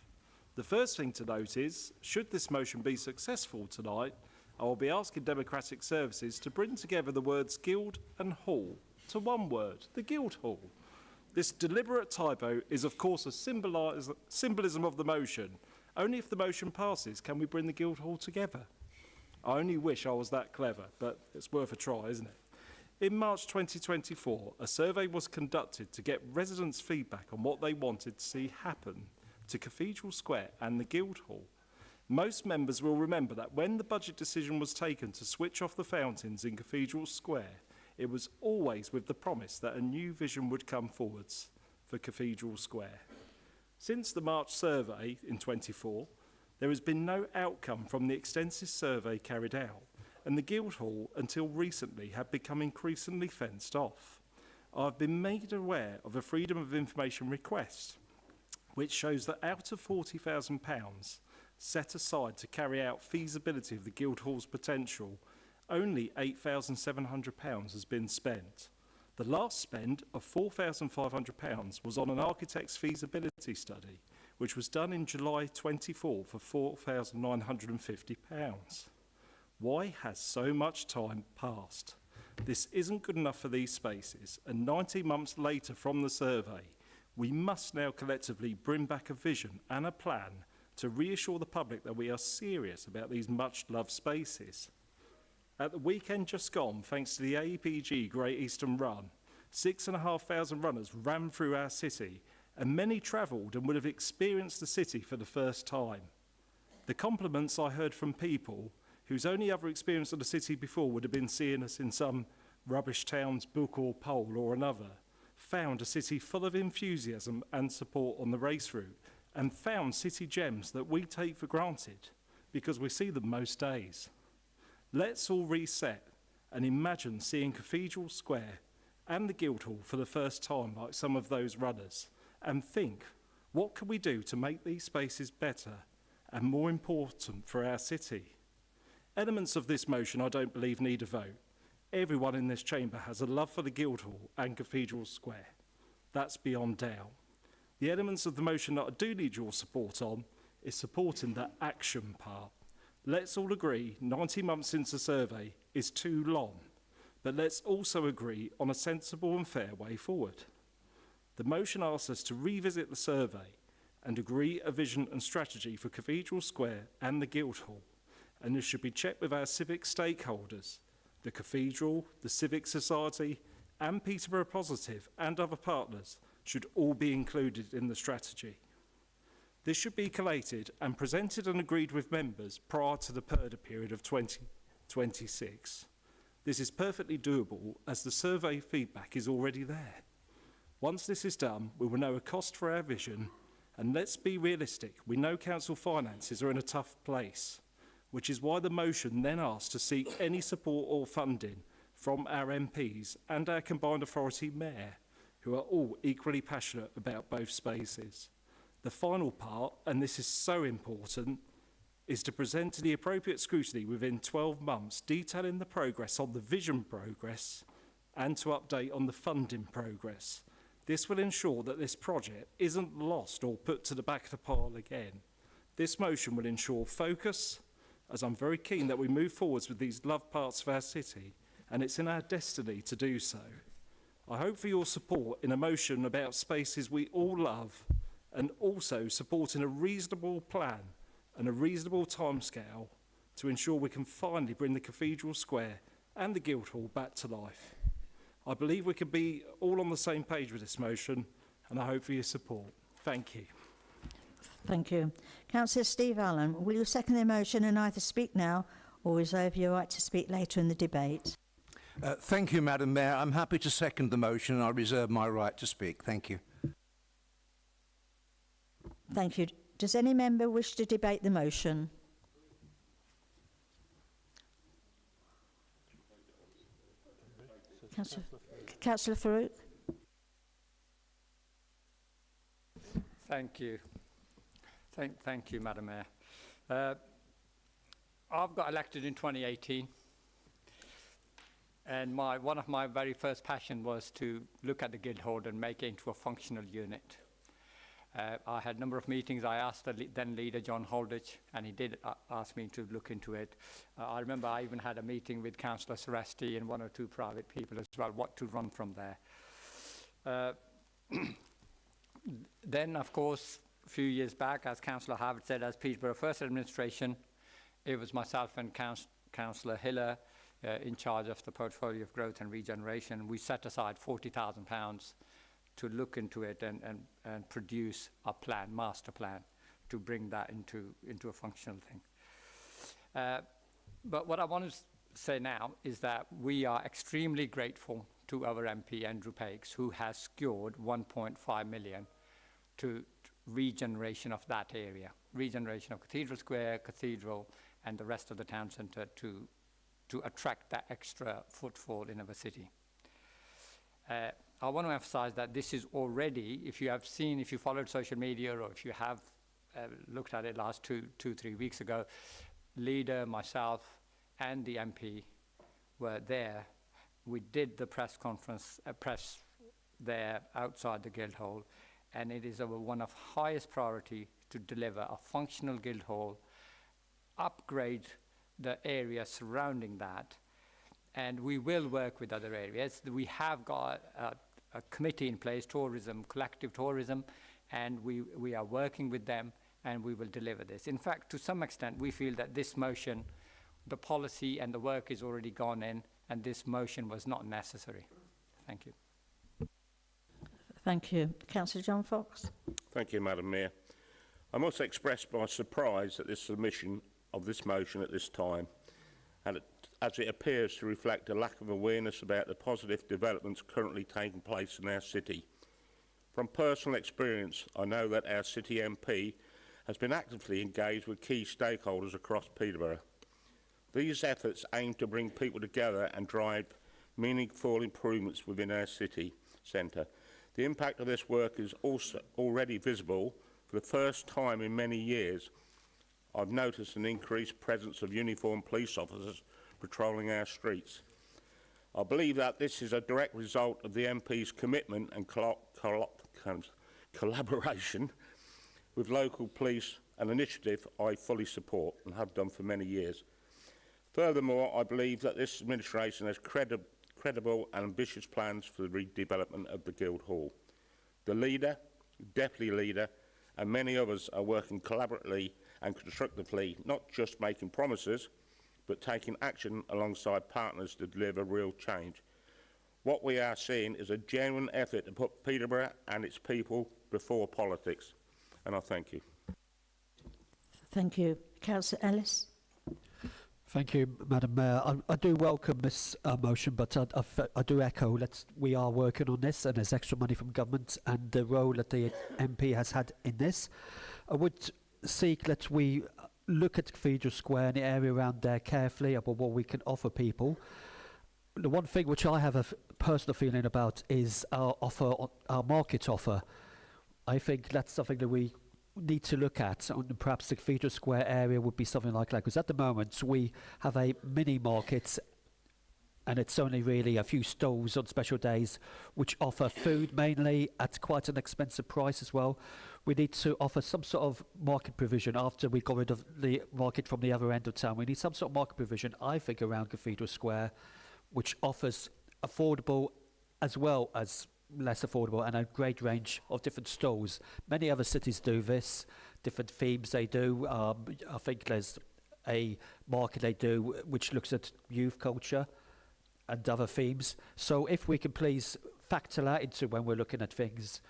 The first thing to note is, should this motion be successful tonight, I will be asking Democratic Services to bring together the words Guild and Hall to one word, the Guildhall. This deliberate typo is of course a symbolism of the motion. Only if the motion passes can we bring the Guildhall together. I only wish I was that clever, but it's worth a try, isn't it? In March 2024, a survey was conducted to get residents' feedback on what they wanted to see happen to Cathedral Square and the Guildhall. Most members will remember that when the budget decision was taken to switch off the fountains in Cathedral Square, it was always with the promise that a new vision would come forwards for Cathedral Square. Since the March survey in 24, there has been no outcome from the extensive survey carried out, and the Guildhall, until recently, had become increasingly fenced off. I've been made aware of a Freedom of Information request, which shows that out of £40,000 set aside to carry out feasibility of the Guildhall's potential, only £8,700 has been spent. The last spend of £4,500 was on an architect's feasibility study, which was done in July 24 for £4,950. Why has so much time passed? This isn't good enough for these spaces, and 90 months later from the survey, we must now collectively bring back a vision and a plan to reassure the public that we are serious about these much-loved spaces. At the weekend just gone, thanks to the AEPG Great Eastern Run, 6,500 runners ran through our city, and many travelled and would have experienced the city for the first time. The compliments I heard from people whose only other experience of the city before would have been seeing us in some rubbish town's book or poll or another, found a city full of enthusiasm and support on the race route, and found city gems that we take for granted because we see them most days. Let's all reset and imagine seeing Cathedral Square and the Guildhall for the first time like some of those runners, and think, what can we do to make these spaces better and more important for our city? Elements of this motion I don't believe need a vote. Everyone in this chamber has a love for the Guildhall and Cathedral Square. That's beyond doubt. The elements of the motion that I do need your support on is supporting the action part. Let's all agree 90 months since the survey is too long, but let's also agree on a sensible and fair way forward. The motion asks us to revisit the survey and agree a vision and strategy for Cathedral Square and the Guildhall, and this should be checked with our civic stakeholders, the Cathedral, the Civic Society, and Peterborough Positive and other partners should all be included in the strategy. This should be collated and presented and agreed with members prior to the PERDA period of 2026. This is perfectly doable as the survey feedback is already there. Once this is done, we will know a cost for our vision, and let's be realistic, we know council finances are in a tough place, which is why the motion then asks to seek any support or funding from our MPs and our combined authority mayor, who are all equally passionate about both spaces. The final part, and this is so important, is to present to the appropriate scrutiny within 12 months, detailing the progress on the vision progress and to update on the funding progress. This will ensure that this project isn't lost or put to the back of the pile again. This motion will ensure focus, as I'm very keen that we move forwards with these loved parts of our city, and it's in our destiny to do so. I hope for your support in a motion about spaces we all love, and also supporting a reasonable plan and a reasonable timescale to ensure we can finally bring the Cathedral Square and the Guildhall back to life. I believe we can be all on the same page with this motion, and I hope for your support. Thank you. Thank you. Councillor Steve Allen, will you second the motion and either speak now or reserve your right to speak later in the debate? Thank you, Madam Mayor. I'm happy to second the motion and I reserve my right to speak. Thank you. Thank you. Does any member wish to debate the motion? Councillor Farouk? Thank you. Thank you, Madam Mayor. I've got elected in 2018, and one of my very first passion was to look at the Guildhall and make it into a functional unit. I had a number of meetings. I asked the then leader, John Holditch, and he did ask me to look into it. I remember I even had a meeting with Councillor Seresti and one or two private people as well, what to run from there. Then, of course, a few years back, as Councillor Harvard said, as Peterborough First Administration, it was myself and Councillor Hiller in charge of the portfolio of growth and regeneration. We set aside £40,000 to look into it and produce a plan, master plan, to bring that into a functional thing. But what I want to say now is that we are extremely grateful to our MP, Andrew Pakes, who has secured 1.5 million to regeneration of that area, regeneration of Cathedral Square, Cathedral, and the rest of the town centre to attract that extra footfall in our city. I want to emphasize that this is already, if you followed social media or if you have looked at it last 2-3 weeks ago, leader, myself, and the MP were there. We did the press conference, press there outside the Guildhall, and it is one of highest priority to deliver a functional Guildhall, upgrade the area surrounding that, and we will work with other areas. We have got a committee in place, tourism, collective tourism, and we are working with them, and we will deliver this. In fact, to some extent, we feel that this motion, the policy and the work is already gone in, and this motion was not necessary. Thank you. Thank you. Councillor John Fox. Thank you, Madam Mayor. I must express my surprise at this submission of this motion at this time, and as it appears to reflect a lack of awareness about the positive developments currently taking place in our city. From personal experience, I know that our city MP has been actively engaged with key stakeholders across Peterborough. These efforts aim to bring people together and drive meaningful improvements within our city centre. The impact of this work is also already visible. For the first time in many years, I've noticed an increased presence of uniformed police officers patrolling our streets. I believe that this is a direct result of the MP's commitment and collaboration with local police, an initiative I fully support and have done for many years. Furthermore, I believe that this administration has credible and ambitious plans for the redevelopment of the Guildhall. The leader, deputy leader, and many others are working collaboratively and constructively, not just making promises, but taking action alongside partners to deliver real change. What we are seeing is a genuine effort to put Peterborough and its people before politics, and I thank you. Thank you. Councillor Ellis. Thank you, Madam Mayor. I do welcome this motion, but I do echo that we are working on this and there's extra money from government and the role that the MP has had in this. I would seek that we look at Cathedral Square and the area around there carefully about what we can offer people. The one thing which I have a personal feeling about is our offer, our market offer. I think that's something that we need to look at, and perhaps the Cathedral Square area would be something like that, because at the moment we have a mini market and it's only really a few stalls on special days which offer food mainly at quite an expensive price as well. We need to offer some sort of market provision after we got rid of the market from the other end of town. We need some sort of market provision, I think, around Cathedral Square, which offers affordable as well as less affordable and a great range of different stalls. Many other cities do this, different themes they do. I think there's a market they do which looks at youth culture, and other themes. So if we can please factor that into when we're looking at things,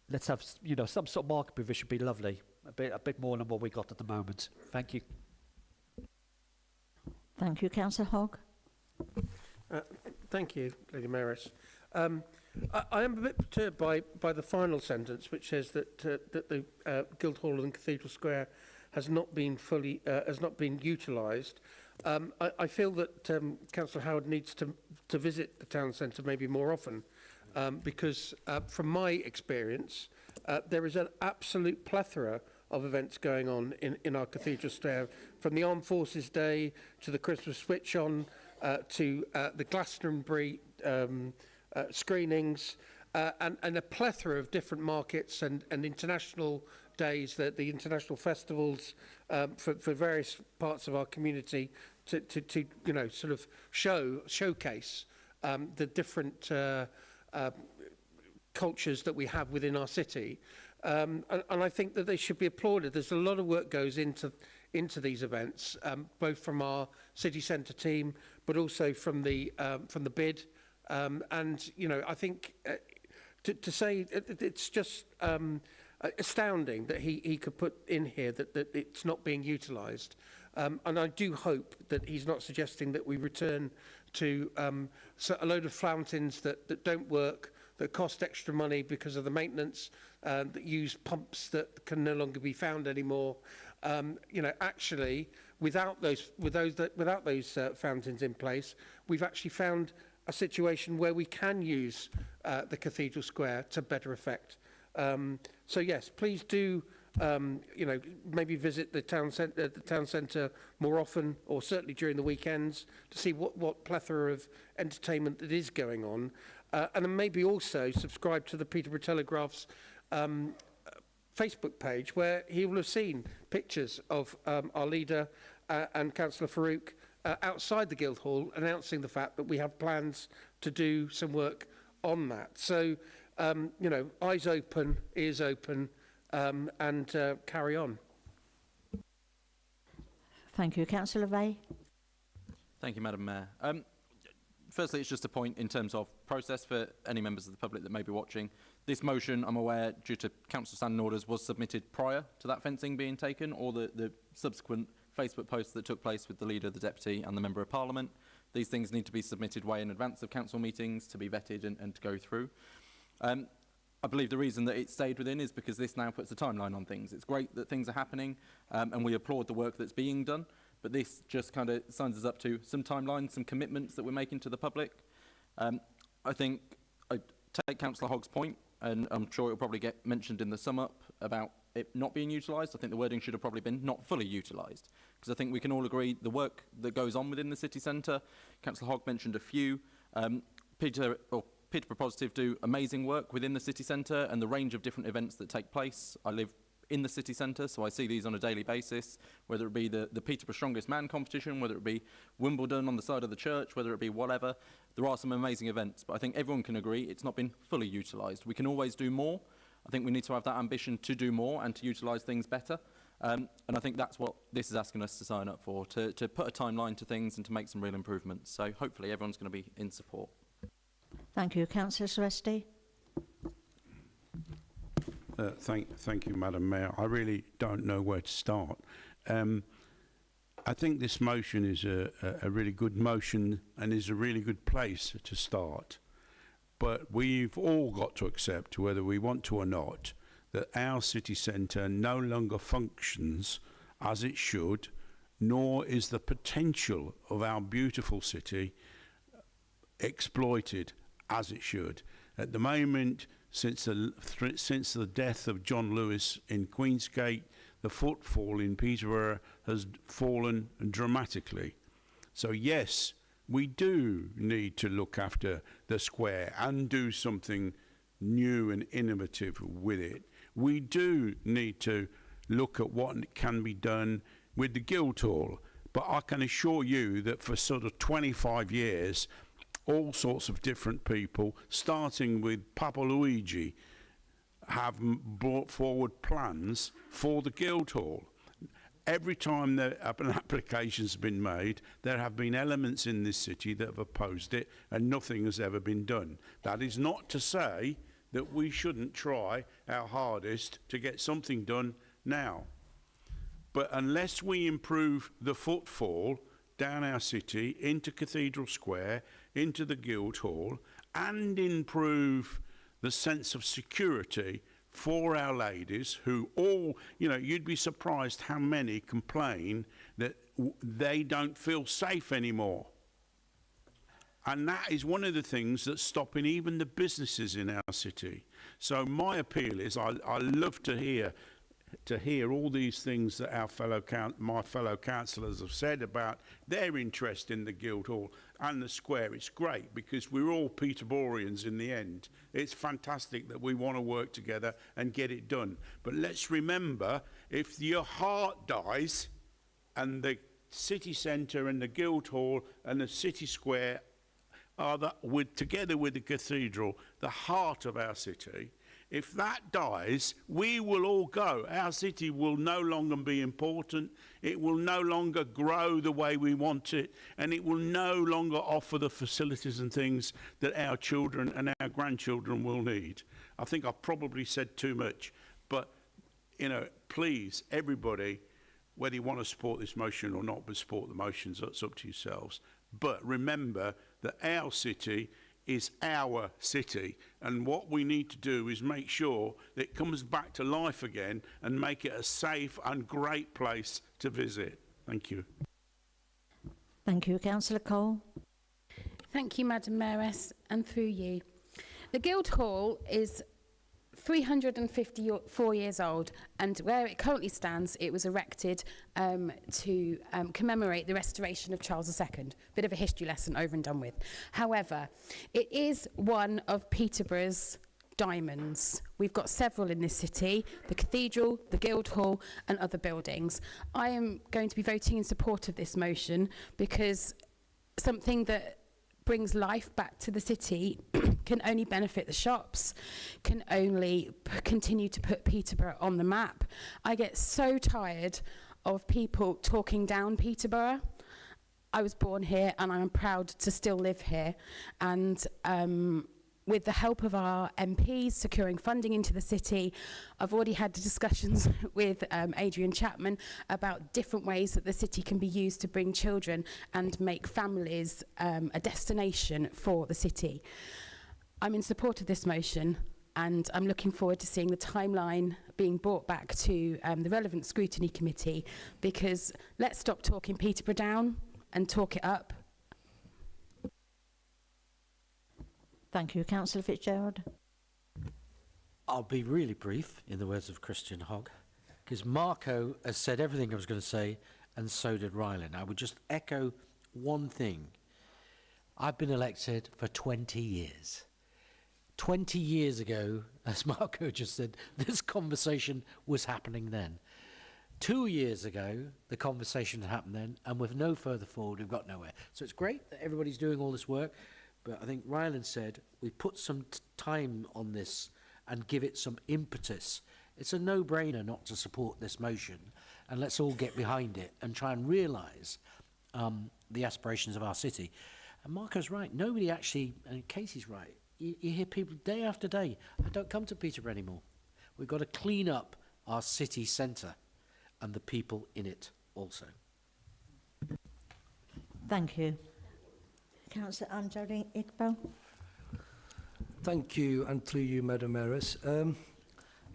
let's have, you know, some sort of market provision would be lovely. A bit more than what we got at the moment. Thank you. Thank you, Councillor Hogg. Thank you, Lady Mayoress. I am a bit perturbed by the final sentence, which says that the Guildhall and Cathedral Square has not been fully utilised. I feel that Councillor Howard needs to visit the town centre maybe more often, because from my experience, there is an absolute plethora of events going on in our Cathedral Square, from the Armed Forces Day to the Christmas Switch On, to the Glastonbury screenings, and a plethora of different markets and international days, the international festivals for various parts of our community to you know, sort of showcase the different cultures that we have within our city. And I think that they should be applauded. There's a lot of work goes into these events, both from our city centre team, but also from the bid. And you know, I think to say it's just astounding that he could put in here that it's not being utilised. And I do hope that he's not suggesting that we return to a load of fountains that don't work, that cost extra money because of the maintenance, that use pumps that can no longer be found anymore. You know, actually, without those fountains in place, we've actually found a situation where we can use the Cathedral Square to better effect. So yes, please do. You know, maybe visit the town centre more often, or certainly during the weekends, to see what plethora of entertainment that is going on. And then maybe also subscribe to the Peterborough Telegraph's Facebook page, where he will have seen pictures of our leader and Councillor Farouk outside the Guildhall, announcing the fact that we have plans to do some work on that. So, you know, eyes open, ears open, and carry on. Thank you, Councillor Vey. Thank you, Madam Mayor. Firstly, it's just a point in terms of process for any members of the public that may be watching. This motion, I'm aware, due to council standing orders, was submitted prior to that fencing being taken, or the subsequent Facebook posts that took place with the Leader, the Deputy and the Member of Parliament. These things need to be submitted way in advance of council meetings to be vetted and to go through. I believe the reason that it stayed within is because this now puts a timeline on things. It's great that things are happening, and we applaud the work that's being done, but this just kind of signs us up to some timelines, some commitments that we're making to the public. I think I take Councillor Hogg's point, and I'm sure it'll probably get mentioned in the sum up about it not being utilised. I think the wording should have probably been not fully utilised, because I think we can all agree the work that goes on within the city centre. Councillor Hogg mentioned a few. Peterborough Positive do amazing work within the city centre and the range of different events that take place. I live in the city centre, so I see these on a daily basis, whether it be the Peterborough Strongest Man competition, whether it be Wimbledon on the side of the church, whether it be whatever. There are some amazing events, but I think everyone can agree it's not been fully utilised. We can always do more. I think we need to have that ambition to do more and to utilise things better. And I think that's what this is asking us to sign up for, to put a timeline to things and to make some real improvements. So hopefully everyone's going to be in support. Thank you. Councillor Suresti. Thank you, Madam Mayor. I really don't know where to start. I think this motion is a really good motion and is a really good place to start. But we've all got to accept, whether we want to or not, that our city centre no longer functions as it should, nor is the potential of our beautiful city exploited as it should. At the moment, since the death of John Lewis in Queensgate, the footfall in Peterborough has fallen dramatically. So yes, we do need to look after the square and do something new and innovative with it. We do need to look at what can be done with the Guildhall, but I can assure you that for sort of 25 years, all sorts of different people, starting with Papa Luigi, have brought forward plans for the Guildhall. every time that an application's been made, there have been elements in this city that have opposed it, and nothing has ever been done. That is not to say that we shouldn't try our hardest to get something done now. But unless we improve the footfall down our city, into Cathedral Square, into the Guildhall, and improve the sense of security for our ladies, who all, you know, you'd be surprised how many complain that they don't feel safe anymore. And that is one of the things that's stopping even the businesses in our city. So my appeal is, I love to hear all these things that my fellow councillors have said about their interest in the Guildhall and the square. It's great because we're all Peterboreans in the end. It's fantastic that we want to work together and get it done. But let's remember, if your heart dies and the city centre and the Guildhall and the city square are together with the cathedral, the heart of our city, if that dies, we will all go. Our city will no longer be important. It will no longer grow the way we want it, and it will no longer offer the facilities and things that our children and our grandchildren will need. I think I've probably said too much, but, you know, please, everybody, whether you want to support this motion or not, but support the motions, that's up to yourselves. But remember that our city is our city, and what we need to do is make sure that it comes back to life again and make it a safe and great place to visit. Thank you. Thank you. Councillor Cole. Thank you, Madam Mayoress, and through you. The Guildhall is 354 years old, and where it currently stands, it was erected to commemorate the restoration of Charles II. Bit of a history lesson over and done with. However, it is one of Peterborough's diamonds. We've got several in this city: the Cathedral, the Guildhall, and other buildings. I am going to be voting in support of this motion because something that brings life back to the city can only benefit the shops, can only continue to put Peterborough on the map. I get so tired of people talking down Peterborough. I was born here and I'm proud to still live here. And with the help of our MPs securing funding into the city, I've already had discussions with Adrian Chapman about different ways that the city can be used to bring children and make families a destination for the city. I'm in support of this motion, and I'm looking forward to seeing the timeline being brought back to the relevant scrutiny committee, because let's stop talking Peterborough down and talk it up. Thank you. Councillor Fitzgerald. I'll be really brief, in the words of Christian Hogg, because Marco has said everything I was going to say, and so did Ryland. I would just echo one thing. I've been elected for 20 years. 20 years ago, as Marco just said, this conversation was happening then. 2 years ago, the conversation happened then, and with no further forward, we've got nowhere. So it's great that everybody's doing all this work. But I think Ryland said, we put some time on this and give it some impetus. It's a no-brainer not to support this motion, and let's all get behind it and try and realise the aspirations of our city. And Marco's right, nobody actually, and Casey's right, you hear people day after day, I don't come to Peterborough anymore. We've got to clean up our city centre and the people in it also. Thank you. Councillor Anjali Iqbal. Thank you, and through you, Madam Mayoress.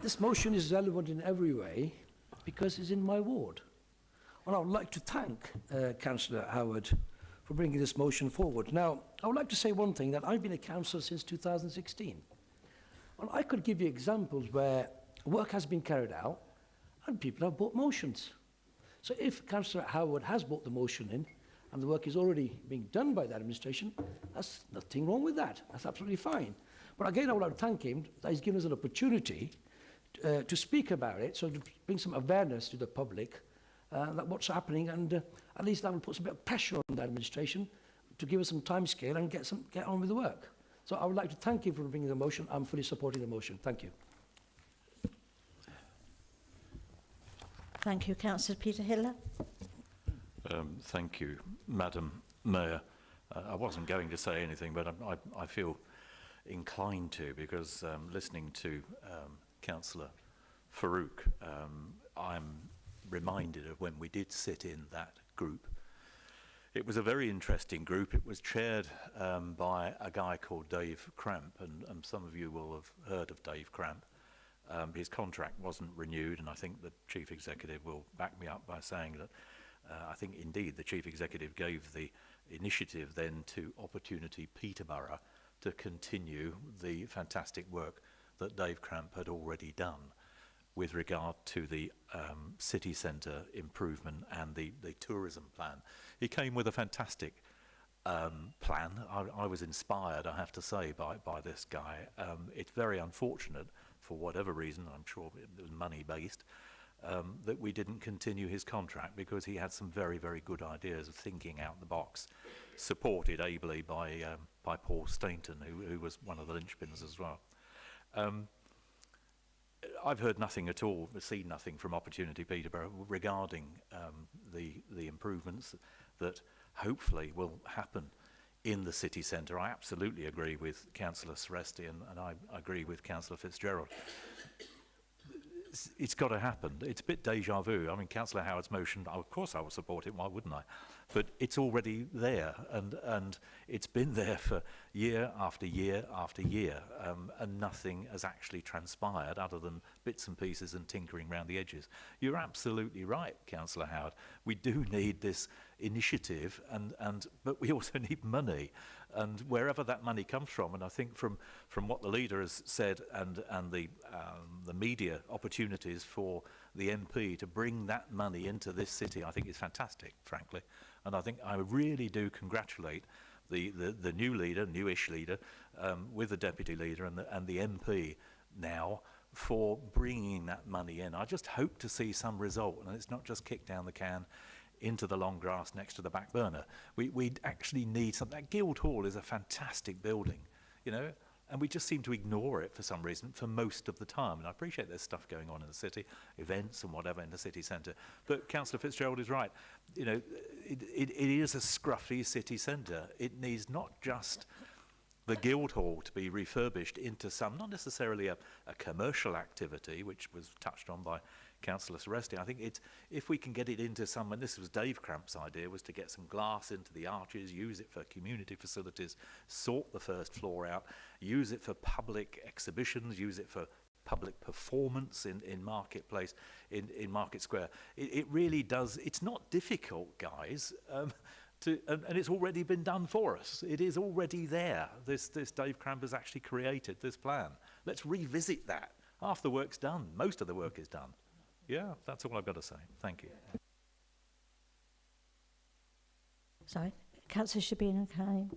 This motion is relevant in every way because it's in my ward. And I would like to thank Councillor Howard for bringing this motion forward. Now, I would like to say one thing, that I've been a councillor since 2016. Well, I could give you examples where work has been carried out and people have brought motions. So if Councillor Howard has brought the motion in, and the work is already being done by the administration, that's nothing wrong with that. That's absolutely fine. But again, I would like to thank him that he's given us an opportunity to speak about it, so to bring some awareness to the public that what's happening, and at least that will put some bit of pressure on the administration to give us some time scale and get on with the work. So I would like to thank you for bringing the motion. I'm fully supporting the motion. Thank you. Thank you. Councillor Peter Hiller. Thank you, Madam Mayor. I wasn't going to say anything, but I feel inclined to, because listening to Councillor Farouk, I'm reminded of when we did sit in that group. It was a very interesting group. It was chaired by a guy called Dave Cramp, and some of you will have heard of Dave Cramp. His contract wasn't renewed, and I think the Chief Executive will back me up by saying that I think indeed the Chief Executive gave the initiative then to Opportunity Peterborough to continue the fantastic work that Dave Cramp had already done with regard to the city centre improvement and the tourism plan. He came with a fantastic plan. I was inspired, I have to say, by this guy. It's very unfortunate, for whatever reason, I'm sure it was money-based, that we didn't continue his contract, because he had some very, very good ideas of thinking out the box, supported ably by Paul Stainton, who was one of the linchpins as well. I've heard nothing at all, seen nothing from Opportunity Peterborough regarding the improvements that hopefully will happen in the city centre. I absolutely agree with Councillor Seresti, and I agree with Councillor Fitzgerald. It's got to happen. It's a bit deja vu. I mean, Councillor Howard's motion, of course I will support it, why wouldn't I? But it's already there, and it's been there for year after year after year, and nothing has actually transpired other than bits and pieces and tinkering around the edges. You're absolutely right, Councillor Howard. We do need this initiative, but we also need money, and wherever that money comes from, and I think from what the leader has said, and the media opportunities for the MP to bring that money into this city, I think is fantastic, frankly. And I think I really do congratulate the new leader, newish leader, with the deputy leader and the MP now for bringing that money in. I just hope to see some result, and it's not just kick down the can into the long grass next to the back burner. We actually need something. That Guildhall is a fantastic building, you know, and we just seem to ignore it for some reason for most of the time. And I appreciate there's stuff going on in the city, events and whatever in the city centre. But Councillor Fitzgerald is right. You know, it is a scruffy city centre. It needs not just the Guildhall to be refurbished into some, not necessarily a commercial activity, which was touched on by Councillor Seresti. I think it's, if we can get it into some, and this was Dave Cramp's idea, was to get some glass into the arches, use it for community facilities, sort the first floor out, use it for public exhibitions, use it for public performance in Marketplace, in Market Square. It really does, it's not difficult, guys, and it's already been done for us. It is already there. This Dave Cramp has actually created this plan. Let's revisit that. Half the work's done. Most of the work is done. Yeah, that's all I've got to say. Thank you. Sorry, Councillor Shabina Kane.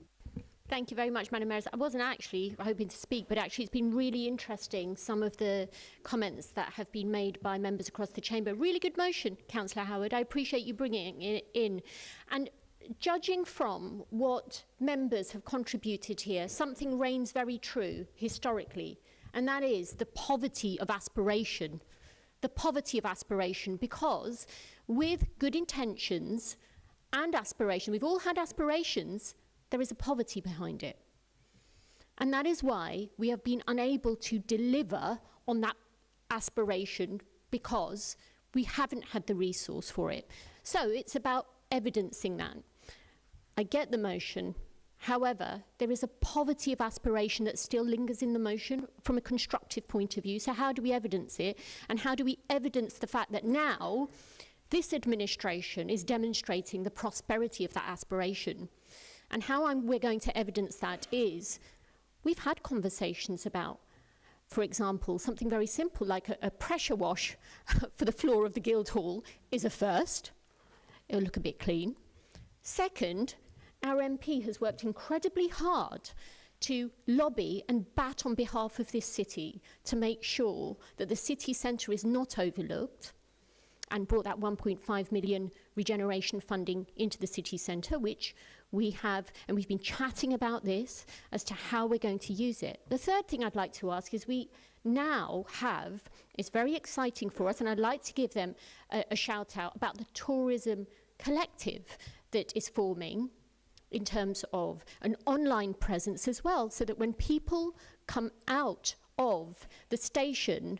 Thank you very much, Madam Mayor. I wasn't actually hoping to speak, but actually it's been really interesting, some of the comments that have been made by members across the chamber. Really good motion, Councillor Howard. I appreciate you bringing it in. And judging from what members have contributed here, something reigns very true historically, and that is the poverty of aspiration. The poverty of aspiration, because with good intentions and aspiration, we've all had aspirations, there is a poverty behind it. And that is why we have been unable to deliver on that aspiration, because we haven't had the resource for it. So it's about evidencing that. I get the motion. However, there is a poverty of aspiration that still lingers in the motion from a constructive point of view. So how do we evidence it? And how do we evidence the fact that now this administration is demonstrating the prosperity of that aspiration? And how we're going to evidence that is, we've had conversations about, for example, something very simple like a pressure wash for the floor of the Guildhall is a first. It'll look a bit clean. Second, our MP has worked incredibly hard to lobby and bat on behalf of this city to make sure that the city centre is not overlooked. and brought that 1.5 million regeneration funding into the city centre, which we have, and we've been chatting about this as to how we're going to use it. The third thing I'd like to ask is we now have, it's very exciting for us, and I'd like to give them a shout out about the tourism collective that is forming in terms of an online presence as well, so that when people come out of the station,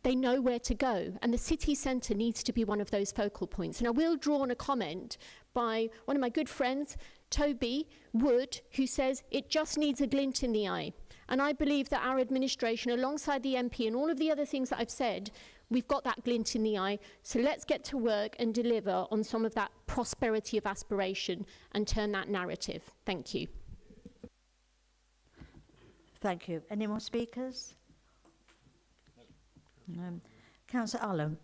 they know where to go. And the city centre needs to be one of those focal points. And I will draw on a comment by one of my good friends, Toby Wood, who says it just needs a glint in the eye. And I believe that our administration, alongside the MP and all of the other things that I've said, we've got that glint in the eye. So let's get to work and deliver on some of that prosperity of aspiration and turn that narrative. Thank you. Thank you. Any more speakers? No. Councillor Allen,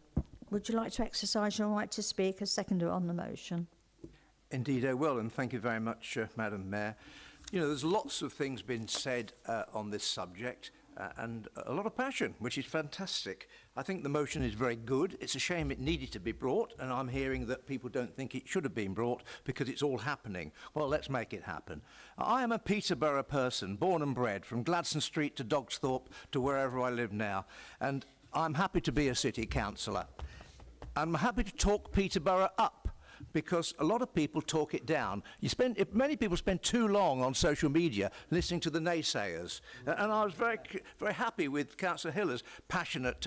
would you like to exercise your right to speak as seconder on the motion? Indeed I will, and thank you very much, Madam Mayor. You know, there's lots of things been said on this subject, and a lot of passion, which is fantastic. I think the motion is very good. It's a shame it needed to be brought, and I'm hearing that people don't think it should have been brought because it's all happening. Well, let's make it happen. I am a Peterborough person, born and bred, from Gladstone Street to Dogsthorpe to wherever I live now, and I'm happy to be a city councillor. I'm happy to talk Peterborough up, because a lot of people talk it down. Many people spend too long on social media listening to the naysayers. And I was very happy with Councillor Hiller's passionate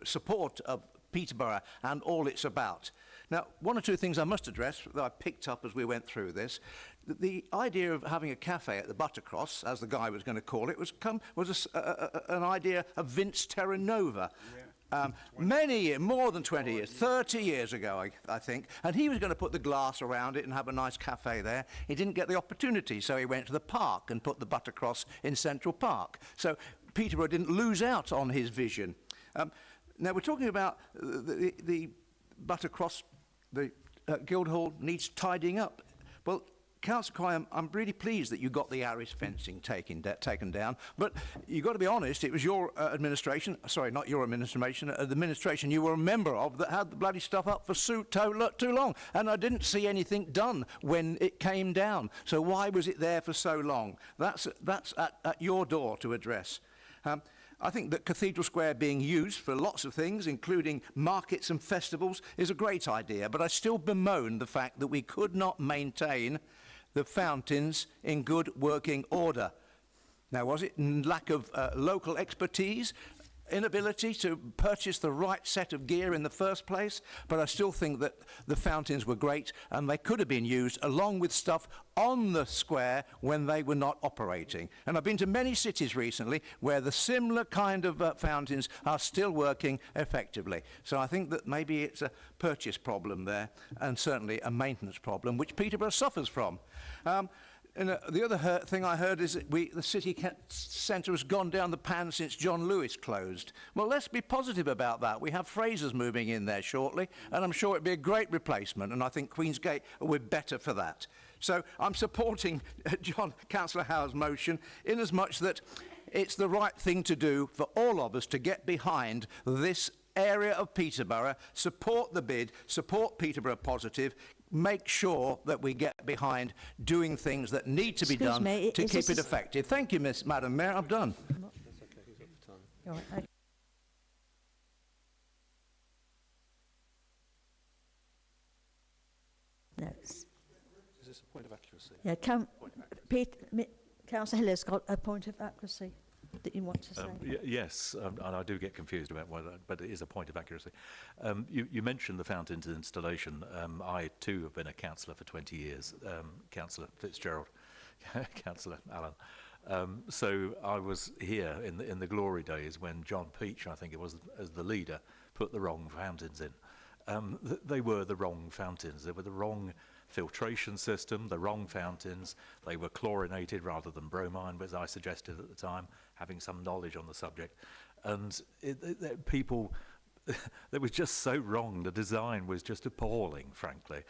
support of Peterborough and all it's about. Now, one or two things I must address that I picked up as we went through this. The idea of having a cafe at the Buttercross, as the guy was going to call it, was an idea of Vince Terranova. Yeah. More than 20 years, 30 years ago, I think, and he was going to put the glass around it and have a nice cafe there. He didn't get the opportunity, so he went to the park and put the Buttercross in Central Park. So Peterborough didn't lose out on his vision. Now, we're talking about the Buttercross, the Guildhall needs tidying up. Well, Councillor Coy, I'm really pleased that you got the Arris fencing taken down, but you've got to be honest, it was your administration, sorry, not your administration, the administration you were a member of that had the bloody stuff up for too long, and I didn't see anything done when it came down. So why was it there for so long? That's at your door to address. I think that Cathedral Square being used for lots of things, including markets and festivals, is a great idea, but I still bemoan the fact that we could not maintain the fountains in good working order. Now, was it lack of local expertise, inability to purchase the right set of gear in the first place? But I still think that the fountains were great and they could have been used along with stuff on the square when they were not operating. And I've been to many cities recently where the similar kind of fountains are still working effectively. So I think that maybe it's a purchase problem there, and certainly a maintenance problem, which Peterborough suffers from. And the other thing I heard is that the city centre has gone down the pan since John Lewis closed. Well, let's be positive about that. We have Fraser's moving in there shortly, and I'm sure it'd be a great replacement, and I think Queensgate will be better for that. So I'm supporting Councillor Howe's motion in as much that it's the right thing to do for all of us to get behind this area of Peterborough, support the bid, support Peterborough Positive, make sure that we get behind doing things that need to be done to keep it effective. Thank you, Madam Mayor. I'm done. All right, okay. No. Is this a point of accuracy? Yeah, Councillor Hiller's got a point of accuracy that you want to say. Yes, and I do get confused about whether, but it is a point of accuracy. You mentioned the fountains installation. I too have been a councillor for 20 years, Councillor Fitzgerald, Councillor Allen. So I was here in the glory days when John Peach, I think it was, as the leader, put the wrong fountains in. They were the wrong fountains. They were the wrong filtration system, the wrong fountains. They were chlorinated rather than bromine, as I suggested at the time, having some knowledge on the subject. And people, it was just so wrong. The design was just appalling, frankly.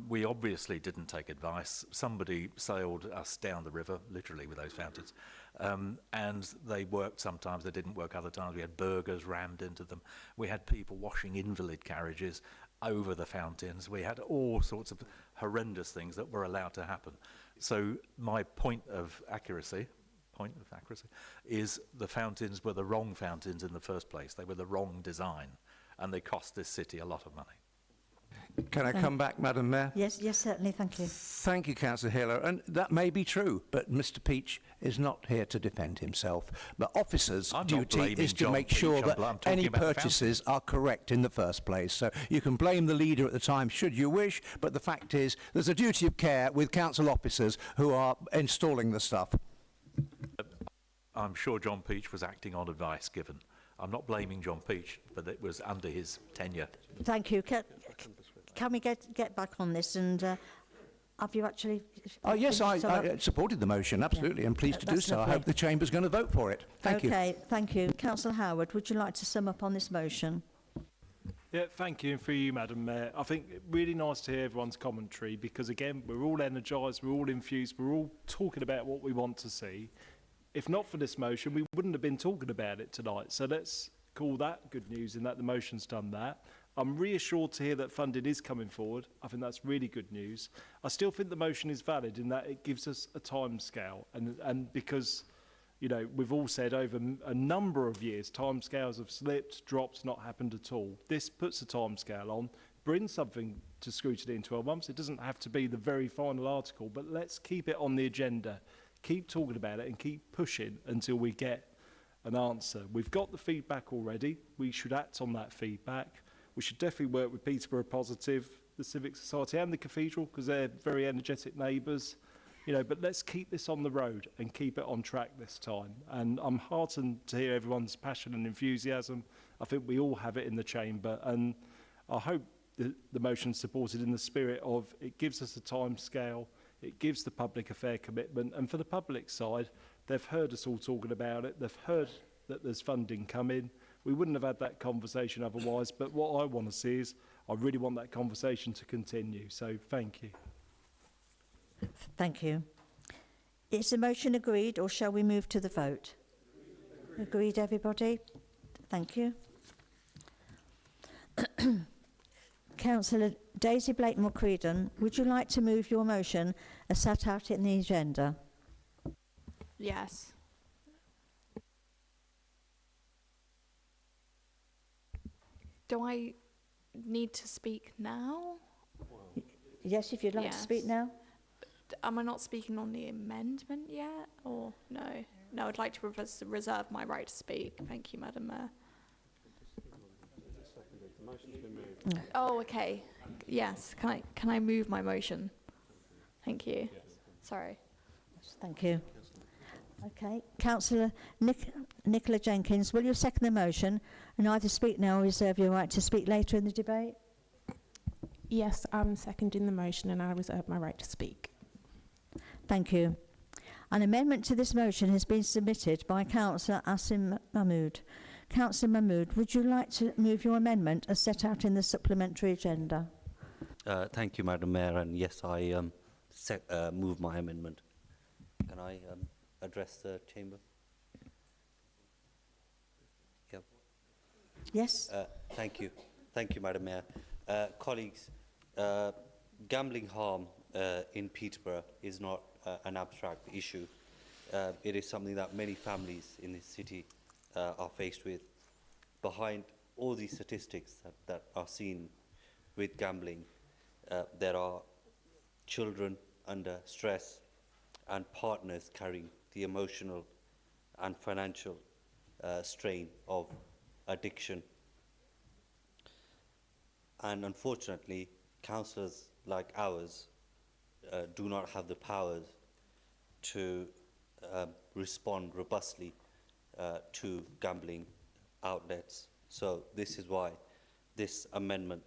We obviously didn't take advice. Somebody sailed us down the river, literally, with those fountains. And they worked sometimes, they didn't work other times. We had burgers rammed into them. We had people washing invalid carriages over the fountains. We had all sorts of horrendous things that were allowed to happen. So my point of accuracy is the fountains were the wrong fountains in the first place. They were the wrong design, and they cost this city a lot of money. Can I come back, Madam Mayor? Yes, certainly, thank you. Thank you, Councillor Hiller. And that may be true, but Mr Peach is not here to defend himself. The officer's duty is to make sure that any purchases are correct in the first place. So you can blame the leader at the time should you wish, but the fact is there's a duty of care with council officers who are installing the stuff. I'm sure John Peach was acting on advice given. I'm not blaming John Peach, but it was under his tenure. Thank you. Can we get back on this? And have you actually... Oh, yes, I supported the motion, absolutely, and pleased to do so. I hope the Chamber's going to vote for it. Thank you. Okay, thank you. Councillor Howard, would you like to sum up on this motion? Yeah, thank you, and for you, Madam Mayor. I think really nice to hear everyone's commentary because, again, we're all energised, we're all infused, we're all talking about what we want to see. If not for this motion, we wouldn't have been talking about it tonight. So let's call that good news in that the motion's done that. I'm reassured to hear that funding is coming forward. I think that's really good news. I still think the motion is valid in that it gives us a time scale. And because, you know, we've all said over a number of years, time scales have slipped, dropped, not happened at all. This puts a time scale on, brings something to scrutiny in 12 months. It doesn't have to be the very final article, but let's keep it on the agenda. Keep talking about it and keep pushing until we get an answer. We've got the feedback already. We should act on that feedback. We should definitely work with Peterborough Positive, the Civic Society and the Cathedral because they're very energetic neighbours. You know, but let's keep this on the road and keep it on track this time. And I'm heartened to hear everyone's passion and enthusiasm. I think we all have it in the chamber. And I hope the motion's supported in the spirit of it gives us a time scale. It gives the public a fair commitment. And for the public side, they've heard us all talking about it. They've heard that there's funding coming. We wouldn't have had that conversation otherwise. But what I want to see is I really want that conversation to continue. So thank you. Thank you. Is the motion agreed or shall we move to the vote? Agreed, everybody? Thank you. Councillor Daisy Blake-Mulcreedon, would you like to move your motion as set out in the agenda? Yes. Do I need to speak now? Yes, if you'd like to speak now. Am I not speaking on the amendment yet, or no? No, I'd like to reserve my right to speak. Thank you, Madam Mayor. Oh, okay. Yes. Can I move my motion? Thank you. Sorry. Thank you. Okay. Councillor Nicola Jenkins, will you second the motion and either speak now or reserve your right to speak later in the debate? Yes, I'm seconding the motion and I reserve my right to speak. Thank you. An amendment to this motion has been submitted by Councillor Asim Mahmood. Councillor Mahmood, would you like to move your amendment as set out in the supplementary agenda? Thank you, Madam Mayor, and yes, I move my amendment. Can I address the chamber? Yep. Yes. Thank you. Thank you, Madam Mayor. Colleagues, gambling harm in Peterborough is not an abstract issue. It is something that many families in this city are faced with. Behind all these statistics that are seen with gambling, there are children under stress and partners carrying the emotional and financial strain of addiction. And unfortunately, councillors like ours do not have the powers to respond robustly to gambling outlets. So this is why this amendment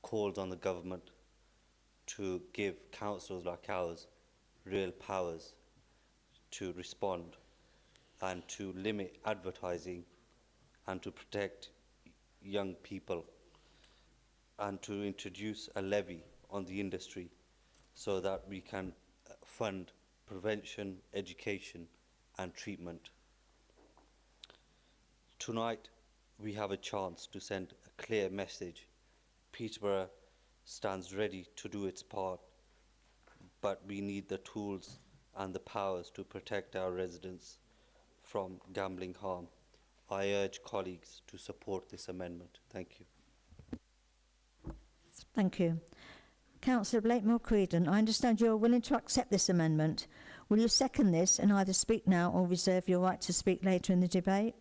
calls on the government to give councils like ours real powers to respond and to limit advertising and to protect young people and to introduce a levy on the industry so that we can fund prevention, education and treatment. Tonight, we have a chance to send a clear message. Peterborough stands ready to do its part, but we need the tools and the powers to protect our residents from gambling harm. I urge colleagues to support this amendment. Thank you. Thank you. Councillor Blakemore Creedon, I understand you are willing to accept this amendment. Will you second this and either speak now or reserve your right to speak later in the debate?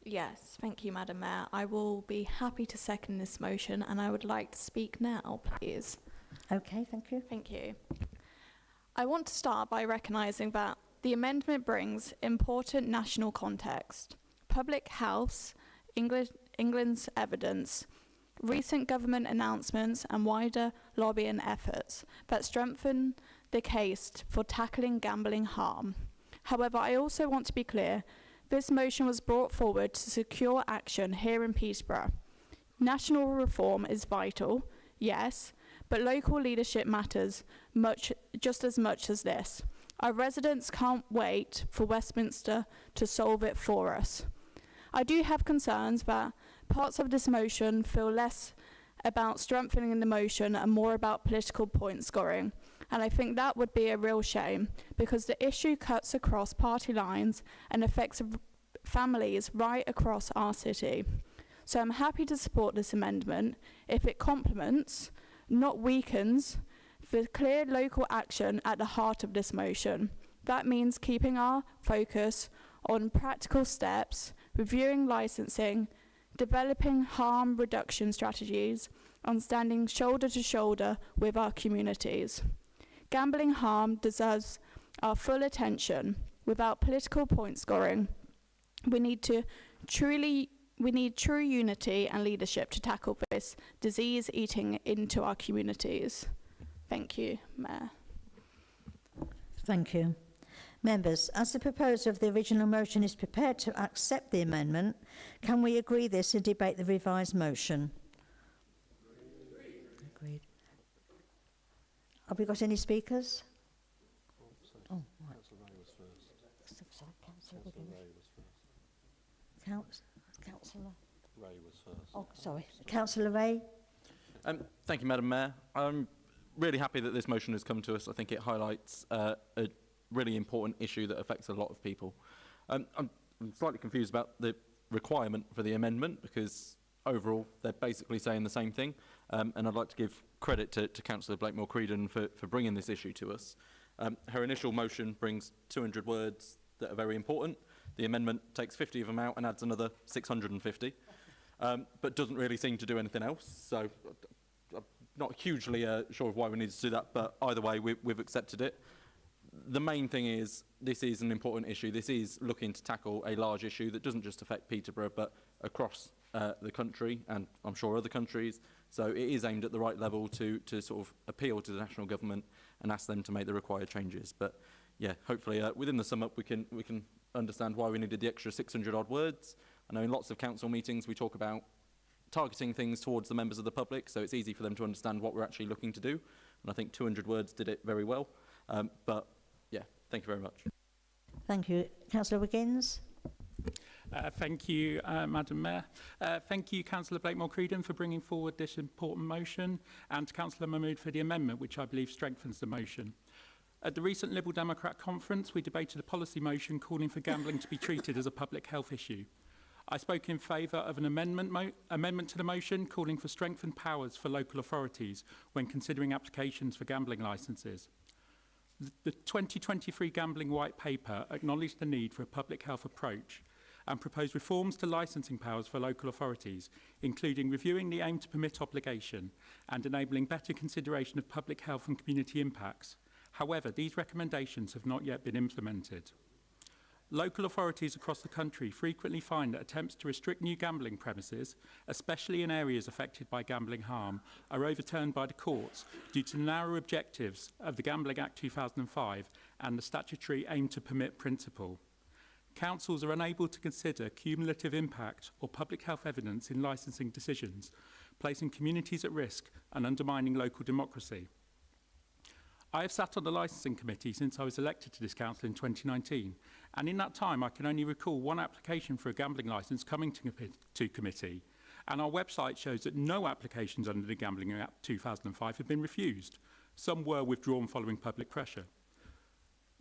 Yes, thank you, Madam Mayor. I will be happy to second this motion, and I would like to speak now, please. Okay, thank you. Thank you. I want to start by recognising that the amendment brings important national context, public health, England's evidence, recent government announcements and wider lobbying efforts that strengthen the case for tackling gambling harm. However, I also want to be clear, this motion was brought forward to secure action here in Peterborough. National reform is vital, yes, but local leadership matters just as much as this. Our residents can't wait for Westminster to solve it for us. I do have concerns that parts of this motion feel less about strengthening the motion and more about political point scoring. And I think that would be a real shame because the issue cuts across party lines and affects families right across our city. So I'm happy to support this amendment if it complements, not weakens, the clear local action at the heart of this motion. That means keeping our focus on practical steps, reviewing licensing, developing harm reduction strategies, and standing shoulder to shoulder with our communities. Gambling harm deserves our full attention. Without political point scoring, we need true unity and leadership to tackle this disease eating into our communities. Thank you, Mayor. Thank you. Members, as the proposer of the original motion is prepared to accept the amendment, can we agree this and debate the revised motion? Agreed. Have we got any speakers? Oh, right. Sorry, Councillor Wiggins. Councillor Ray was first. Oh, sorry. Councillor Ray. Thank you, Madam Mayor. I'm really happy that this motion has come to us. I think it highlights a really important issue that affects a lot of people. I'm slightly confused about the requirement for the amendment because overall they're basically saying the same thing, and I'd like to give credit to Councillor Blakemore Creedon for bringing this issue to us. Her initial motion brings 200 words that are very important. The amendment takes 50 of them out and adds another 650, but doesn't really seem to do anything else. So I'm not hugely sure of why we need to do that, but either way, we've accepted it. The main thing is this is an important issue. This is looking to tackle a large issue that doesn't just affect Peterborough, but across the country and I'm sure other countries. So it is aimed at the right level to sort of appeal to the national government and ask them to make the required changes. But yeah, hopefully within the sum up we can understand why we needed the extra 600 odd words. I know in lots of council meetings we talk about targeting things towards the members of the public, so it's easy for them to understand what we're actually looking to do. And I think 200 words did it very well. But yeah, thank you very much. Thank you. Councillor Wiggins. Thank you, Madam Mayor. Thank you, Councillor Blakemore Creedon, for bringing forward this important motion, and to Councillor Mahmood for the amendment, which I believe strengthens the motion. At the recent Liberal Democrat conference, we debated a policy motion calling for gambling to be treated as a public health issue. I spoke in favour of an amendment to the motion calling for strengthened powers for local authorities when considering applications for gambling licences. The 2023 Gambling White Paper acknowledged the need for a public health approach and proposed reforms to licensing powers for local authorities, including reviewing the aim to permit obligation and enabling better consideration of public health and community impacts. However, these recommendations have not yet been implemented. Local authorities across the country frequently find that attempts to restrict new gambling premises, especially in areas affected by gambling harm, are overturned by the courts due to the narrow objectives of the Gambling Act 2005 and the statutory aim to permit principle. Councils are unable to consider cumulative impact or public health evidence in licensing decisions, placing communities at risk and undermining local democracy. I have sat on the licensing committee since I was elected to this council in 2019, and in that time I can only recall one application for a gambling licence coming to committee, and our website shows that no applications under the Gambling Act 2005 have been refused. Some were withdrawn following public pressure.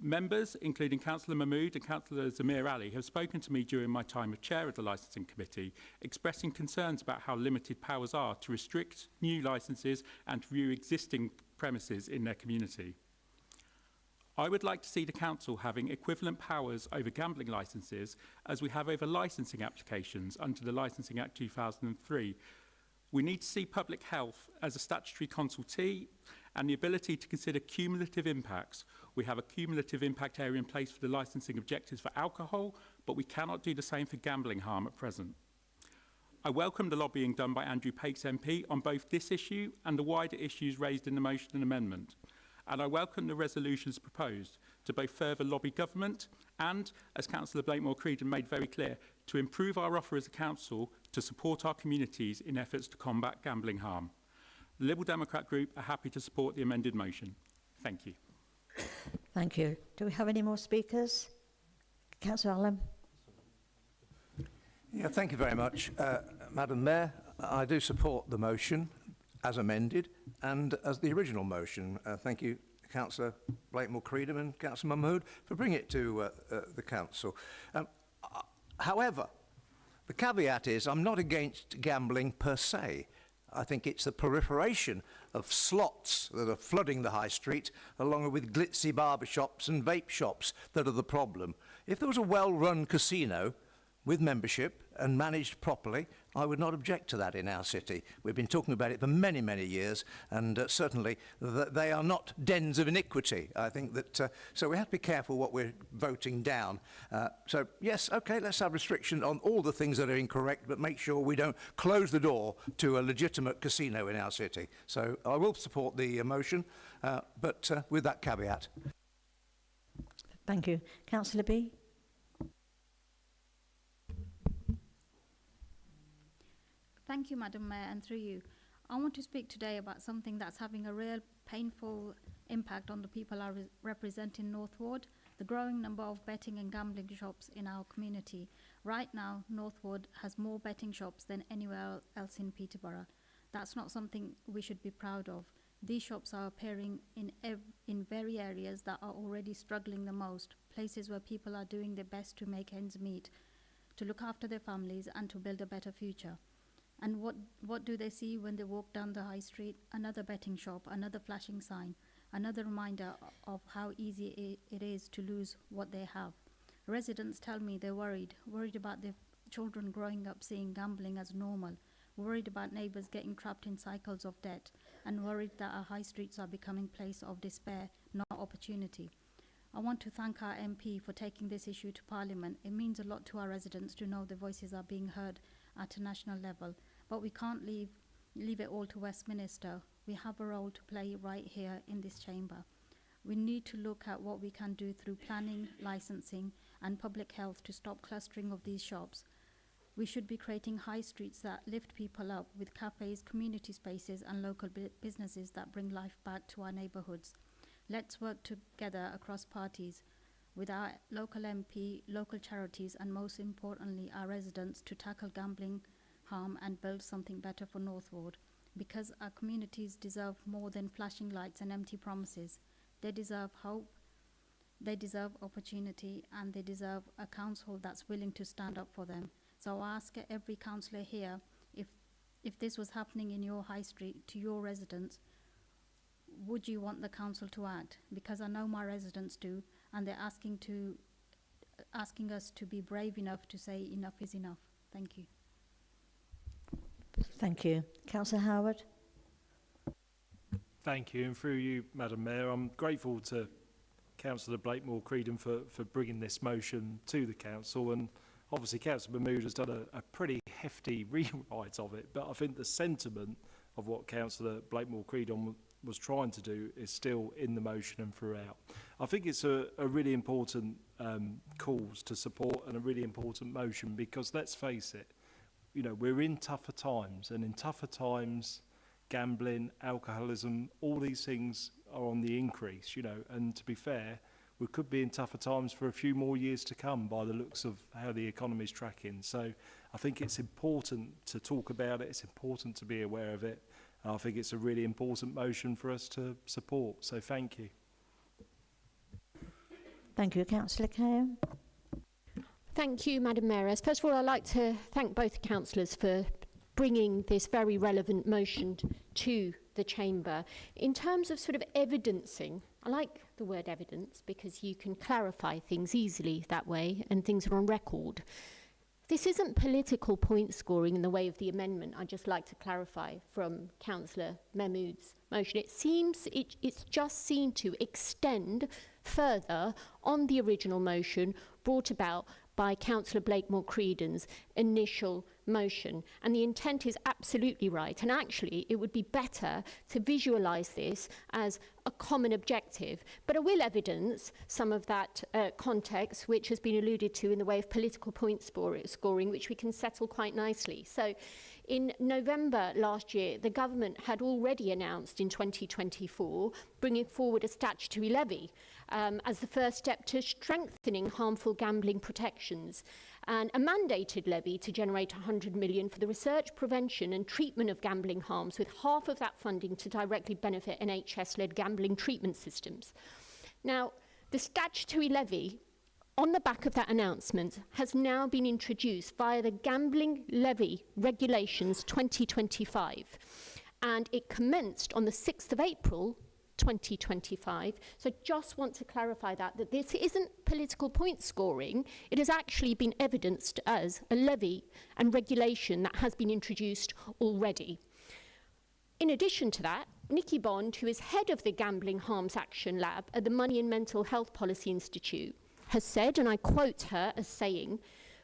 Members, including Councillor Mahmood and Councillor Zamir Ali, have spoken to me during my time as chair of the licensing committee, expressing concerns about how limited powers are to restrict new licences and to view existing premises in their community. I would like to see the council having equivalent powers over gambling licences as we have over licensing applications under the Licensing Act 2003. We need to see public health as a statutory consultee and the ability to consider cumulative impacts. We have a cumulative impact area in place for the licensing objectives for alcohol, but we cannot do the same for gambling harm at present. I welcome the lobbying done by Andrew Pakes MP on both this issue and the wider issues raised in the motion and amendment. And I welcome the resolutions proposed to both further lobby government and, as Councillor Blakemore-Creedon made very clear, to improve our offer as a council to support our communities in efforts to combat gambling harm. The Liberal Democrat Group are happy to support the amended motion. Thank you. Thank you. Do we have any more speakers? Councillor Allen. Yeah, thank you very much, Madam Mayor. I do support the motion as amended and as the original motion. Thank you, Councillor Blakemore-Creedon and Councillor Mahmood, for bringing it to the council. However, the caveat is I'm not against gambling per se. I think it's the proliferation of slots that are flooding the high street, along with glitzy barber shops and vape shops, that are the problem. If there was a well-run casino with membership and managed properly, I would not object to that in our city. We've been talking about it for many, many years, and certainly they are not dens of iniquity. I think that, so we have to be careful what we're voting down. So yes, okay, let's have restriction on all the things that are incorrect, but make sure we don't close the door to a legitimate casino in our city. So I will support the motion, but with that caveat. Thank you. Councillor B. Thank you, Madam Mayor, and through you. I want to speak today about something that's having a real painful impact on the people I represent in North Ward, the growing number of betting and gambling shops in our community. Right now, North Ward has more betting shops than anywhere else in Peterborough. That's not something we should be proud of. These shops are appearing in very areas that are already struggling the most, places where people are doing their best to make ends meet, to look after their families and to build a better future. And what do they see when they walk down the high street? Another betting shop, another flashing sign, another reminder of how easy it is to lose what they have. Residents tell me they're worried about their children growing up seeing gambling as normal, worried about neighbours getting trapped in cycles of debt, and worried that our high streets are becoming a place of despair, not opportunity. I want to thank our MP for taking this issue to Parliament. It means a lot to our residents to know their voices are being heard at a national level. But we can't leave it all to Westminster. We have a role to play right here in this chamber. We need to look at what we can do through planning, licensing, and public health to stop clustering of these shops. We should be creating high streets that lift people up with cafes, community spaces, and local businesses that bring life back to our neighbourhoods. Let's work together across parties with our local MP, local charities, and most importantly, our residents to tackle gambling harm and build something better for North Ward, because our communities deserve more than flashing lights and empty promises. They deserve hope, they deserve opportunity, and they deserve a council that's willing to stand up for them. So I ask every councillor here, if this was happening in your high street to your residents, would you want the council to act? Because I know my residents do, and they're asking us to be brave enough to say enough is enough. Thank you. Thank you. Councillor Howard. Thank you, and through you, Madam Mayor, I'm grateful to Councillor Blakemore-Creedon for bringing this motion to the council, and obviously Councillor Mahmood has done a pretty hefty rewrite of it, but I think the sentiment of what Councillor Blakemore-Creedon was trying to do is still in the motion and throughout. I think it's a really important cause to support and a really important motion, because let's face it, you know, we're in tougher times, and in tougher times, gambling, alcoholism, all these things are on the increase, you know, and to be fair, we could be in tougher times for a few more years to come by the looks of how the economy is tracking. So I think it's important to talk about it, it's important to be aware of it, and I think it's a really important motion for us to support. So thank you. Thank you, Councillor Cahill. Thank you, Madam Mayoress. First of all, I'd like to thank both councillors for bringing this very relevant motion to the Chamber. In terms of sort of evidencing, I like the word evidence because you can clarify things easily that way and things are on record. This isn't political point scoring in the way of the amendment. I'd just like to clarify from Councillor Mahmood's motion. It seems it's just seen to extend further on the original motion brought about by Councillor Blakemore Creedon's initial motion. And the intent is absolutely right. And actually, it would be better to visualise this as a common objective. But I will evidence some of that context, which has been alluded to in the way of political point scoring, which we can settle quite nicely. So in November last year, the government had already announced in 2024 bringing forward a statutory levy as the first step to strengthening harmful gambling protections, and a mandated levy to generate 100 million for the research, prevention and treatment of gambling harms, with half of that funding to directly benefit NHS-led gambling treatment systems. Now, the statutory levy on the back of that announcement has now been introduced via the Gambling Levy Regulations 2025, and it commenced on the 6th of April 2025. So just want to clarify that this isn't political point scoring. It has actually been evidenced as a levy and regulation that has been introduced already. In addition to that, Nikki Bond, who is head of the Gambling Harms Action Lab at the Money and Mental Health Policy Institute, has said, and I quote her as saying,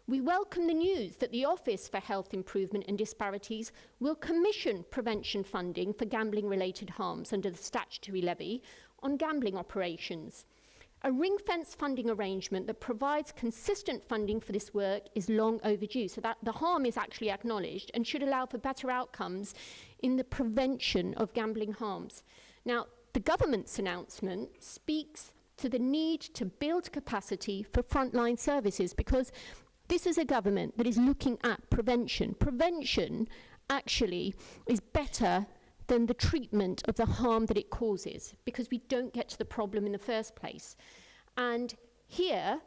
"We welcome the news that the Office for Health Improvement and Disparities will commission prevention funding for gambling-related harms under the statutory levy on gambling operations. A ring-fence funding arrangement that provides consistent funding for this work is long overdue." So that the harm is actually acknowledged and should allow for better outcomes in the prevention of gambling harms. Now, the government's announcement speaks to the need to build capacity for frontline services, because this is a government that is looking at prevention. Prevention actually is better than the treatment of the harm that it causes, because we don't get to the problem in the first place. And here,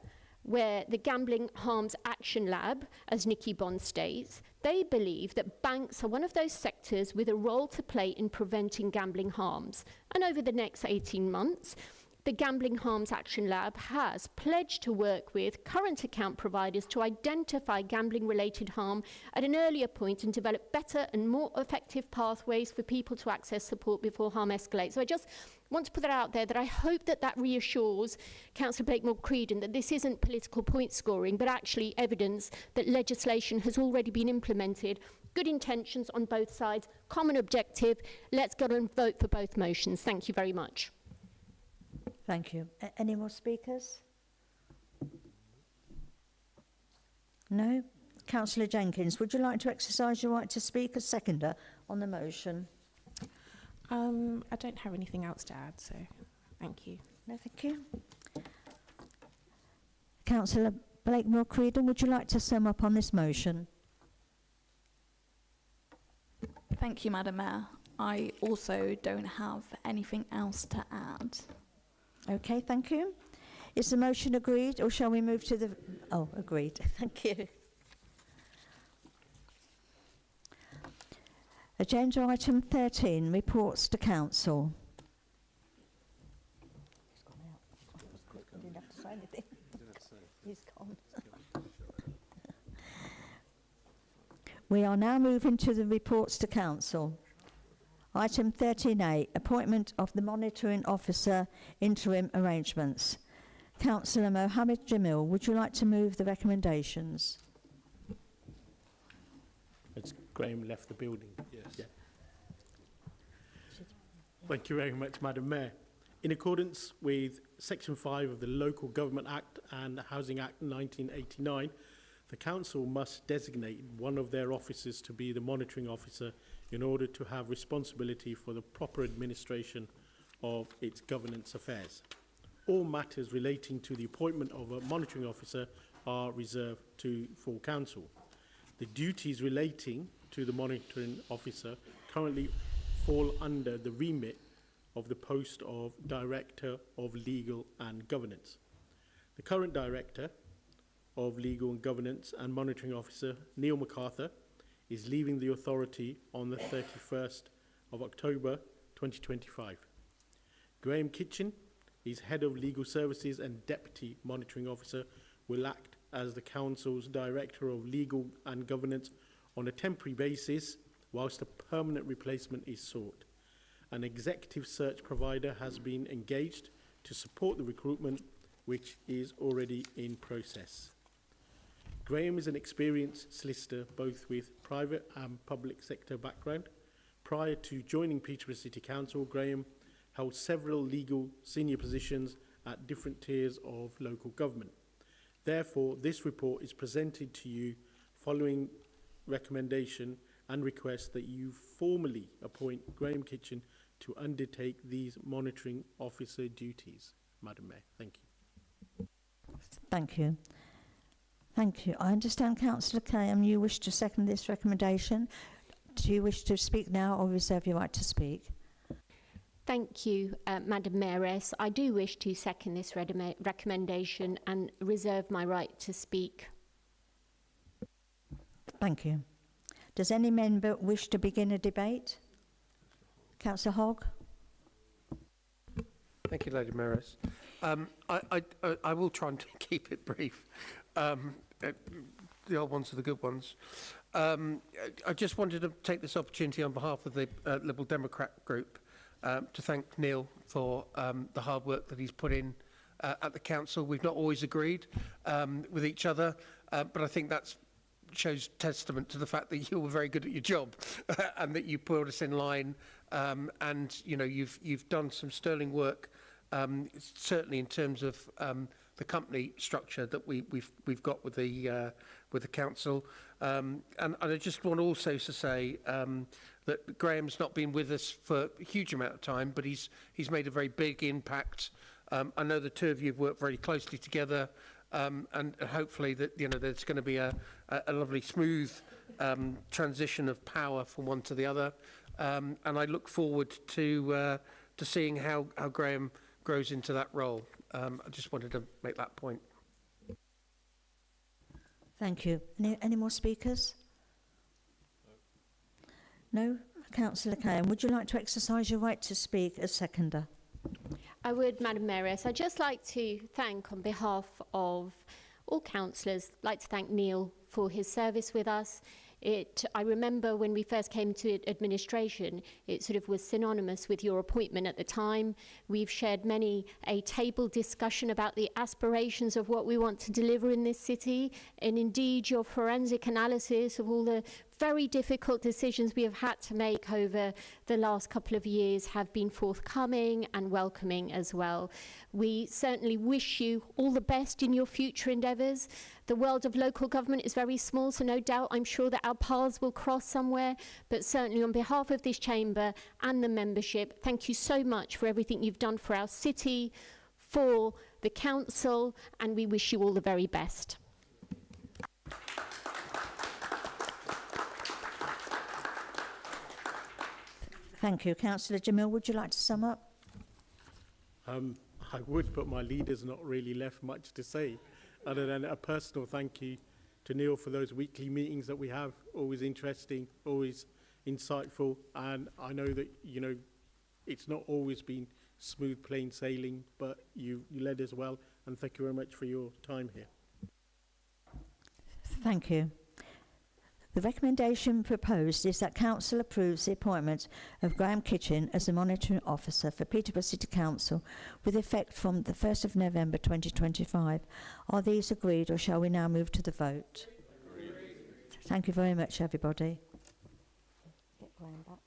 where the Gambling Harms Action Lab, as Nikki Bond states, they believe that banks are one of those sectors with a role to play in preventing gambling harms. And over the next 18 months, the Gambling Harms Action Lab has pledged to work with current account providers to identify gambling-related harm at an earlier point and develop better and more effective pathways for people to access support before harm escalates. So I just want to put that out there, that I hope that that reassures Councillor Blakemore Creedon that this isn't political point scoring, but actually evidence that legislation has already been implemented. Good intentions on both sides, common objective. Let's go and vote for both motions. Thank you very much. Thank you. Any more speakers? No? Councillor Jenkins, would you like to exercise your right to speak as seconder on the motion? I don't have anything else to add, so thank you. No, thank you. Councillor Blakemore Creedon, would you like to sum up on this motion? Thank you, Madam Mayor. I also don't have anything else to add. Okay, thank you. Is the motion agreed, or shall we move to the... Oh, agreed. Thank you. Agenda item 13, reports to council. He's gone out. I didn't have to say anything. He's gone. We are now moving to the reports to council. Item 13A, appointment of the monitoring officer, interim arrangements. Councillor Mohammed Jamil, would you like to move the recommendations? As Graham left the building. Yes. Yeah. Thank you very much, Madam Mayor. In accordance with Section 5 of the Local Government Act and Housing Act 1989, the council must designate one of their officers to be the monitoring officer, in order to have responsibility for the proper administration of its governance affairs. All matters relating to the appointment of a monitoring officer are reserved to full council. The duties relating to the monitoring officer currently fall under the remit of the post of Director of Legal and Governance. The current Director of Legal and Governance and Monitoring Officer, Neil MacArthur, is leaving the authority on the 31st of October 2025. Graham Kitchen is Head of Legal Services and Deputy Monitoring Officer, will act as the Council's Director of Legal and Governance on a temporary basis whilst a permanent replacement is sought. An executive search provider has been engaged to support the recruitment, which is already in process. Graham is an experienced solicitor, both with private and public sector background. Prior to joining Peterborough City Council, Graham held several legal senior positions at different tiers of local government. Therefore, this report is presented to you following recommendation and request that you formally appoint Graham Kitchen to undertake these monitoring officer duties. Madam Mayor, thank you. Thank you. Thank you. I understand, Councillor Kayam, you wish to second this recommendation. Do you wish to speak now or reserve your right to speak? Thank you, Madam Mayoress. I do wish to second this recommendation and reserve my right to speak. Thank you. Does any member wish to begin a debate? Councillor Hogg? Thank you, Lady Mayoress. I will try and keep it brief. The old ones are the good ones. I just wanted to take this opportunity on behalf of the Liberal Democrat group to thank Neil for the hard work that he's put in at the council. We've not always agreed with each other, but I think that shows testament to the fact that you were very good at your job and that you put us in line. And you know, you've done some sterling work, certainly in terms of the company structure that we've got with the council. And I just want also to say that Graham's not been with us for a huge amount of time, but he's made a very big impact. I know the two of you have worked very closely together, and hopefully that there's going to be a lovely smooth transition of power from one to the other. And I look forward to seeing how Graham grows into that role. I just wanted to make that point. Thank you. Any more speakers? No? Councillor Kayam, would you like to exercise your right to speak as seconder? I would, Madam Mayoress. I'd just like to thank, on behalf of all councillors, like to thank Neil for his service with us. I remember when we first came to administration, it sort of was synonymous with your appointment at the time. We've shared many a table discussion about the aspirations of what we want to deliver in this city, and indeed your forensic analysis of all the very difficult decisions we have had to make over the last couple of years have been forthcoming and welcoming as well. We certainly wish you all the best in your future endeavours. The world of local government is very small, so no doubt I'm sure that our paths will cross somewhere, but certainly on behalf of this chamber and the membership, thank you so much for everything you've done for our city, for the council, and we wish you all the very best. Thank you. Councillor Jamil, would you like to sum up? I would, but my leader's not really left much to say, other than a personal thank you to Neil for those weekly meetings that we have, always interesting, always insightful, and I know that, you know, it's not always been smooth, plain sailing, but you led us well, and thank you very much for your time here. Thank you. The recommendation proposed is that Council approves the appointment of Graham Kitchen as the monitoring officer for Peterborough City Council with effect from the 1st of November 2025. Are these agreed, or shall we now move to the vote? Agreed. Thank you very much, everybody. Get Graham back.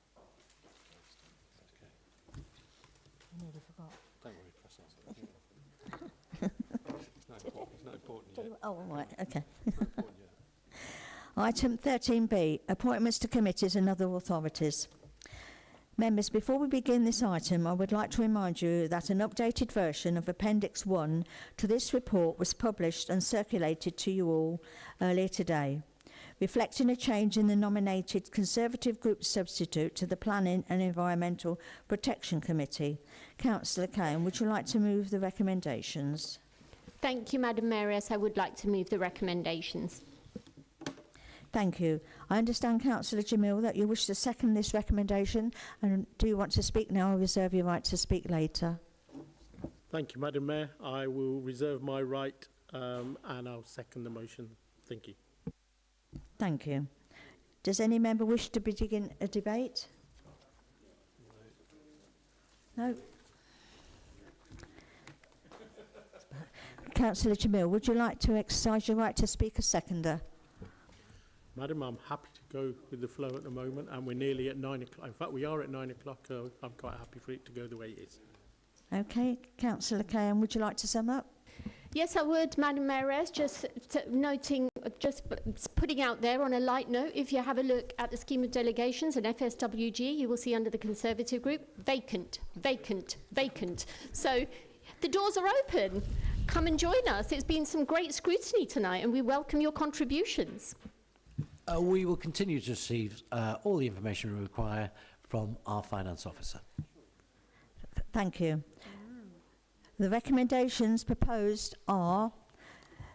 I nearly forgot. Don't worry, press on. It's not important yet. Oh, right, okay. Item 13B, appointments to committees and other authorities. Members, before we begin this item, I would like to remind you that an updated version of Appendix 1 to this report was published and circulated to you all earlier today, reflecting a change in the nominated Conservative Group substitute to the Planning and Environmental Protection Committee. Councillor Cairn, would you like to move the recommendations? Thank you, Madam Mayoress. I would like to move the recommendations. Thank you. I understand, Councillor Jamil, that you wish to second this recommendation. And do you want to speak now or reserve your right to speak later? Thank you, Madam Mayor. I will reserve my right and I'll second the motion. Thank you. Thank you. Does any member wish to begin a debate? No? Councillor Jamil, would you like to exercise your right to speak as seconder? Madam, I'm happy to go with the flow at the moment, and we're nearly at 9 o'clock. In fact, we are at 9 o'clock. I'm quite happy for it to go the way it is. Okay. Councillor Cairn, would you like to sum up? Yes, I would, Madam Mayoress. Just putting out there on a light note, if you have a look at the scheme of delegations and FSWG, you will see under the Conservative Group, vacant, vacant, vacant. So the doors are open. Come and join us. It's been some great scrutiny tonight, and we welcome your contributions. We will continue to receive all the information we require from our finance officer. Thank you. The recommendations proposed are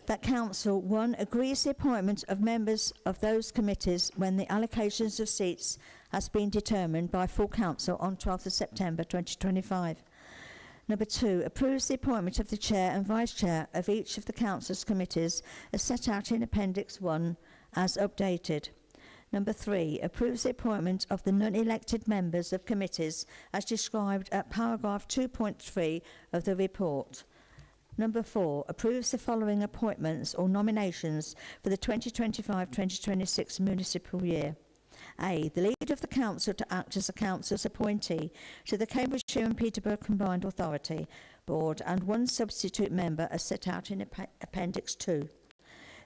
that Council 1 agrees the appointment of members of those committees when the allocations of seats has been determined by full Council on 12th of September 2025. Number 2, approves the appointment of the Chair and Vice Chair of each of the Council's committees as set out in Appendix 1 as updated. Number 3, approves the appointment of the non-elected members of committees as described at paragraph 2.3 of the report. Number 4, approves the following appointments or nominations for the 2025-2026 municipal year. A, the leader of the Council to act as the Council's appointee to the Cambridgeshire and Peterborough Combined Authority Board and one substitute member as set out in Appendix 2.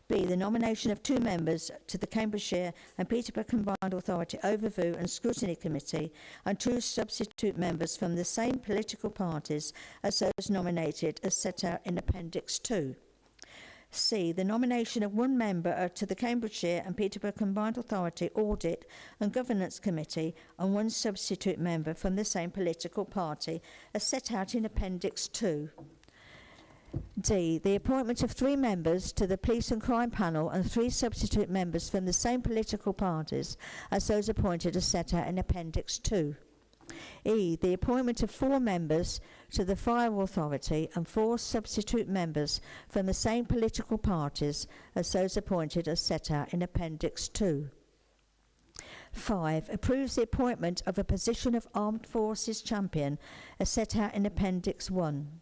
B, the nomination of 2 members to the Cambridgeshire and Peterborough Combined Authority Overview and Scrutiny Committee and 2 substitute members from the same political parties as those nominated as set out in Appendix 2. C, the nomination of 1 member to the Cambridgeshire and Peterborough Combined Authority Audit and Governance Committee and 1 substitute member from the same political party as set out in Appendix 2. D, the appointment of 3 members to the Police and Crime Panel and 3 substitute members from the same political parties as those appointed as set out in Appendix 2. E, the appointment of 4 members to the Fire Authority and 4 substitute members from the same political parties as those appointed as set out in Appendix 2. 5, approves the appointment of a position of Armed Forces Champion as set out in Appendix 1.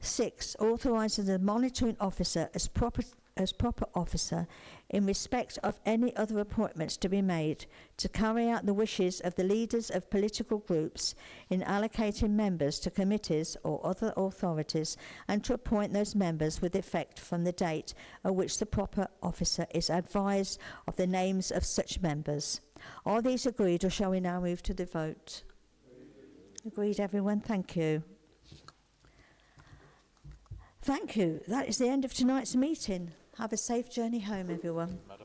6, authorises the monitoring officer as proper officer in respect of any other appointments to be made to carry out the wishes of the leaders of political groups in allocating members to committees or other authorities and to appoint those members with effect from the date at which the proper officer is advised of the names of such members. Are these agreed, or shall we now move to the vote? Agreed, everyone. Thank you. Thank you. That is the end of tonight's meeting. Have a safe journey home, everyone. Madam